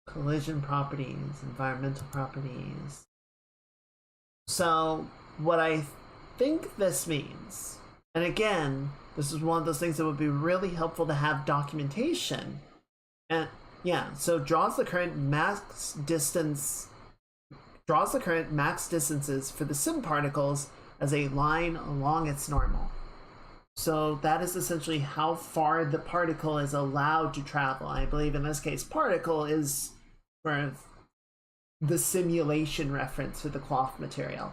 collision properties, environmental properties. So what I think this means, and again, this is one of those things that would be really helpful to have documentation. And yeah, so draws the current max distances for the sim particles as a line along its normal. So that is essentially how far the particle is allowed to travel. I believe in this case, particle is sort of the simulation reference for the cloth material.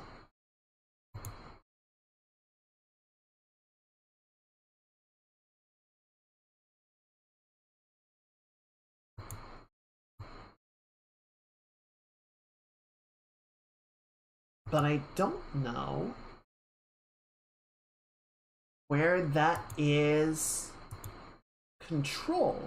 But I don't know where that is controlled.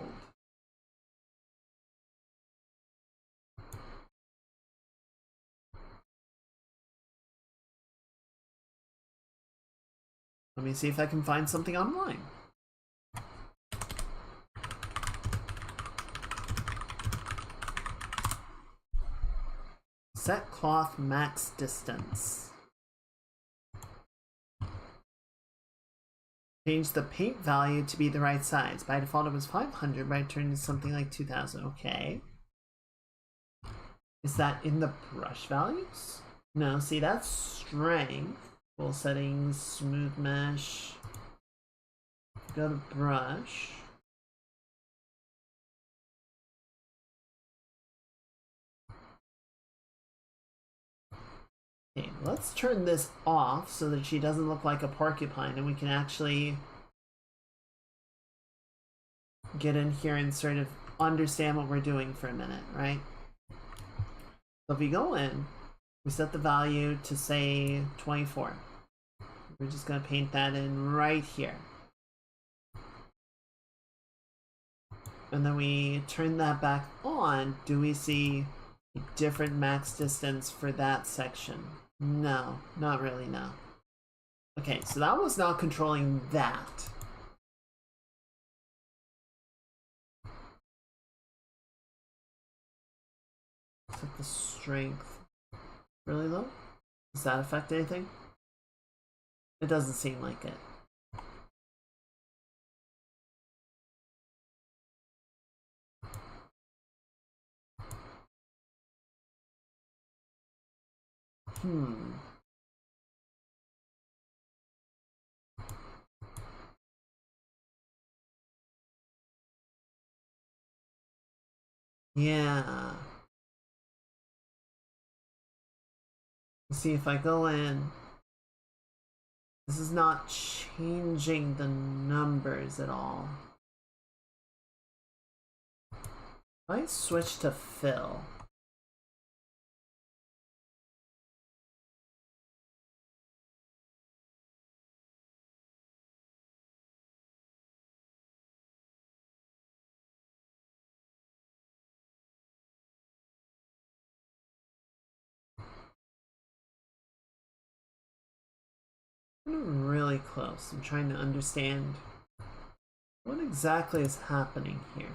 Let me see if I can find something online. Set cloth max distance. Change the paint value to be the right size. By default it was 500, but I turned to something like 2000. Okay. Is that in the brush values? No, see, that's strength. Full settings, smooth mesh. Go to brush. Okay, let's turn this off so that she doesn't look like a porcupine and we can actually get in here and sort of understand what we're doing for a minute, right? So if we go in, we set the value to say 24. We're just going to paint that in right here. And then we turn that back on. Do we see a different max distance for that section? No, not really, no. Okay, so that was not controlling that. Set the strength really low. Does that affect anything? It doesn't seem like it. Yeah. Let's see if I go in. This is not changing the numbers at all. If I switch to fill. I'm really close. I'm trying to understand what exactly is happening here.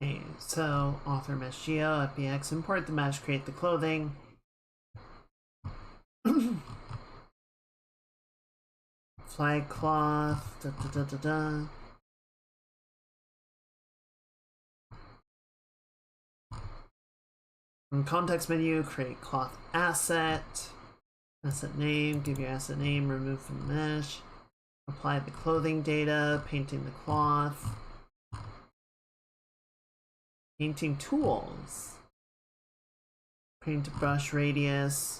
Okay, so author mesh geo, fbx, import the mesh, create the clothing. Flag cloth, da da da da da. From context menu, create cloth asset. Asset name, give your asset name, remove from mesh. Apply the clothing data, painting the cloth. Painting tools. Paint brush radius.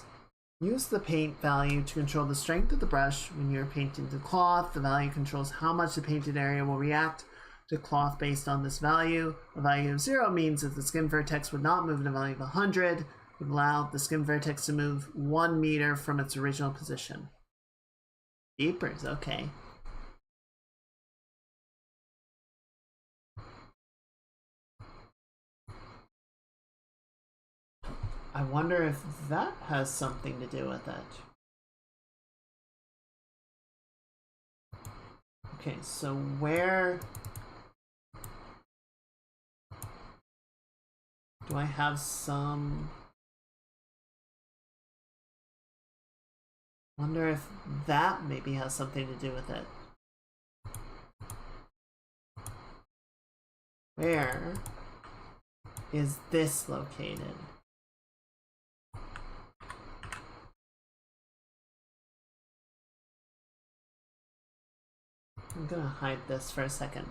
Use the paint value to control the strength of the brush when you're painting the cloth. The value controls how much the painted area will react to cloth based on this value. A value of 0 means that the skin vertex would not move in a value of 100. Would allow the skin vertex to move 1 meter from its original position. Jeepers, okay. I wonder if that has something to do with it. Okay, so where do I have some... Wonder if that maybe has something to do with it. Where is this located? I'm gonna hide this for a second.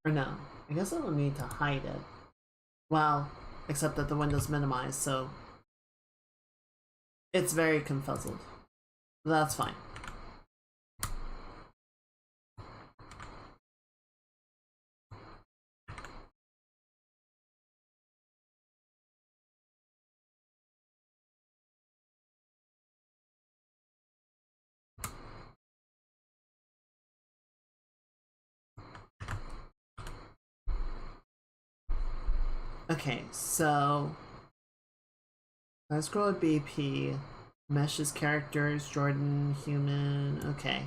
Or no, I guess I don't need to hide it. Well, except that the window's minimized, so it's very confuzzled. That's fine. Okay, so I scroll at BP, meshes characters, Jordan, human, okay.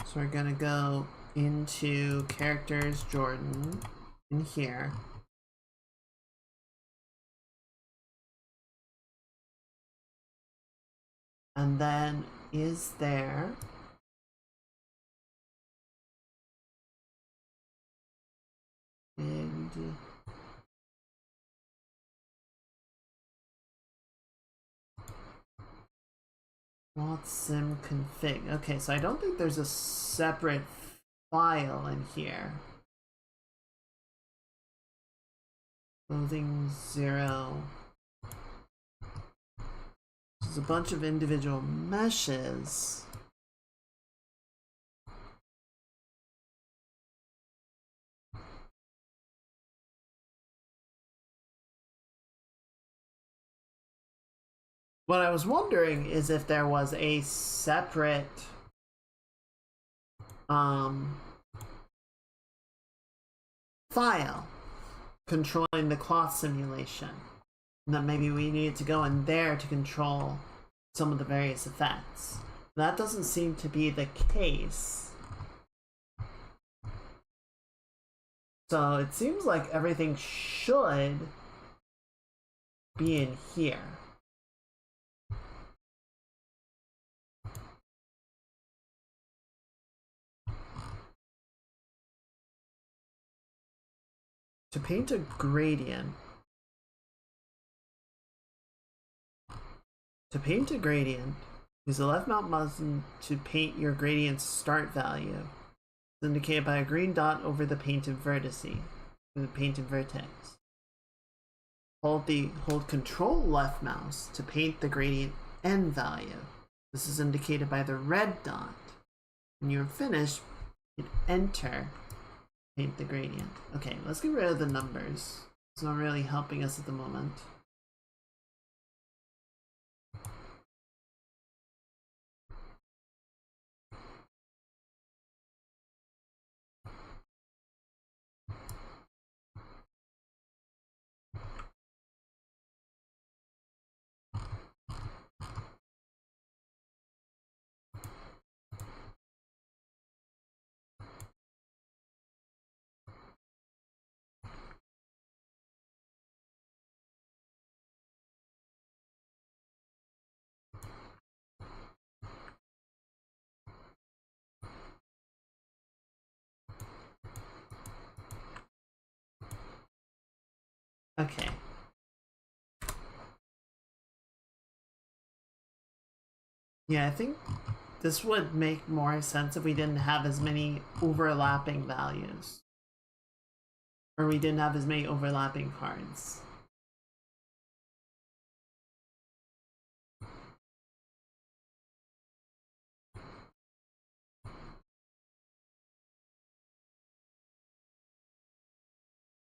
So we're gonna go into characters, Jordan, in here. And then is there and Watsim config. Okay, so I don't think there's a separate file in here. Clothing 0. There's a bunch of individual meshes. What I was wondering is if there was a separate file controlling the cloth simulation, and that maybe we needed to go in there to control some of the various effects. That doesn't seem to be the case. So it seems like everything should be in here. To paint a gradient, use the left mouse button to paint your gradient's start value. It's indicated by a green dot over the painted vertex. Hold Control left mouse to paint the gradient end value. This is indicated by the red dot. When you're finished, hit Enter. Paint the gradient. Okay, let's get rid of the numbers. It's not really helping us at the moment. Okay. Yeah, I think this would make more sense if we didn't have as many overlapping values. Or we didn't have as many overlapping cards.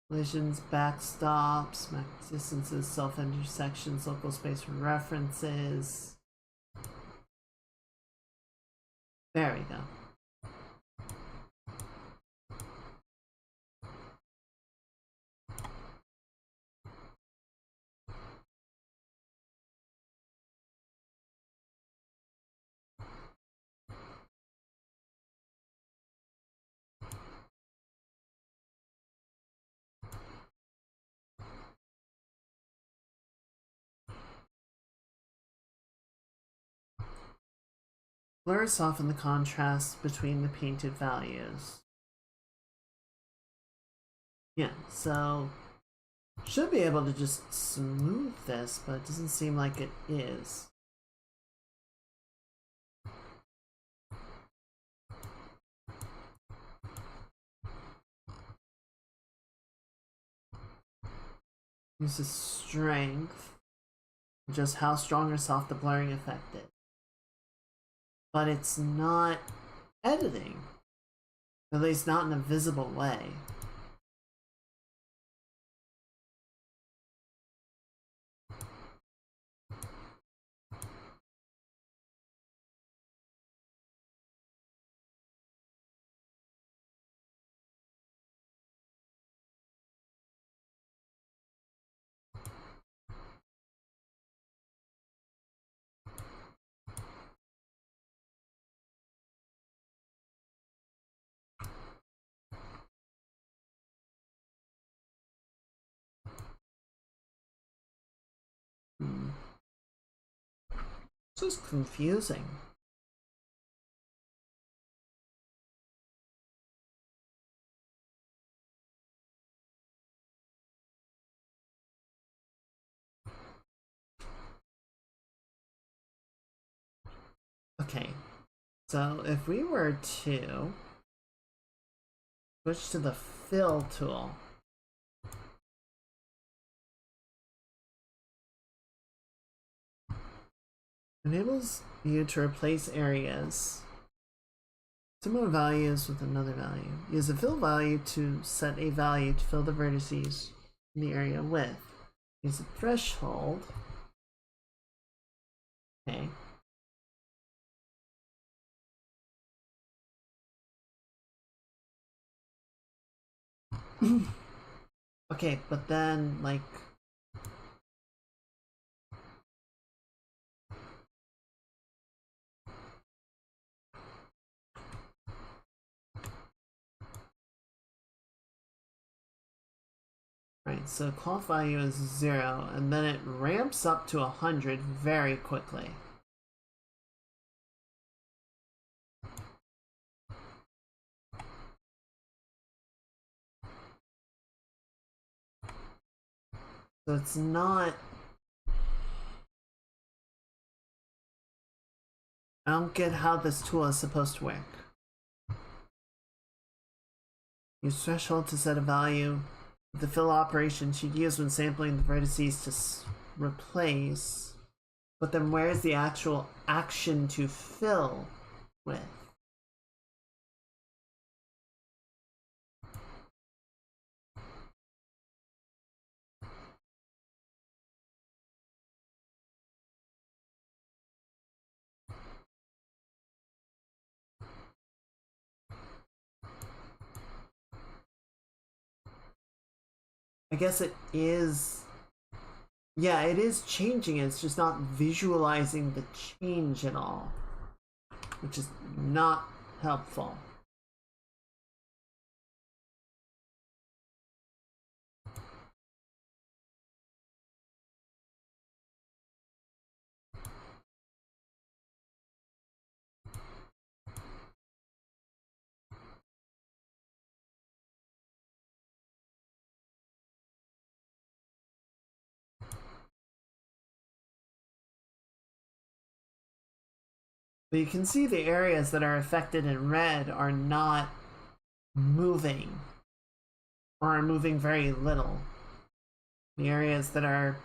Collisions, backstops, Mac distances, self-intersections, local space references. There we go. Blur soften the contrast between the painted values. Yeah, so should be able to just smooth this, but it doesn't seem like it is. This is strength, just how strong or soft the blurring effect is. But it's not editing, at least not in a visible way. This is confusing. Okay, so if we were to switch to the fill tool, enables you to replace areas, similar values with another value. Use the fill value to set a value to fill the vertices in the area with. Use a threshold. Okay. Okay, but then, like, right, so cloth value is 0, and then it ramps up to 100 very quickly. So it's not... I don't get how this tool is supposed to work. Use threshold to set a value. The fill operation should use when sampling the vertices to replace. But then where's the actual action to fill with? I guess it is... Yeah, it is changing. It's just not visualizing the change at all, which is not helpful. But you can see the areas that are affected in red are not moving, or are moving very little. The areas that are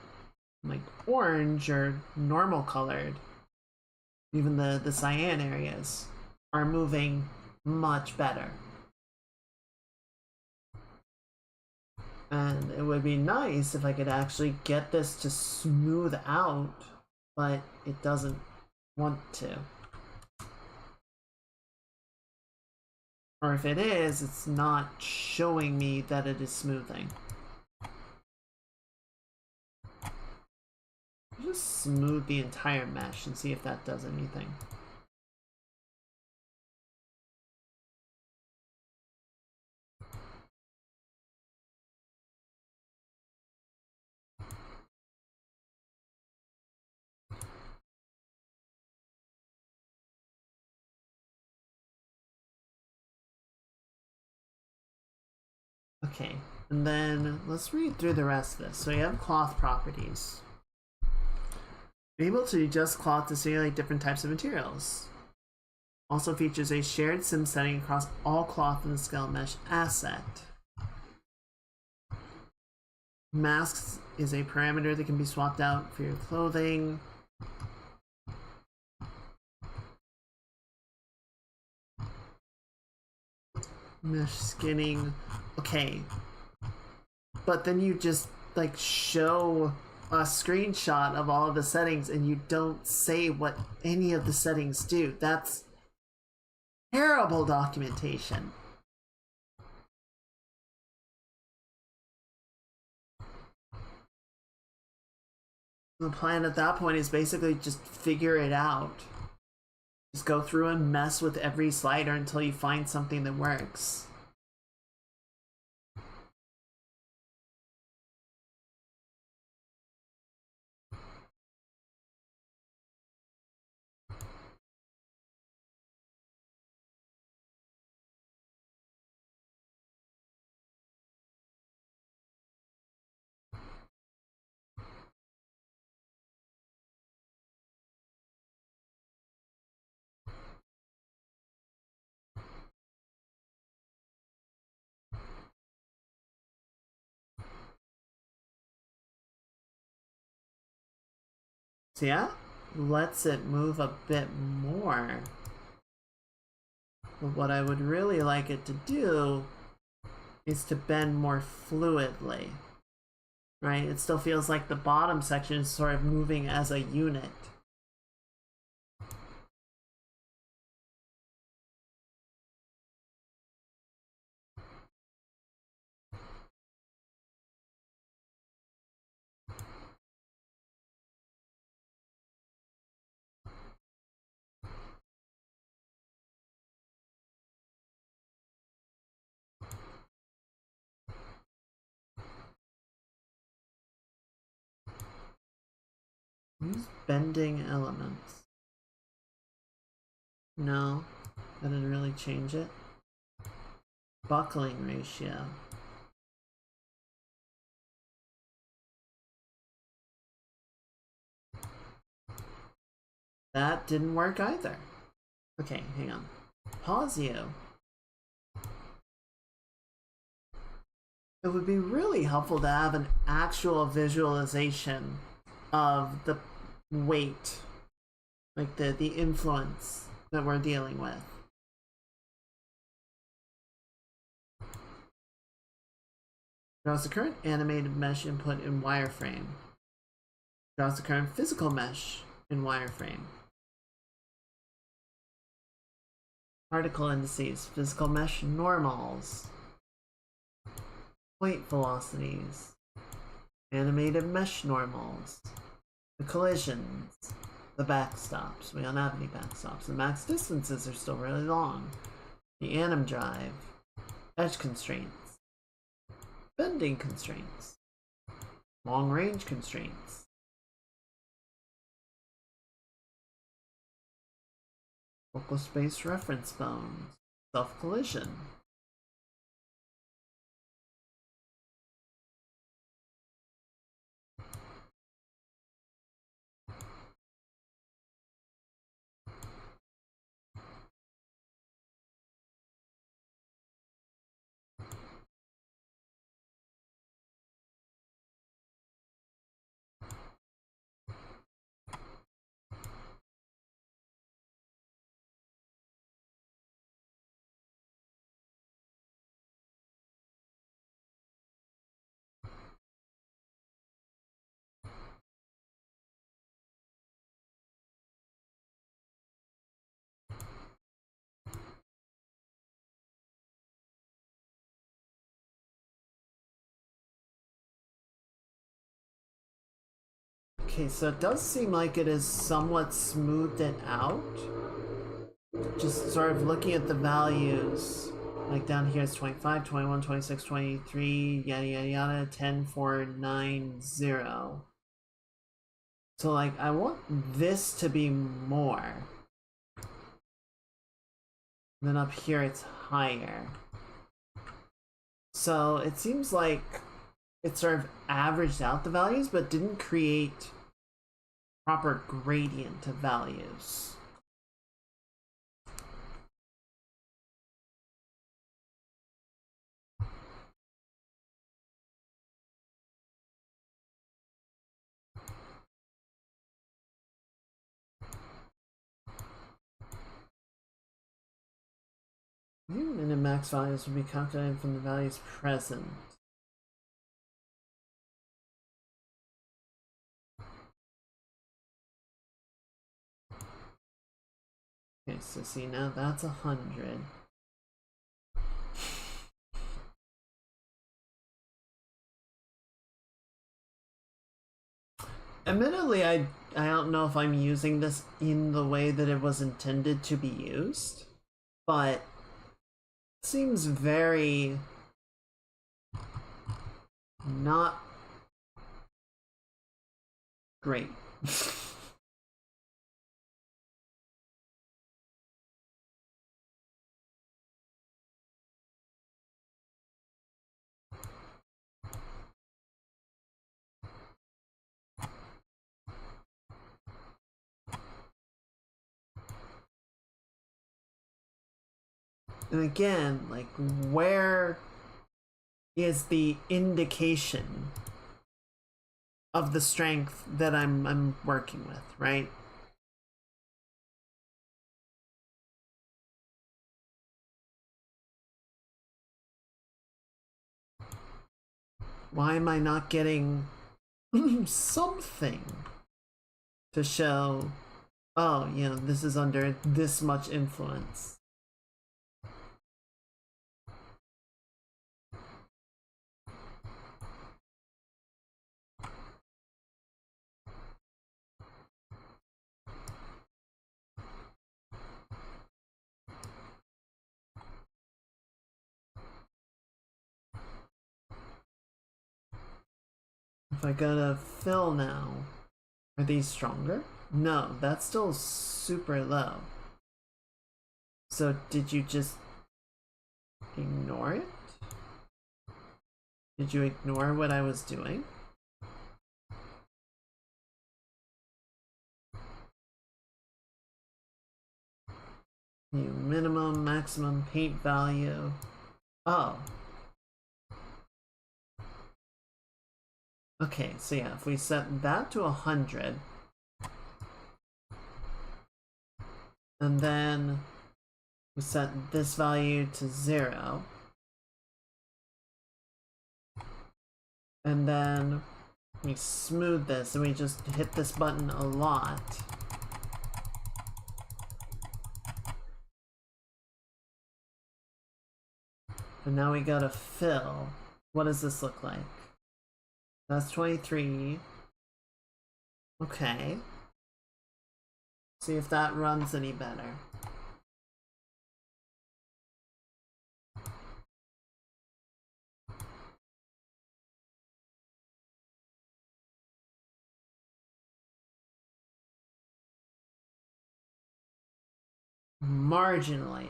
like orange or normal colored, even the cyan areas, are moving much better. And it would be nice if I could actually get this to smooth out, but it doesn't want to. Or if it is, it's not showing me that it is smoothing. Just smooth the entire mesh and see if that does anything. Okay, and then let's read through the rest of this. So you have cloth properties. Be able to adjust cloth to simulate different types of materials. Also features a shared sim setting across all cloth in the scale mesh asset. Masks is a parameter that can be swapped out for your clothing. Mesh skinning. Okay. But then you just like show a screenshot of all of the settings and you don't say what any of the settings do. That's terrible documentation. The plan at that point is basically just figure it out. Just go through and mess with every slider until you find something that works. So yeah, lets it move a bit more. But what I would really like it to do is to bend more fluidly. Right? It still feels like the bottom section is sort of moving as a unit. Use bending elements. No, that didn't really change it. Buckling ratio. That didn't work either. Okay, hang on. Pause you. It would be really helpful to have an actual visualization of the weight, like the influence that we're dealing with. Draws the current animated mesh input in wireframe. Draws the current physical mesh in wireframe. Particle indices, physical mesh normals, point velocities, animated mesh normals, the collisions, the backstops. We don't have any backstops. The max distances are still really long. The anim drive, edge constraints, bending constraints, long range constraints. Focal space reference bones, self-collision. Okay, so it does seem like it is somewhat smoothed it out. Just sort of looking at the values. Like down here it's 25, 21, 26, 23, yada yada yada, 10, 4, 9, 0. So like I want this to be more. And then up here it's higher. So it seems like it sort of averaged out the values, but didn't create proper gradient of values. Min and max values will be calculated from the values present. Okay, so see, now that's 100. Admittedly, I don't know if I'm using this in the way that it was intended to be used, but it seems very not great. And again, like, where is the indication of the strength that I'm working with, right? Why am I not getting something to show, oh, you know, this is under this much influence? If I go to fill now, are these stronger? No, that's still super low. So did you just ignore it? Did you ignore what I was doing? New minimum, maximum paint value. Oh. Okay, so yeah, if we set that to 100, and then we set this value to 0, and then we smooth this and we just hit this button a lot. And now we go to fill. What does this look like? That's 23. Okay. See if that runs any better. Marginally.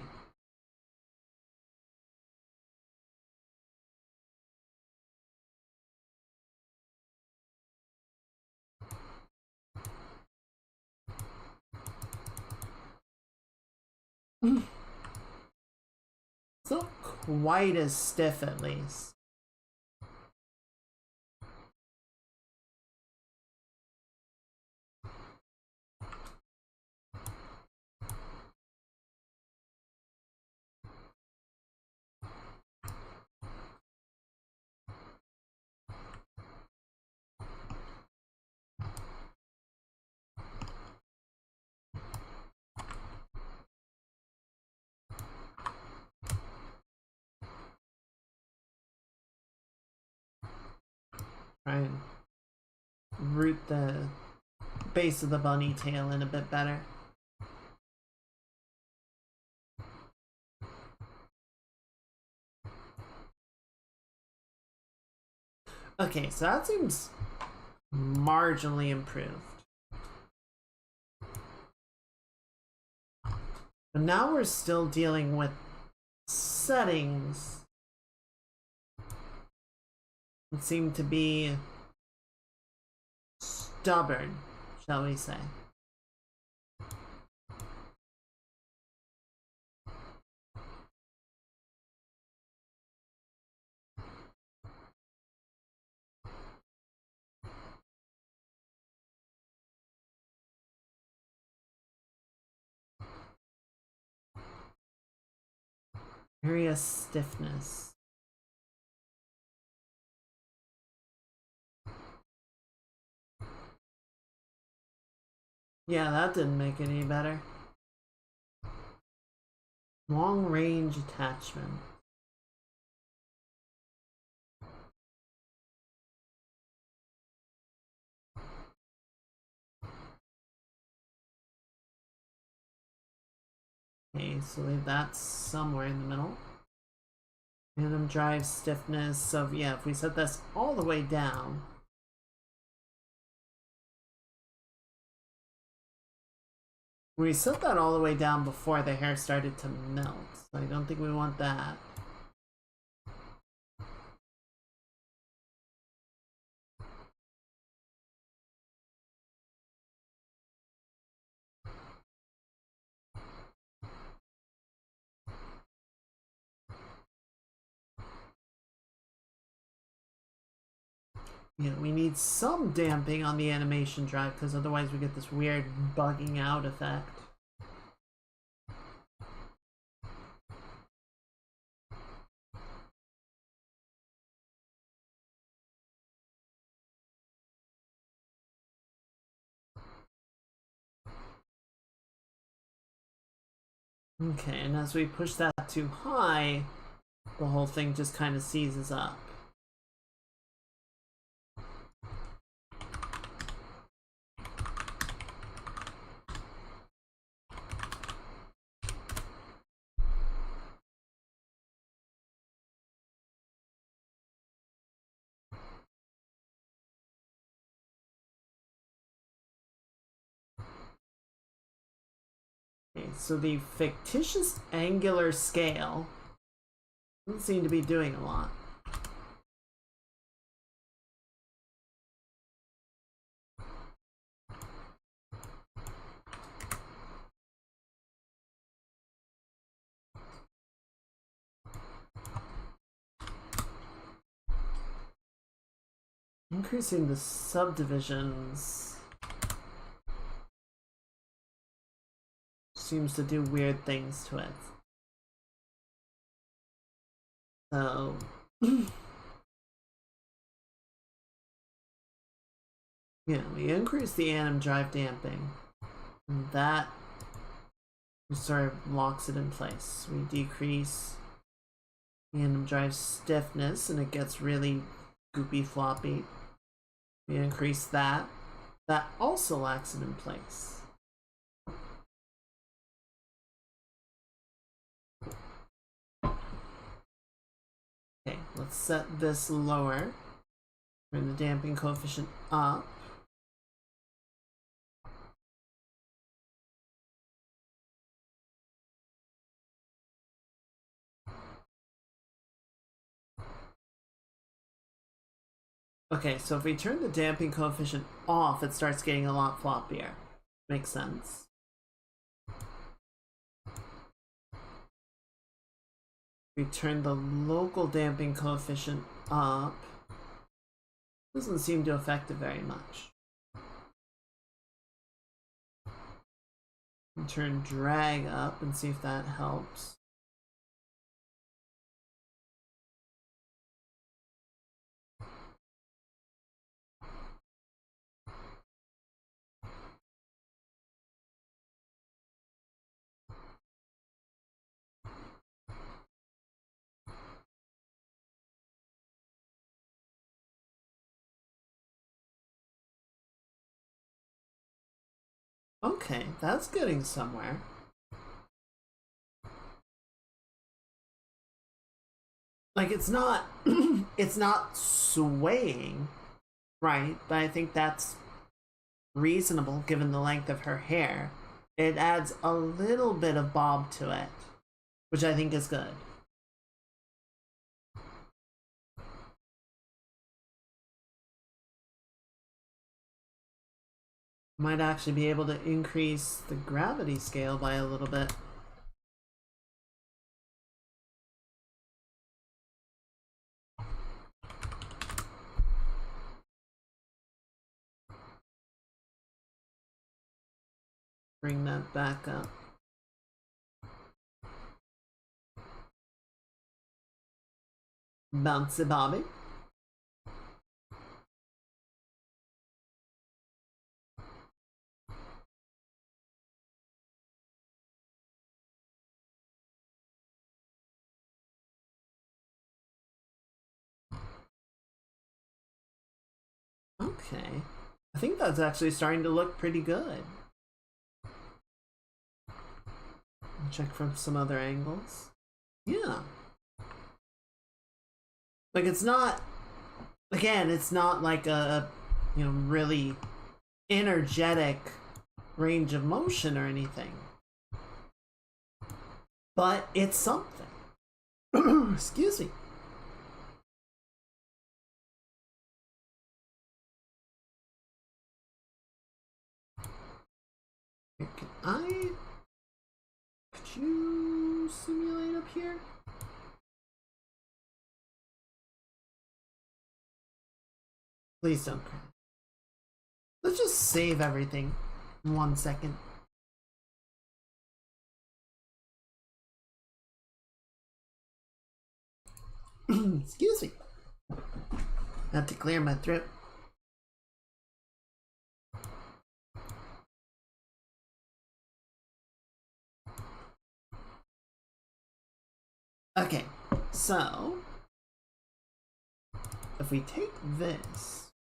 It's not quite as stiff, at least. Try and root the base of the bunny tail in a bit better. Okay, so that seems marginally improved. But now we're still dealing with settings It seemed to be stubborn, shall we say. Area stiffness. Yeah, that didn't make it any better. Long range attachment. Okay, so leave that somewhere in the middle. Random drive stiffness. So yeah, if we set this all the way down, we set that all the way down before the hair started to melt. So I don't think we want that. Yeah, we need some damping on the animation drive because otherwise we get this weird bugging out effect. Okay, and as we push that too high, the whole thing just kind of seizes up. Okay, so the fictitious angular scale doesn't seem to be doing a lot. Increasing the subdivisions seems to do weird things to it. So yeah, we increase the anim drive damping, and that sort of locks it in place. We decrease the anim drive stiffness, and it gets really goopy floppy. We increase that. That also locks it in place. Okay, let's set this lower. Bring the damping coefficient up. Okay, so if we turn the damping coefficient off, it starts getting a lot floppier. Makes sense. We turn the local damping coefficient up. Doesn't seem to affect it very much. And turn drag up and see if that helps. Okay, that's getting somewhere. Like it's not it's not swaying, right? But I think that's reasonable given the length of her hair. It adds a little bit of bob to it, which I think is good. Might actually be able to increase the gravity scale by a little bit. Bring that back up. Bouncy Bobby. Okay. I think that's actually starting to look pretty good. Check from some other angles. Yeah. Like, it's not, again, it's not like a, you know, really energetic range of motion or anything. But it's something. Excuse me. Can could you simulate up here? Please don't crash. Let's just save everything in 1 second. Excuse me. I have to clear my throat. Okay, so if we take this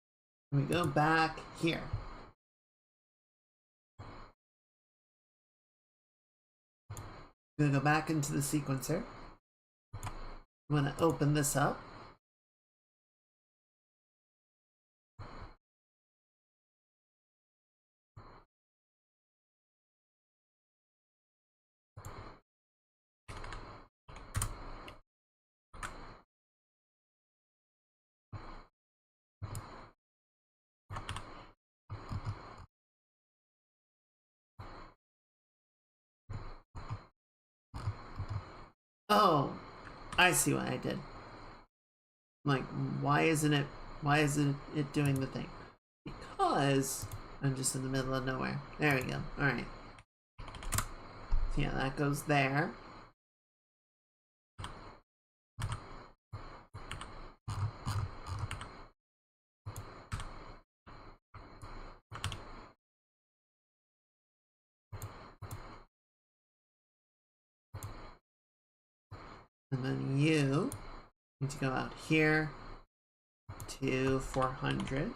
and we go back here, I'm gonna go back into the sequencer. I'm gonna open this up. Oh, I see what I did. Like, why isn't it doing the thing? Because I'm just in the middle of nowhere. There we go. Alright. Yeah, that goes there. And then you need to go out here to 400.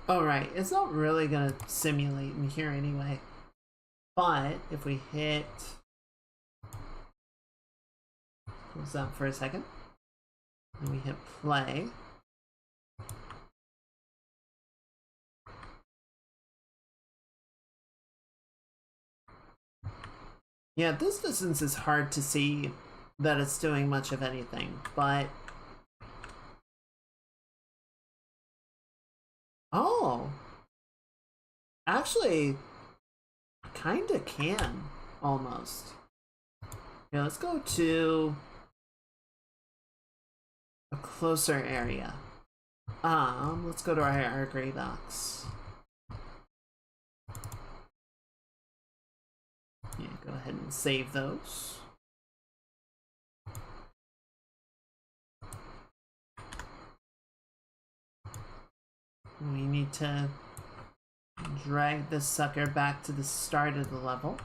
Alright, it's not really gonna simulate in here anyway. But if we hit, close that for a second, and we hit play, yeah, this distance is hard to see that it's doing much of anything, but oh, actually, kinda can almost. Yeah, let's go to a closer area. Let's go to our gray box. Yeah, go ahead and save those. We need to drag this sucker back to the start of the level.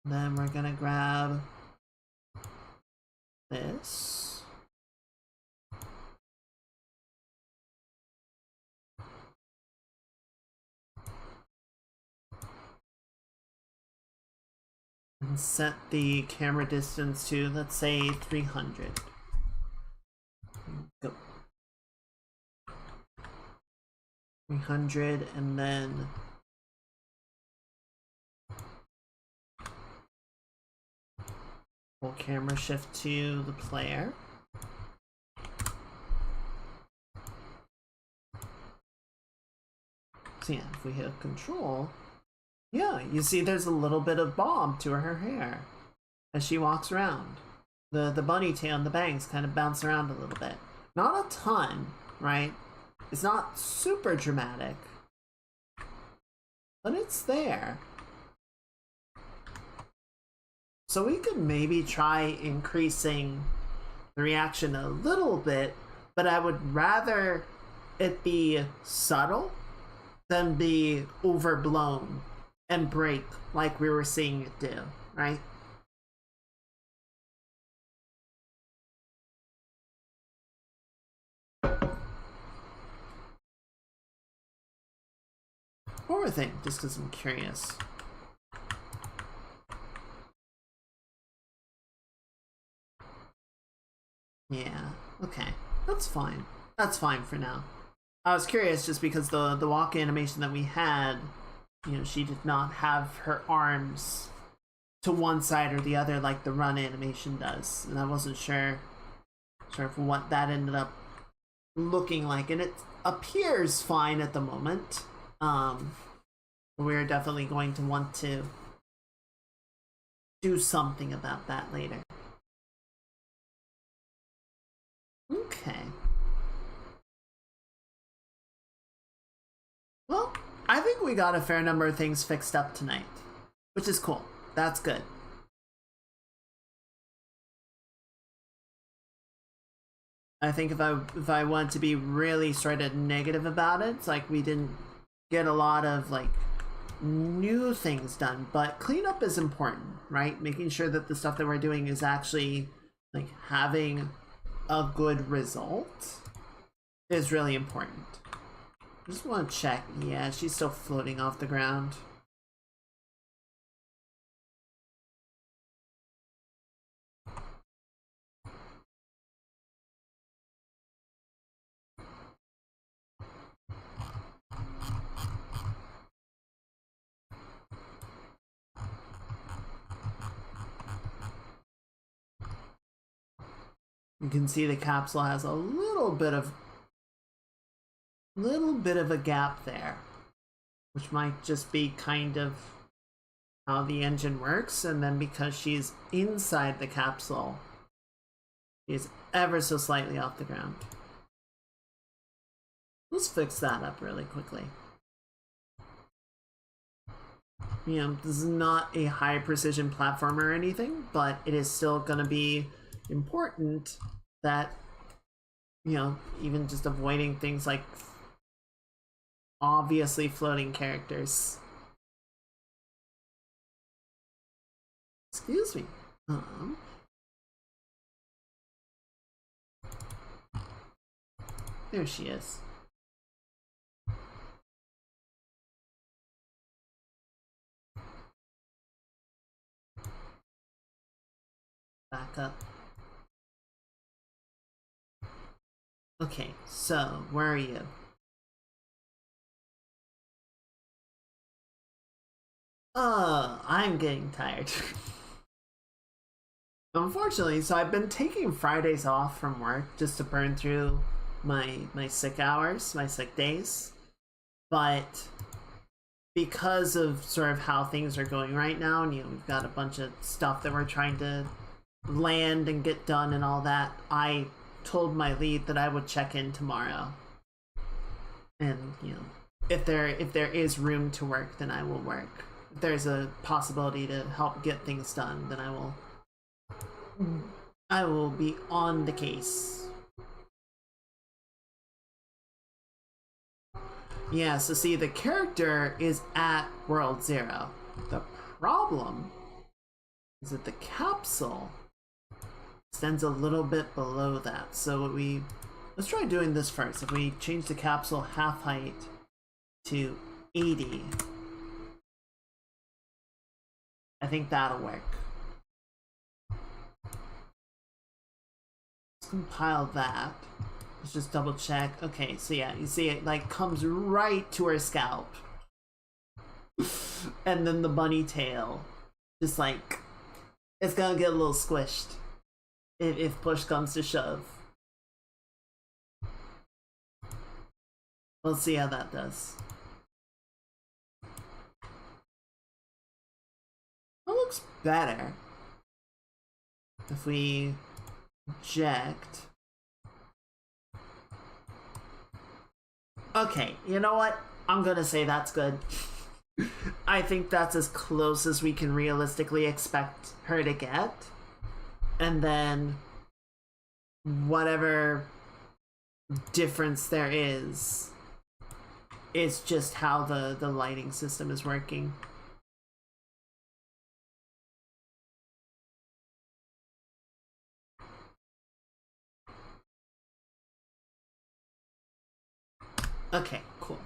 Then we're gonna grab this. And set the camera distance to, let's say, 300. Go. 300, and then we'll camera shift to the player. So yeah, if we hit control, yeah, you see there's a little bit of bob to her hair as she walks around. The bunny tail and the bangs kind of bounce around a little bit. Not a ton, right? It's not super dramatic, but it's there. So we could maybe try increasing the reaction a little bit, but I would rather it be subtle than be overblown and break like we were seeing it do, right? Or a thing, just because I'm curious. Yeah, okay. That's fine. That's fine for now. I was curious just because the walk animation that we had, you know, she did not have her arms to one side or the other like the run animation does. And I wasn't sure of what that ended up looking like. And it appears fine at the moment. We're definitely going to want to do something about that later. Okay. Well, I think we got a fair number of things fixed up tonight, which is cool. That's good. I think if I want to be really sort of negative about it, it's like we didn't get a lot of like new things done, but cleanup is important, right? Making sure that the stuff that we're doing is actually like having a good result is really important. I just want to check. Yeah, she's still floating off the ground. You can see the capsule has a little bit of a gap there, which might just be kind of how the engine works. And then because she's inside the capsule, she's ever so slightly off the ground. Let's fix that up really quickly. You know, this is not a high precision platformer or anything, but it is still gonna be important that, you know, even just avoiding things like obviously floating characters. Excuse me. There she is. Back up. Okay, so where are you? I'm getting tired. Unfortunately, so I've been taking Fridays off from work just to burn through my sick hours, my sick days. But because of sort of how things are going right now, and you know, we've got a bunch of stuff that we're trying to land and get done and all that, I told my lead that I would check in tomorrow. And, you know, if there is room to work, then I will work. If there's a possibility to help get things done, then I will be on the case. Yeah, so see, the character is at World Zero. The problem is that the capsule extends a little bit below that. So let's try doing this first. If we change the capsule half height to 80, I think that'll work. Let's compile that. Let's just double check. Okay, so yeah, you see it like comes right to her scalp. And then the bunny tail just like it's gonna get a little squished if push comes to shove. We'll see how that does. That looks better. If we eject. Okay, you know what? I'm gonna say that's good. I think that's as close as we can realistically expect her to get. And then whatever difference there is just how the lighting system is working. Okay, cool.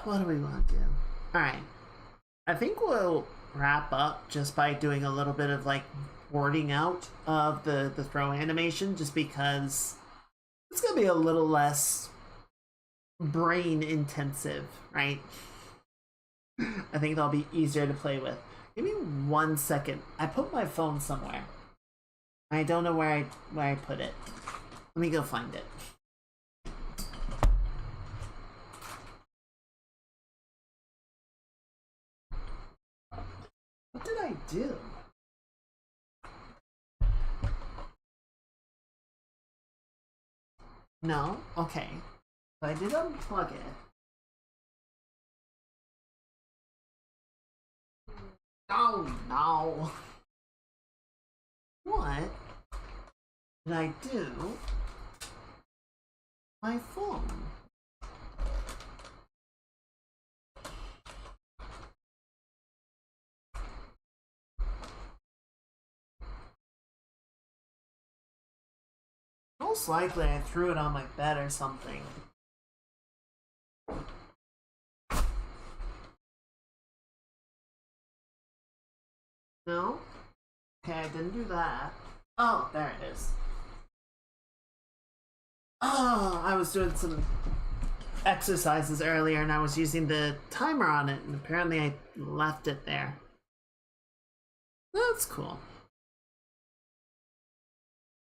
What do we want to do? Alright. I think we'll wrap up just by doing a little bit of like wording out of the throw animation, just because it's gonna be a little less brain intensive, right? I think that'll be easier to play with. Give me 1 second. I put my phone somewhere. I don't know where I put it. Let me go find it. What did I do? No? Okay. So I did unplug it. Oh no! What did I do? My phone. Most likely I threw it on my bed or something. No? Okay, I didn't do that. Oh, there it is. Oh, I was doing some exercises earlier and I was using the timer on it and apparently I left it there. That's cool.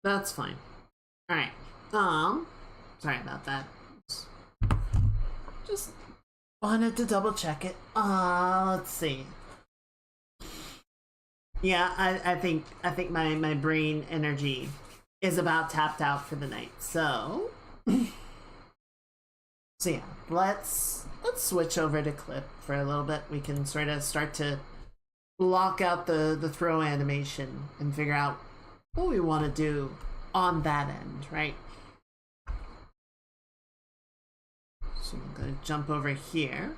That's fine. Alright. Sorry about that. Just wanted to double check it. Let's see. Yeah, I think my brain energy is about tapped out for the night. So so yeah, let's switch over to clip for a little bit. We can sort of start to block out the throw animation and figure out what we want to do on that end, right? So I'm gonna jump over here.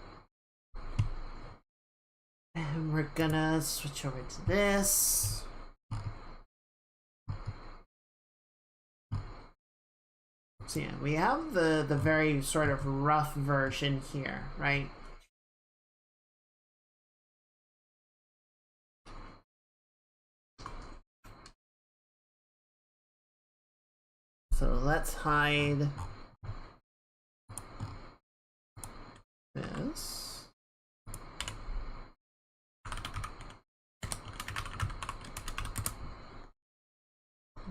And we're gonna switch over to this. So yeah, we have the very sort of rough version here, right? So let's hide this.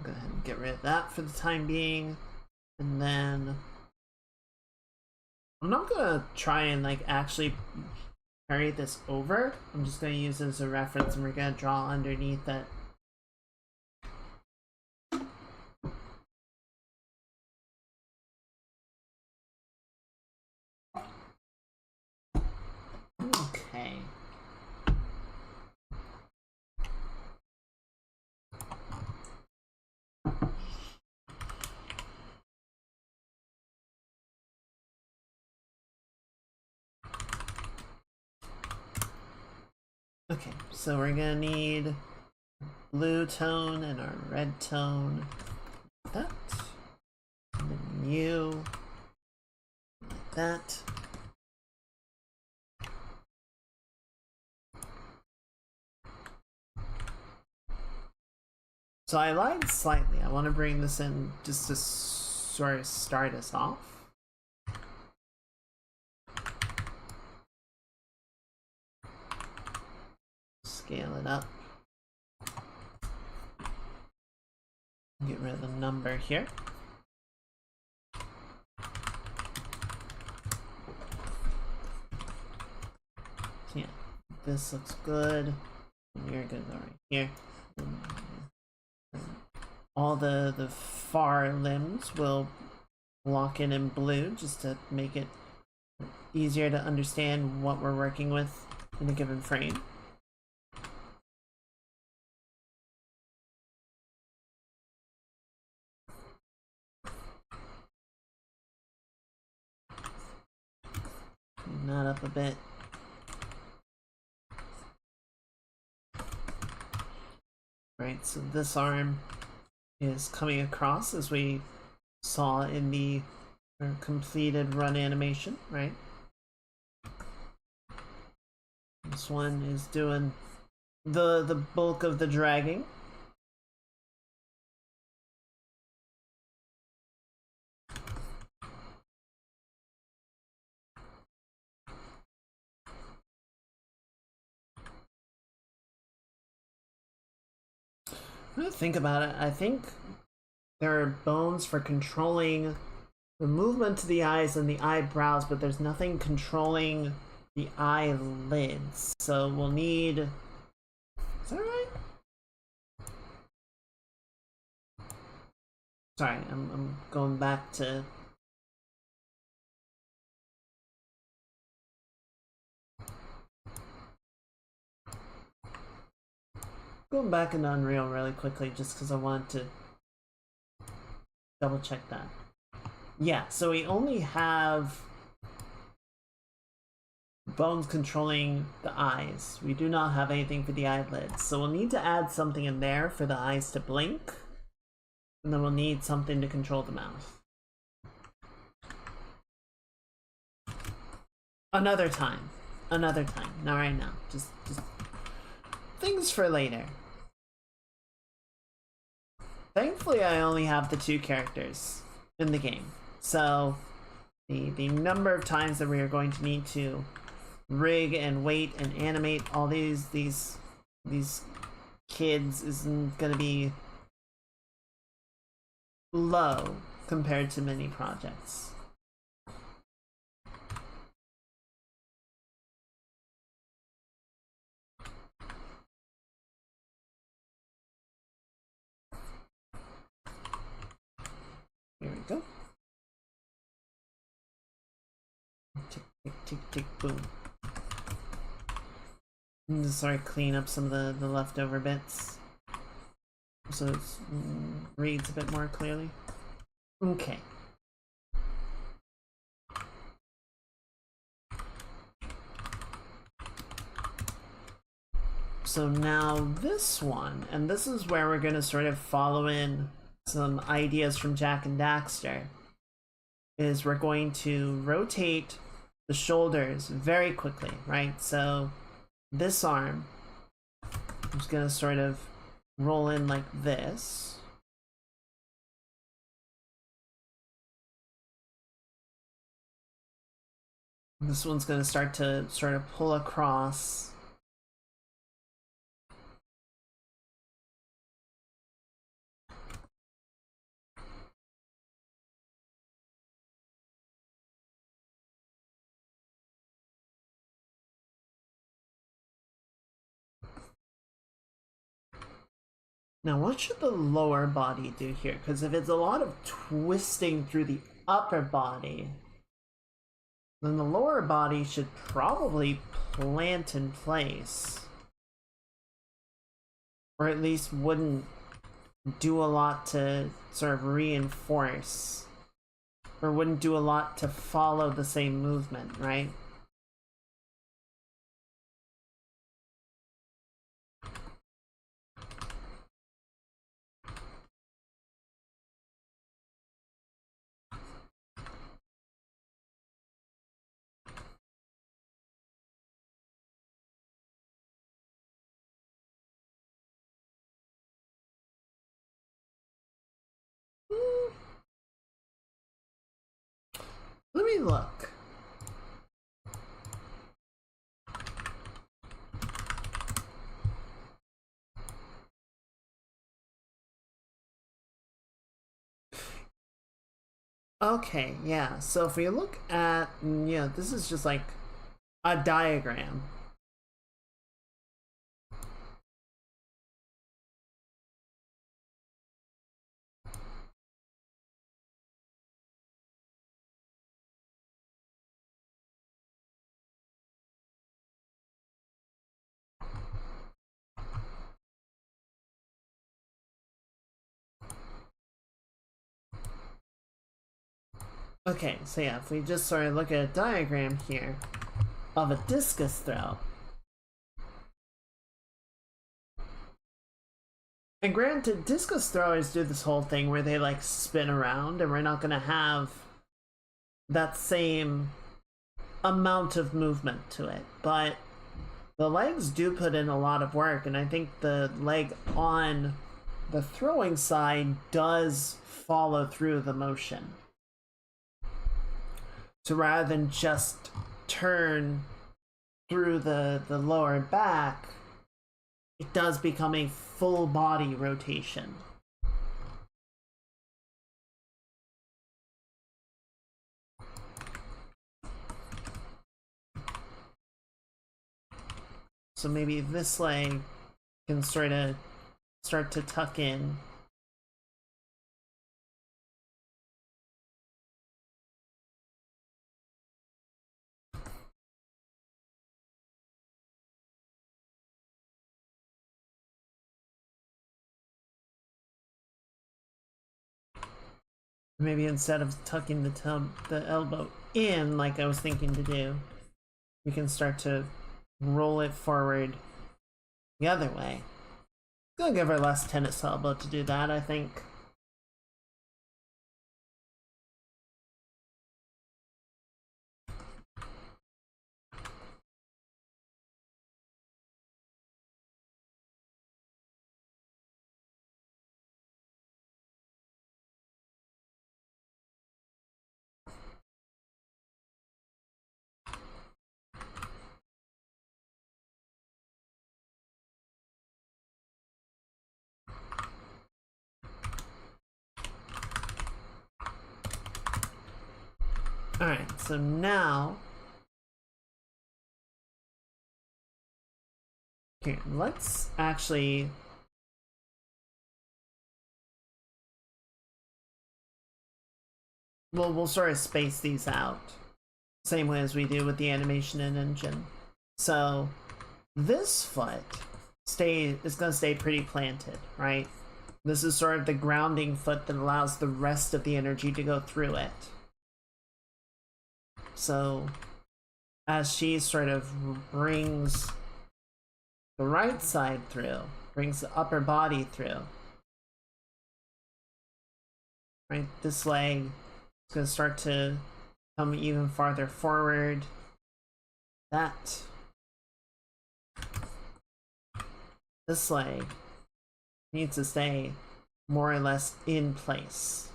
Go ahead and get rid of that for the time being. And then I'm not gonna try and like actually carry this over. I'm just gonna use it as a reference and we're gonna draw underneath it. Okay. Okay, so we're gonna need blue tone and our red tone. Like that. And then you. Like that. So I lied slightly. I want to bring this in just to sort of start us off. Scale it up. Get rid of the number here. So yeah, this looks good. You're good right here. All the far limbs will lock in blue just to make it easier to understand what we're working with in a given frame. Clean that up a bit. Right, so this arm is coming across as we saw in the completed run animation, right? This one is doing the bulk of the dragging. When I think about it, I think there are bones for controlling the movement to the eyes and the eyebrows, but there's nothing controlling the eyelids. So we'll need... Is that right? Sorry, I'm going back to... Going back into Unreal really quickly just because I want to double check that. Yeah, so we only have bones controlling the eyes. We do not have anything for the eyelids. So we'll need to add something in there for the eyes to blink. And then we'll need something to control the mouth. Another time. Another time. Not right now. Just things for later. Thankfully, I only have the 2 characters in the game. So the number of times that we are going to need to rig and wait and animate all these kids isn't going to be low compared to many projects. Here we go. Tick, tick, tick, tick, boom. And just sort of clean up some of the leftover bits so it reads a bit more clearly. Okay. So now this one, and this is where we're going to sort of follow in some ideas from Jak and Daxter, is we're going to rotate the shoulders very quickly, right? So this arm, I'm just going to sort of roll in like this. This one's going to start to sort of pull across. Now, what should the lower body do here? Because if it's a lot of twisting through the upper body, then the lower body should probably plant in place. Or at least wouldn't do a lot to sort of reinforce. Or wouldn't do a lot to follow the same movement, right? Let me look. Okay, yeah. So if we look at, yeah, this is just like a diagram. Okay, so yeah, if we just sort of look at a diagram here of a discus throw. And granted, discus throwers do this whole thing where they like spin around, and we're not gonna have that same amount of movement to it. But the legs do put in a lot of work, and I think the leg on the throwing side does follow through the motion. So rather than just turn through the lower back, it does become a full body rotation. So maybe this leg can sort of start to tuck in. Maybe instead of tucking the elbow in like I was thinking to do, we can start to roll it forward the other way. Gonna give her less tennis elbow to do that, I think. Alright, so now here, let's actually we'll sort of space these out. Same way as we do with the animation in Engine. So this foot is gonna stay pretty planted, right? This is sort of the grounding foot that allows the rest of the energy to go through it. So as she sort of brings the right side through, brings the upper body through, right? This leg is going to start to come even farther forward. This leg needs to stay more or less in place.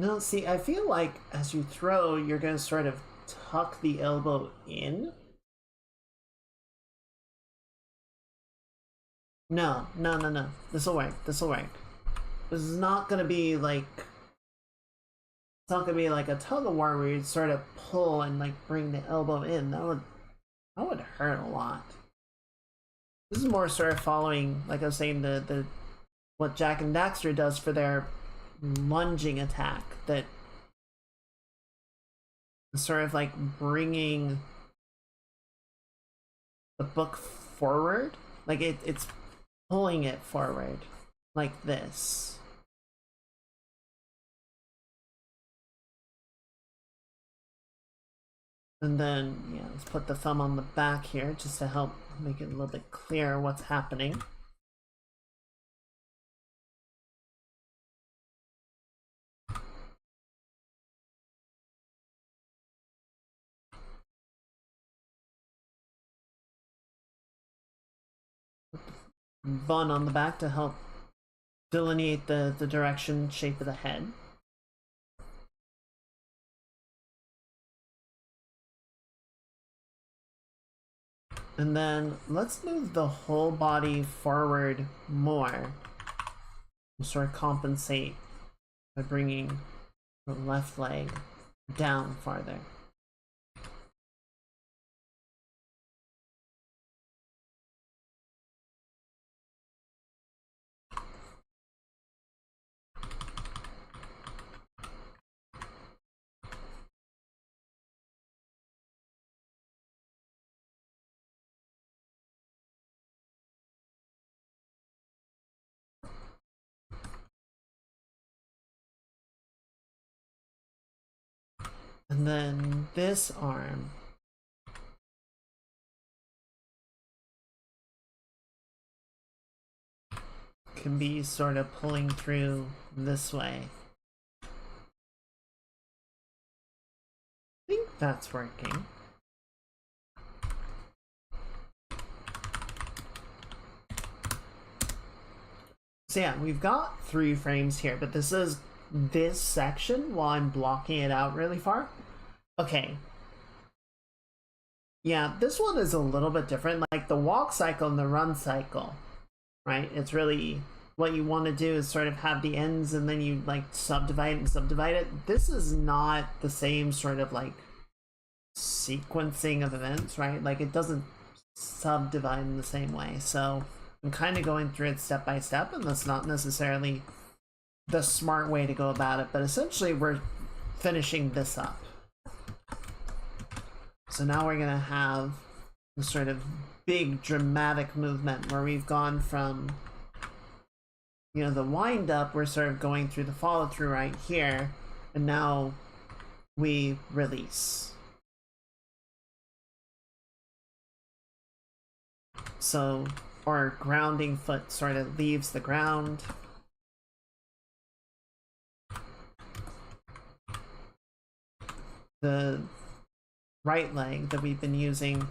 No, see, I feel like as you throw, you're going to sort of tuck the elbow in. No. This'll work. This'll work. This is not gonna be like it's not gonna be like a tug of war where you sort of pull and like bring the elbow in. That would hurt a lot. This is more sort of following, like I was saying, the what Jak and Daxter does for their lunging attack, that sort of like bringing the book forward, like it's pulling it forward like this. And then, yeah, let's put the thumb on the back here just to help make it a little bit clearer what's happening. bun on the back to help delineate the direction, shape of the head. And then let's move the whole body forward more. Sort of compensate by bringing the left leg down farther. And then this arm can be sort of pulling through this way. I think that's working. So yeah, we've got 3 frames here, but this is this section while I'm blocking it out really far. Okay. Yeah, this one is a little bit different. Like the walk cycle and the run cycle, right? It's really what you want to do is sort of have the ends and then you like subdivide and subdivide it. This is not the same sort of like sequencing of events, right? Like it doesn't subdivide in the same way. So I'm kind of going through it step by step, and that's not necessarily the smart way to go about it, but essentially we're finishing this up. So now we're gonna have a sort of big dramatic movement where we've gone from, you know, the wind up, we're sort of going through the follow through right here, and now we release. So our grounding foot sort of leaves the ground. The right leg that we've been using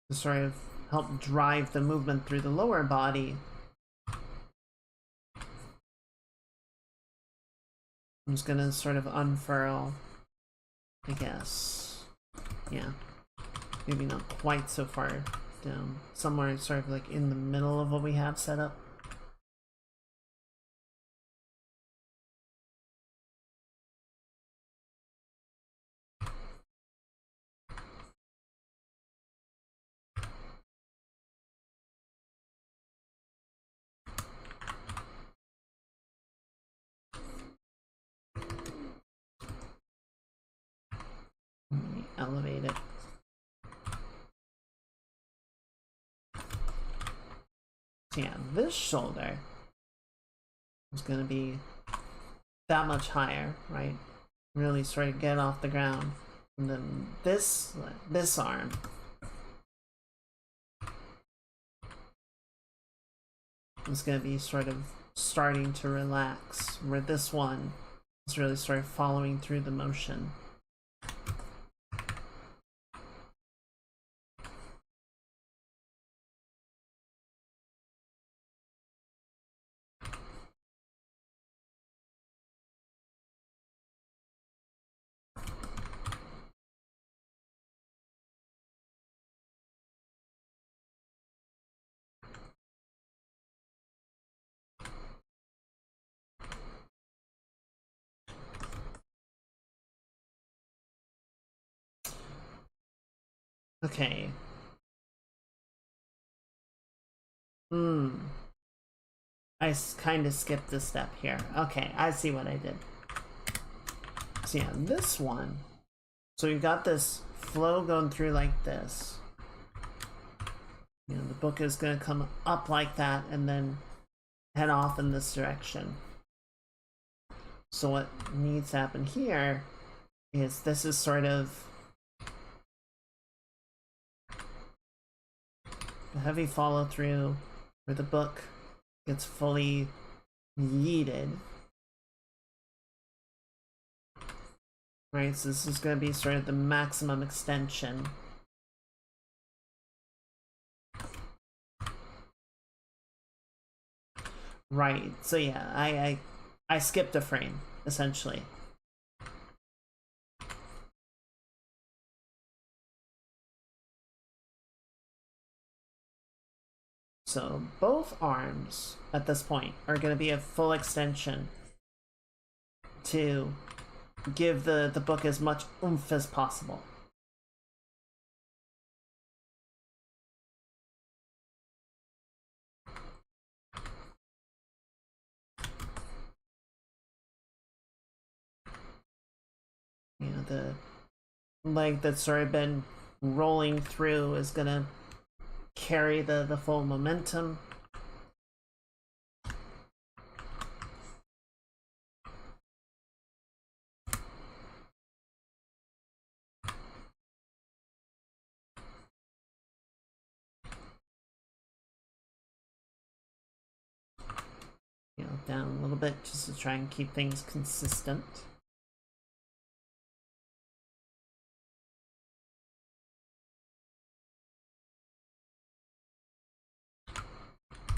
to sort of help drive the movement through the lower body, I'm just gonna sort of unfurl, I guess. Yeah, maybe not quite so far down, somewhere sort of like in the middle of what we have set up. Elevate it. So yeah, this shoulder is going to be that much higher, right? Really sort of get off the ground. And then this arm is going to be sort of starting to relax, where this one is really sort of following through the motion. Okay. I kind of skipped a step here. Okay, I see what I did. So yeah, this one. So we've got this flow going through like this. You know, the book is going to come up like that and then head off in this direction. So what needs to happen here is this is sort of the heavy follow through where the book gets fully yeeted. Right, so this is going to be sort of the maximum extension. Right. So yeah, I skipped a frame essentially. So both arms at this point are going to be a full extension to give the book as much oomph as possible. You know, the leg that's sort of been rolling through is going to carry the full momentum. You know, down a little bit just to try and keep things consistent.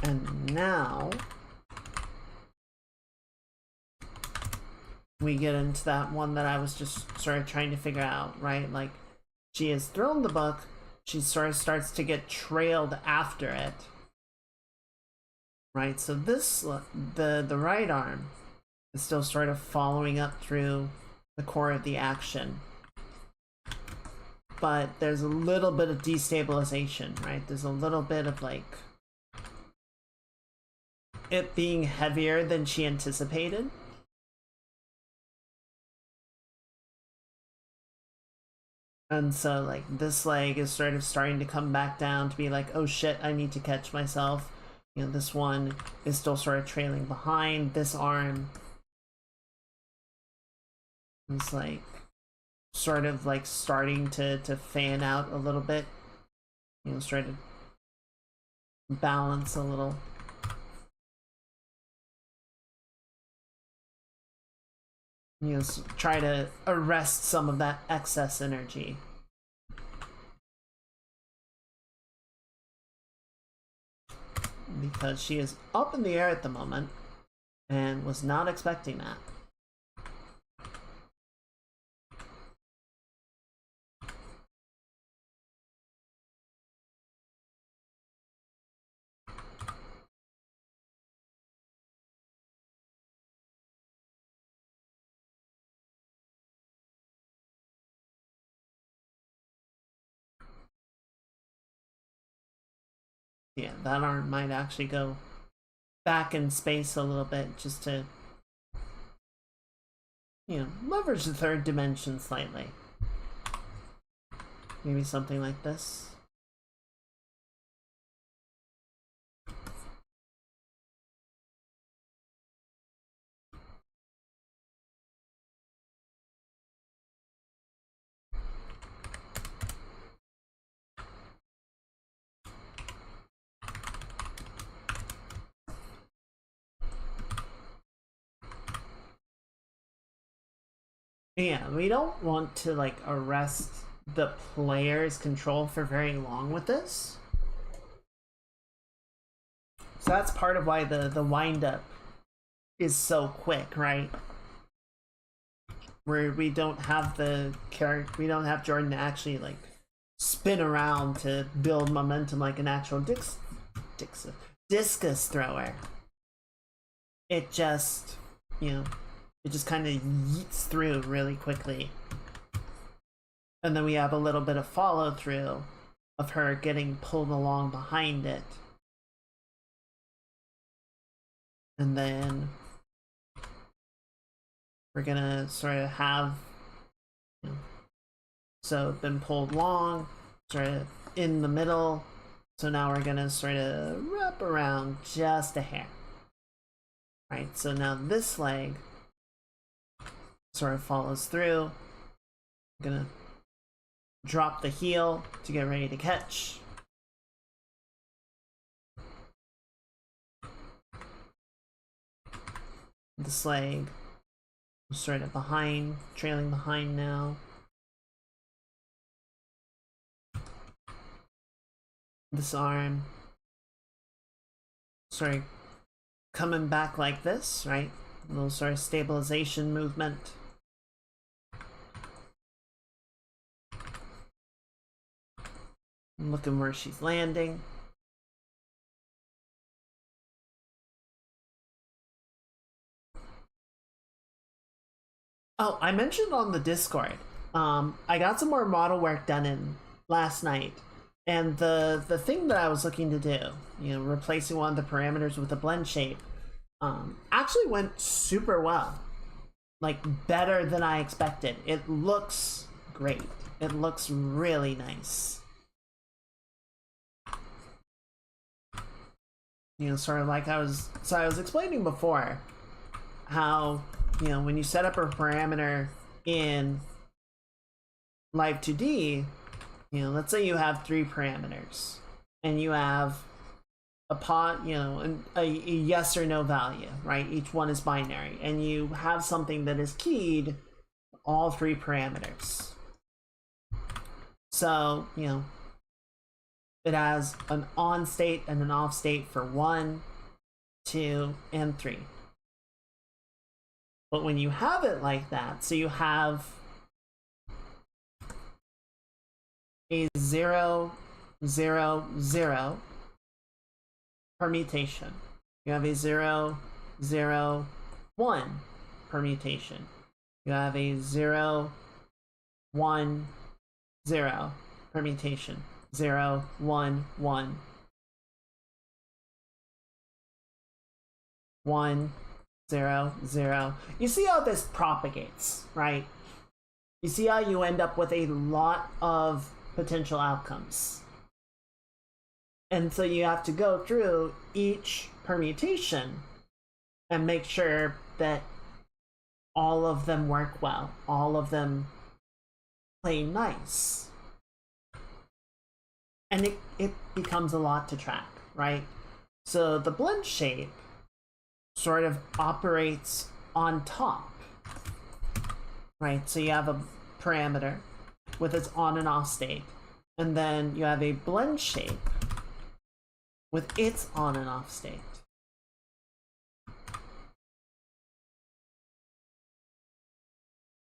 And now we get into that one that I was just sort of trying to figure out, right? Like, she has thrown the book, she sort of starts to get trailed after it. Right, so this, the right arm is still sort of following up through the core of the action. But there's a little bit of destabilization, right? There's a little bit of like it being heavier than she anticipated. And so like this leg is sort of starting to come back down to be like, oh shit, I need to catch myself. You know, this one is still sort of trailing behind. This arm is like sort of like starting to fan out a little bit. You know, try to balance a little. You know, try to arrest some of that excess energy. Because she is up in the air at the moment and was not expecting that. Yeah, that arm might actually go back in space a little bit just to, you know, leverage the third dimension slightly. Maybe something like this. Yeah, we don't want to like arrest the player's control for very long with this. So that's part of why the wind up is so quick, right? Where we don't have the character, we don't have Jordan to actually like spin around to build momentum like an actual discus thrower. It just, you know, it just kind of yeets through really quickly. And then we have a little bit of follow through of her getting pulled along behind it. And then we're gonna sort of have, you know, so been pulled long, sort of in the middle. So now we're gonna sort of wrap around just a hair. Right, so now this leg sort of follows through. I'm gonna drop the heel to get ready to catch. This leg sort of behind, trailing behind now. This arm sort of coming back like this, right? A little sort of stabilization movement. Looking where she's landing. Oh, I mentioned on the Discord, I got some more model work done in last night, and the thing that I was looking to do, you know, replacing one of the parameters with a blend shape, actually went super well. Like, better than I expected. It looks great. It looks really nice. You know, sort of like I was explaining before, how, you know, when you set up a parameter in Live 2D, you know, let's say you have 3 parameters, and you have you know, a yes or no value, right? Each one is binary, and you have something that is keyed all 3 parameters. So, you know, it has an on state and an off state for 1, 2, and 3. But when you have it like that, so you have a 0, 0, 0 permutation. You have a 0, 0, 1 permutation. You have a 0, 1, 0 permutation. 0, 1, 1. 1, 0, 0. You see how this propagates, right? You see how you end up with a lot of potential outcomes. And so you have to go through each permutation and make sure that all of them work well, all of them play nice. And it becomes a lot to track, right? So the blend shape sort of operates on top, right? So you have a parameter with its on and off state, and then you have a blend shape with its on and off state.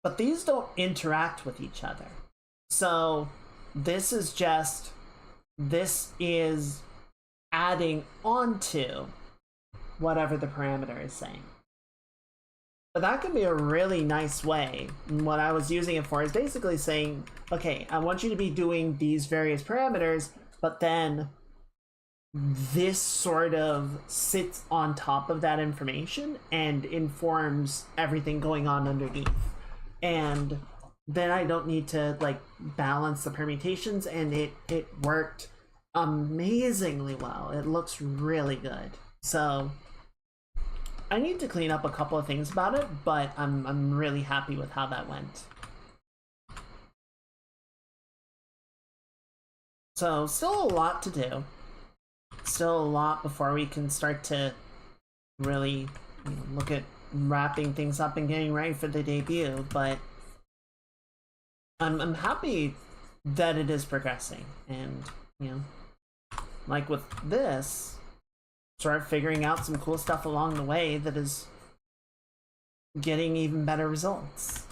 But these don't interact with each other. So this is adding onto whatever the parameter is saying. But that can be a really nice way. And what I was using it for is basically saying, okay, I want you to be doing these various parameters, but then this sort of sits on top of that information and informs everything going on underneath. And then I don't need to like balance the permutations, and it worked amazingly well. It looks really good. So I need to clean up a couple of things about it, but I'm really happy with how that went. So still a lot to do. Still a lot before we can start to really, you know, look at wrapping things up and getting ready for the debut, but I'm happy that it is progressing. And, you know, like with this, start figuring out some cool stuff along the way that is getting even better results.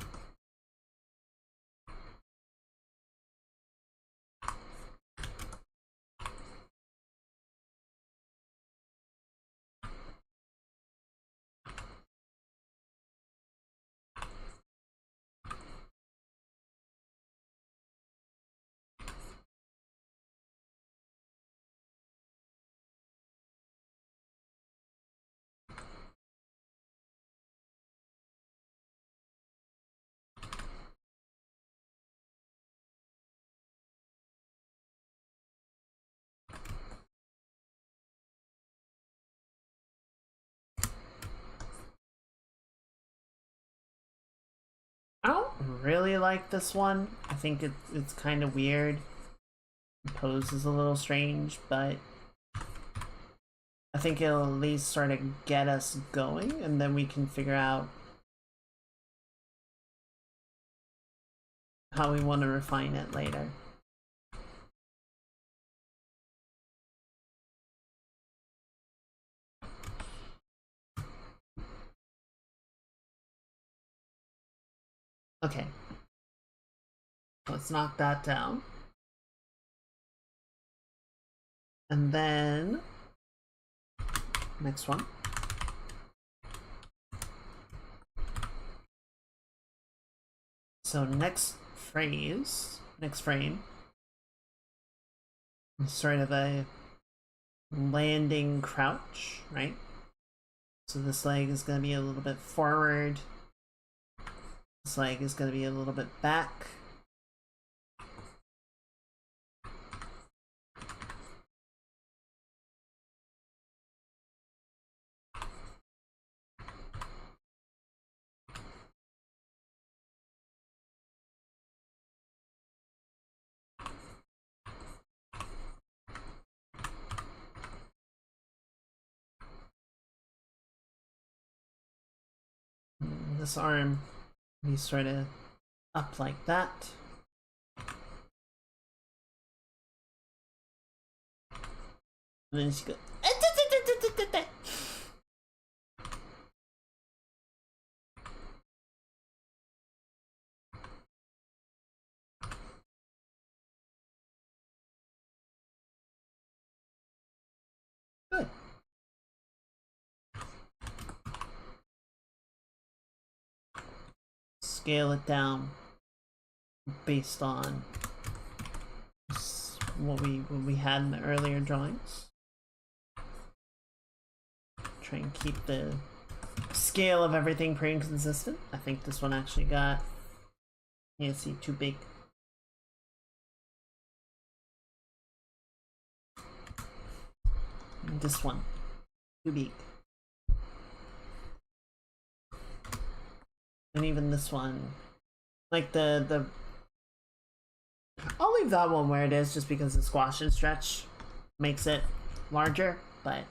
I don't really like this one. I think it's kind of weird. The pose is a little strange, but I think it'll at least sort of get us going, and then we can figure out how we want to refine it later. Okay. Let's knock that down. And then next one. So next frame, sort of a landing crouch, right? So this leg is going to be a little bit forward. This leg is going to be a little bit back. This arm be sort of up like that. And then she goes. Good. Scale it down based on what we had in the earlier drawings. Try and keep the scale of everything pretty consistent. I think this one actually got, you see, too big. And this one, too big. And even this one, like the I'll leave that one where it is just because the squash and stretch makes it larger, but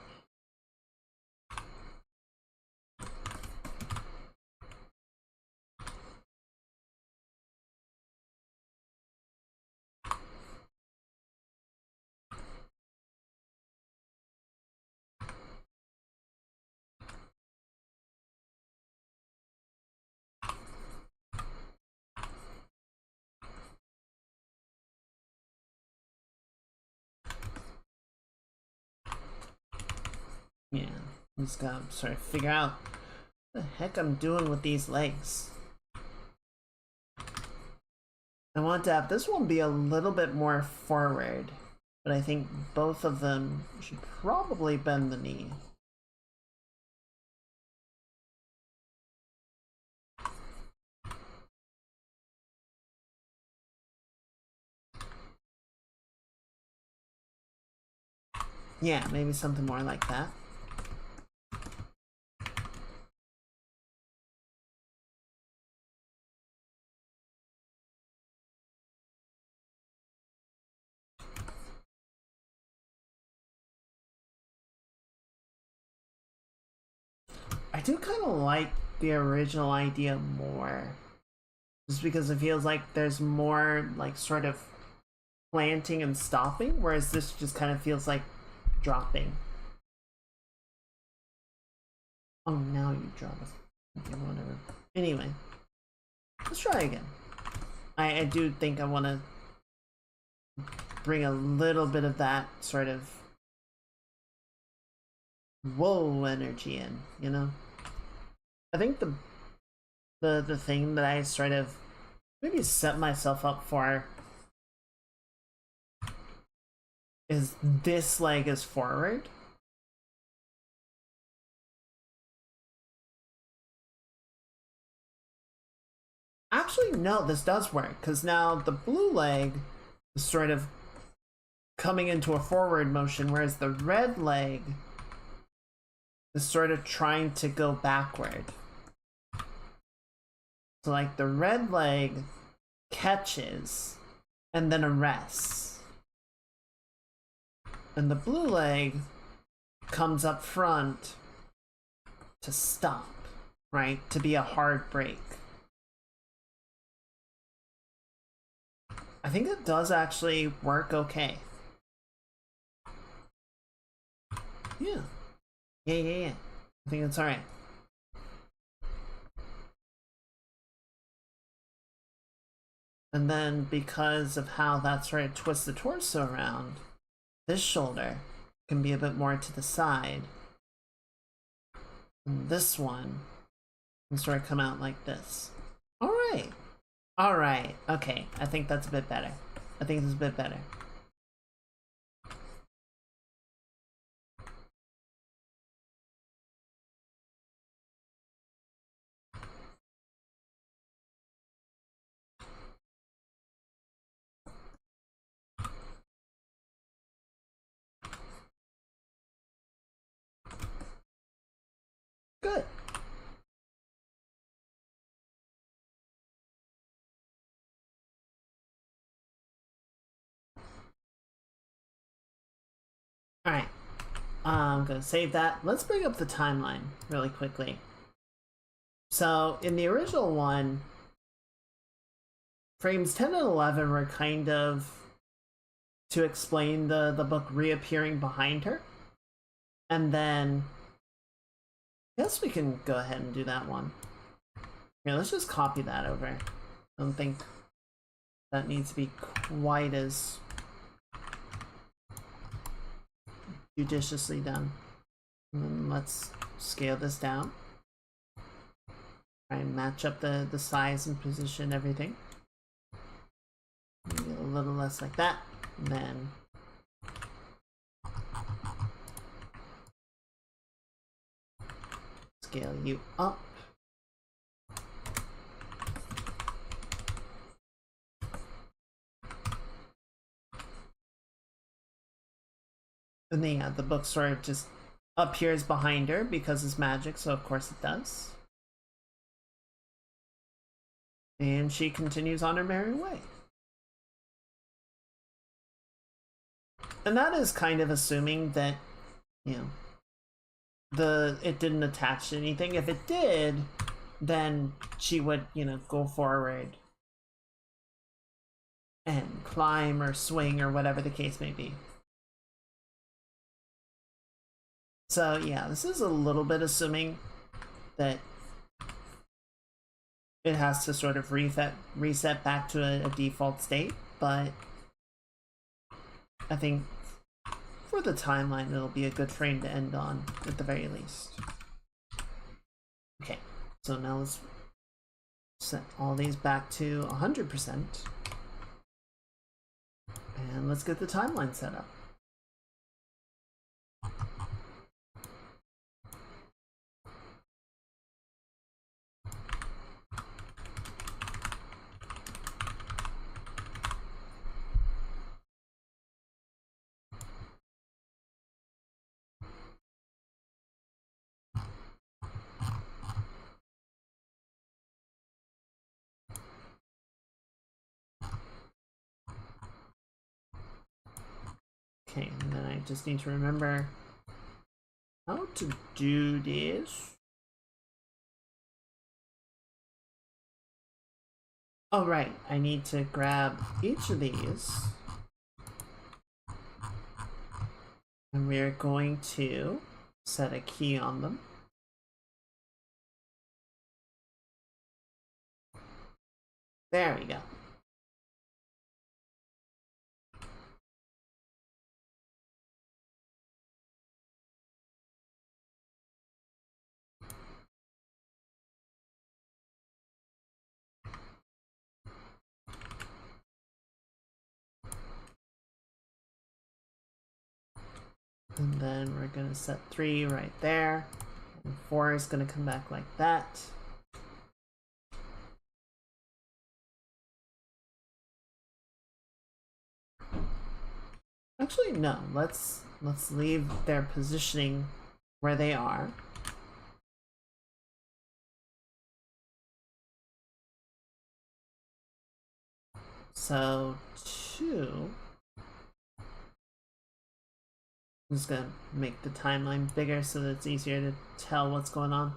yeah, I just gotta sort of figure out what the heck I'm doing with these legs. I want to have this one be a little bit more forward, but I think both of them should probably bend the knee. Yeah, maybe something more like that. I do kind of like the original idea more, just because it feels like there's more like sort of planting and stopping, whereas this just kind of feels like dropping. Oh, now you drop it. Okay, whatever. Anyway, let's try again. I do think I want to bring a little bit of that sort of whoa energy in, you know? I think the thing that I sort of maybe set myself up for is this leg is forward. Actually, no, this does work, because now the blue leg is sort of coming into a forward motion, whereas the red leg is sort of trying to go backward. So like the red leg catches and then arrests. And the blue leg comes up front to stop, right? To be a hard break. I think it does actually work okay. Yeah. Yeah. I think it's alright. And then because of how that's where it twists the torso around, this shoulder can be a bit more to the side. And this one can sort of come out like this. All right. All right. Okay. I think that's a bit better. I think this is a bit better. Good. All right. I'm gonna save that. Let's bring up the timeline really quickly. So in the original one, frames 10 and 11 were kind of to explain the book reappearing behind her. And then I guess we can go ahead and do that one. Here, let's just copy that over. I don't think that needs to be quite as judiciously done. And then let's scale this down. Try and match up the size and position, everything. Maybe a little less like that. And then scale you up. And then yeah, the book sort of just appears behind her because it's magic, so of course it does. And she continues on her merry way. And that is kind of assuming that, you know, it didn't attach to anything. If it did, then she would, you know, go forward and climb or swing or whatever the case may be. So yeah, this is a little bit assuming that it has to sort of reset back to a default state, but I think for the timeline it'll be a good frame to end on at the very least. Okay, so now let's set all these back to 100%. And let's get the timeline set up. Okay, and then I just need to remember how to do this. Oh, right, I need to grab each of these. And we're going to set a key on them. There we go. And then we're gonna set 3 right there. And 4 is gonna come back like that. Actually, no, let's leave their positioning where they are. So 2. I'm just gonna make the timeline bigger so that it's easier to tell what's going on.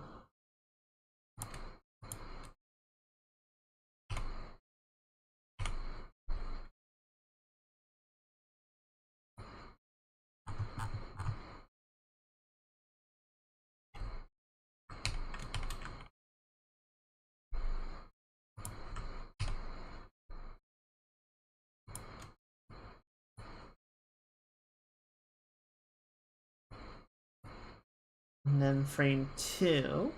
And then frame 2.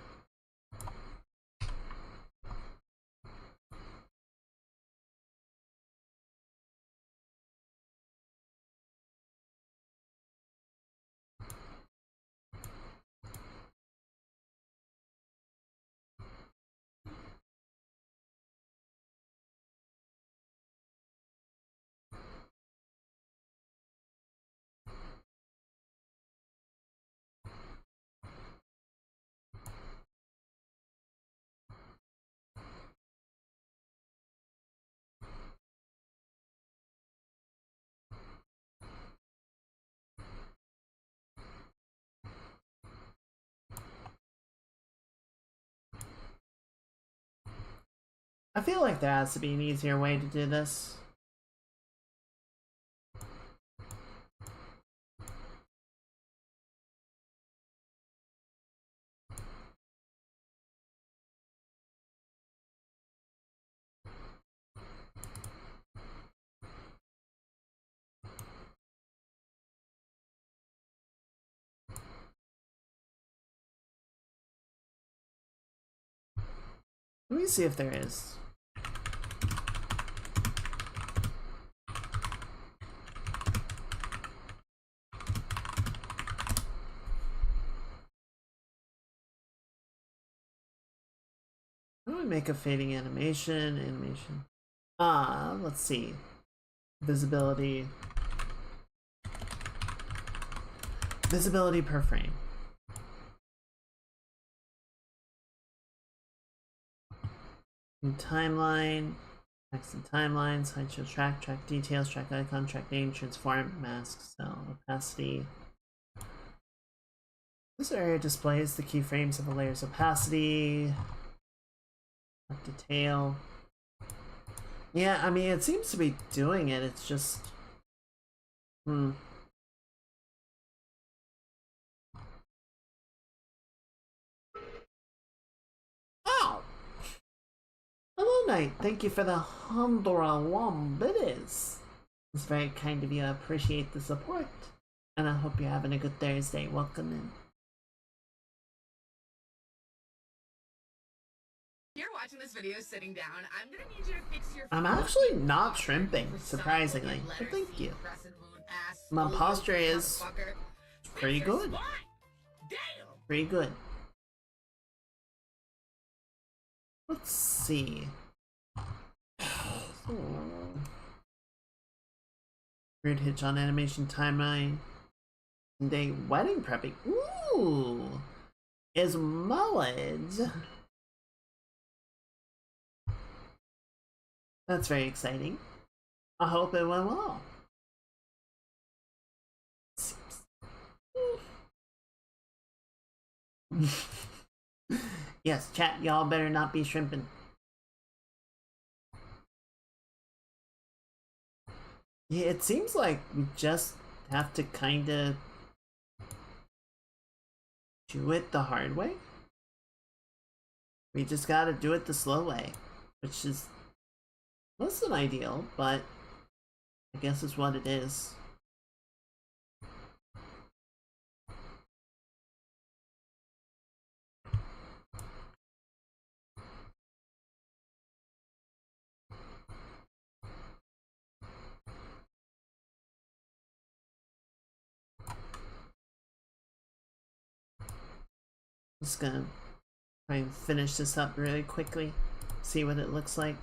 I feel like there has to be an easier way to do this. Let me see if there is. How do I make a fading animation? Let's see. Visibility. Visibility per frame. And timeline. Text and timeline. Slideshow track. Track details. Track icon. Track name. Transform. Mask. Cell. Opacity. This area displays the keyframes of a layer's opacity. Detail. Yeah, I mean, it seems to be doing it. It's just... Oh! Hello, Knight. Thank you for the 101 biddies. It's very kind of you. I appreciate the support. And I hope you're having a good Thursday. Welcome in. You're watching this video sitting down. I'm gonna need you to fix your. I'm actually not shrimping, surprisingly. But thank you. My posture is pretty good. Pretty good. Let's see. Weird hitch on animation timeline. Day wedding prepping. Ooh! Is Mullins. That's very exciting. I hope it went well. Yes, chat, y'all better not be shrimping. Yeah, it seems like we just have to kinda do it the hard way. We just gotta do it the slow way, which is less than ideal, but I guess it's what it is. Just gonna try and finish this up really quickly, see what it looks like.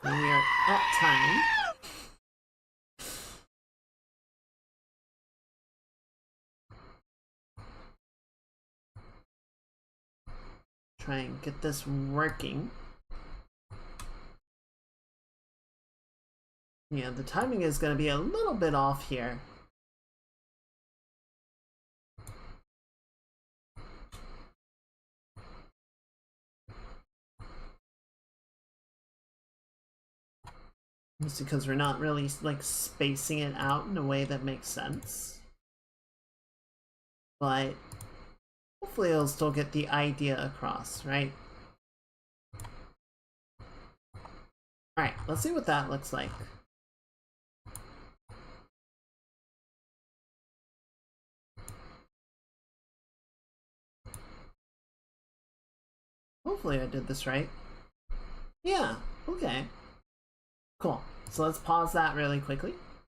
And we are at time. Try and get this working. Yeah, the timing is going to be a little bit off here. Just because we're not really like spacing it out in a way that makes sense. But hopefully it'll still get the idea across, right? Alright, let's see what that looks like. Hopefully I did this right. Yeah, okay. Cool. So let's pause that really quickly.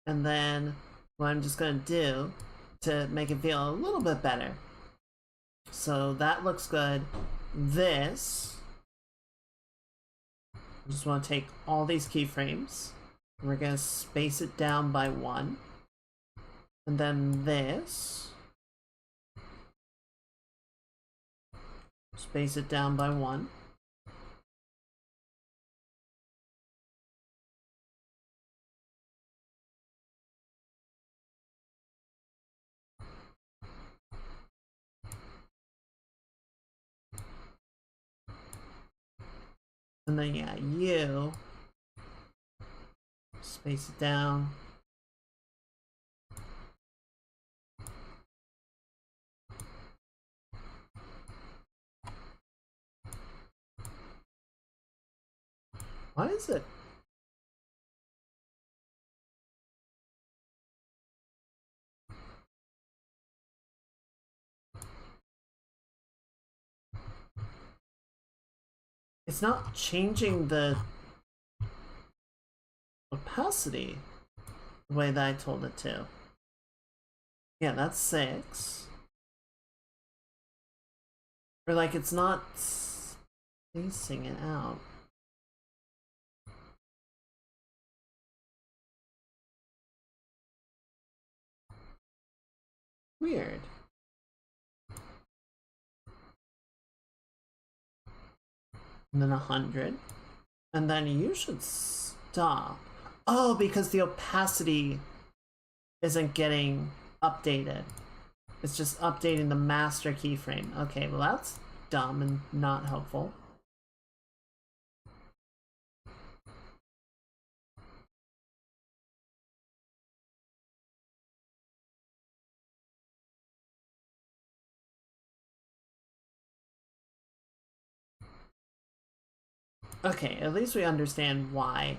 And then what I'm just going to do to make it feel a little bit better. So that looks good. This, I just want to take all these keyframes. We're going to space it down by 1. And then this, space it down by 1. And then yeah, you space it down. Why is it? It's not changing the opacity the way that I told it to. Yeah, that's 6. Or like it's not spacing it out. Weird. And then 100. And then you should stop. Oh, because the opacity isn't getting updated. It's just updating the master keyframe. Okay, well that's dumb and not helpful. Okay, at least we understand why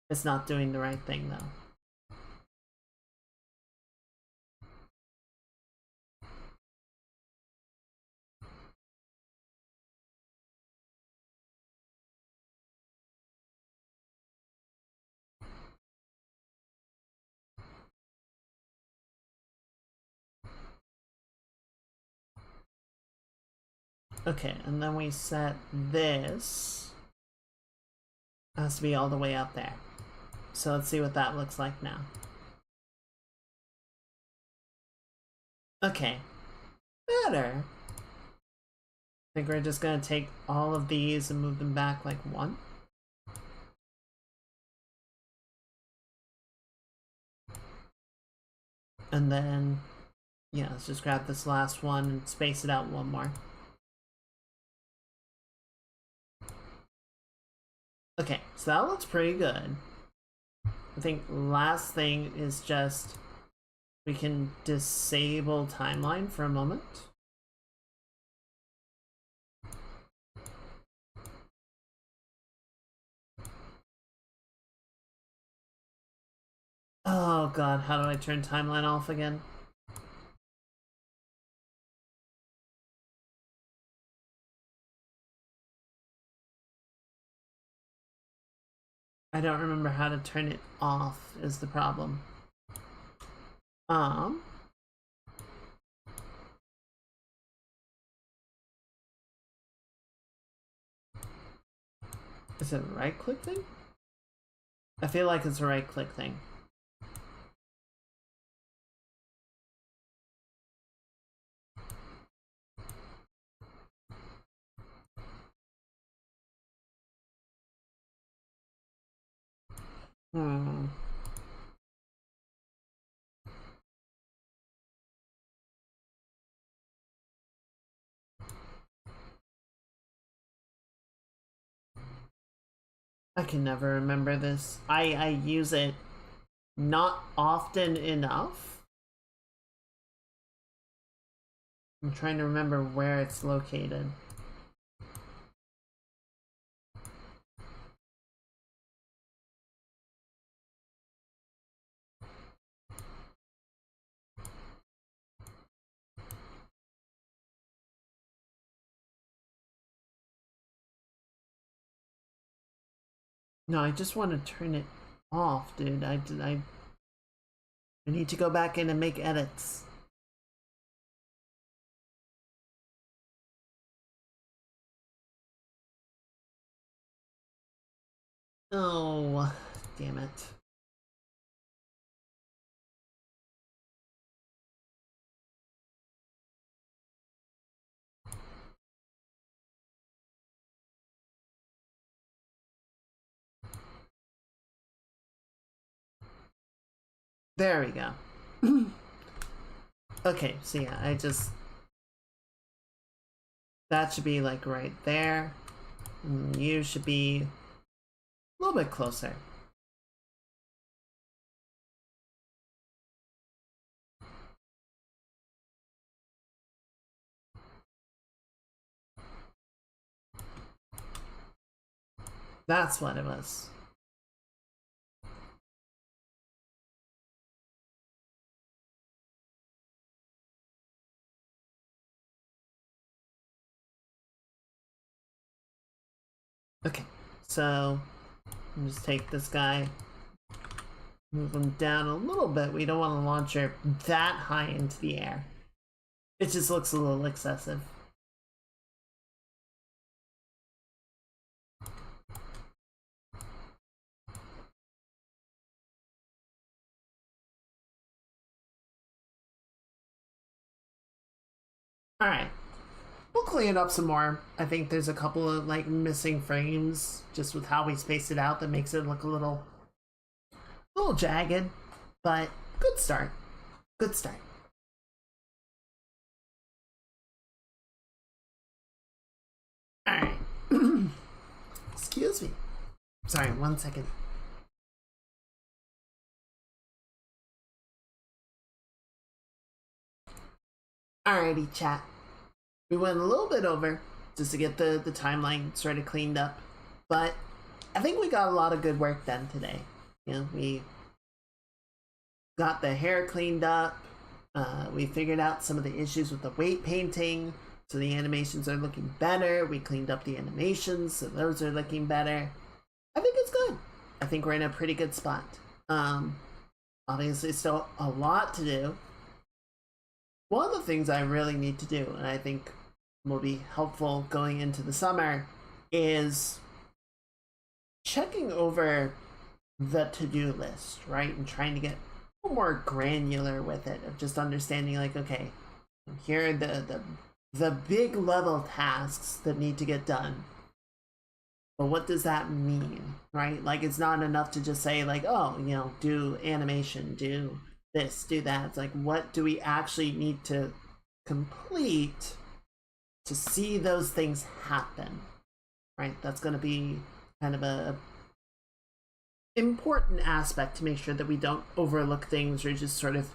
it's not doing the right thing though. Okay, and then we set this has to be all the way up there. So let's see what that looks like now. Okay, better. I think we're just gonna take all of these and move them back like 1. And then, yeah, let's just grab this last one and space it out 1 more. Okay, so that looks pretty good. I think last thing is just we can disable timeline for a moment. Oh god, how do I turn timeline off again? I don't remember how to turn it off is the problem. Is it a right click thing? I feel like it's a right click thing. I can never remember this. I use it not often enough. I'm trying to remember where it's located. No, I just want to turn it off, dude. I need to go back in and make edits. Oh, damn it. There we go. Okay, so yeah, that should be like right there. And you should be a little bit closer. That's what it was. Okay, so just take this guy, move him down a little bit. We don't want to launch her that high into the air. It just looks a little excessive. Alright. We'll clean it up some more. I think there's a couple of like missing frames just with how we spaced it out that makes it look a little jagged, but good start. Good start. Alright. Excuse me. Sorry, 1 second. Alrighty, chat. We went a little bit over just to get the timeline sort of cleaned up, but I think we got a lot of good work done today. You know, we got the hair cleaned up. We figured out some of the issues with the weight painting, so the animations are looking better. We cleaned up the animations, so those are looking better. I think it's good. I think we're in a pretty good spot. Obviously, still a lot to do. One of the things I really need to do, and I think will be helpful going into the summer, is checking over the to-do list, right? And trying to get a little more granular with it, of just understanding like, okay, here are the big level tasks that need to get done. But what does that mean, right? Like, it's not enough to just say like, oh, you know, do animation, do this, do that. It's like, what do we actually need to complete to see those things happen, right? That's going to be kind of a important aspect to make sure that we don't overlook things or just sort of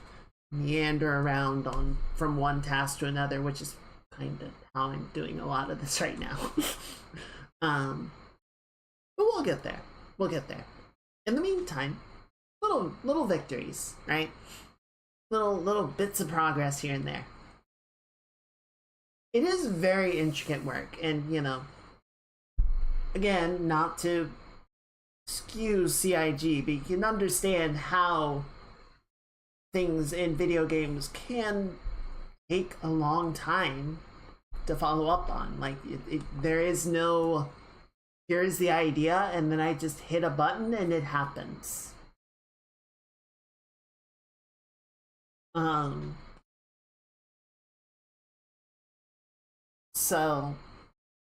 meander around on from one task to another, which is kind of how I'm doing a lot of this right now. But we'll get there. We'll get there. In the meantime, little victories, right? Little bits of progress here and there. It is very intricate work, and you know, again, not to skew CIG, but you can understand how things in video games can take a long time to follow up on. Like, there is no, here's the idea, and then I just hit a button and it happens. So,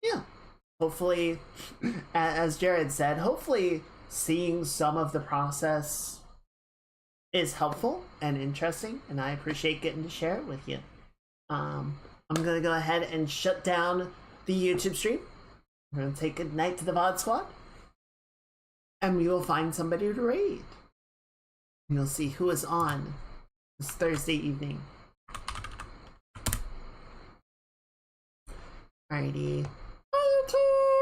yeah. Hopefully, as Jared said, hopefully seeing some of the process is helpful and interesting, and I appreciate getting to share it with you. I'm gonna go ahead and shut down the YouTube stream. We're gonna take good night to the VOD squad, and we will find somebody to raid. You'll see who is on this Thursday evening. Alrighty. Bye, YouTube!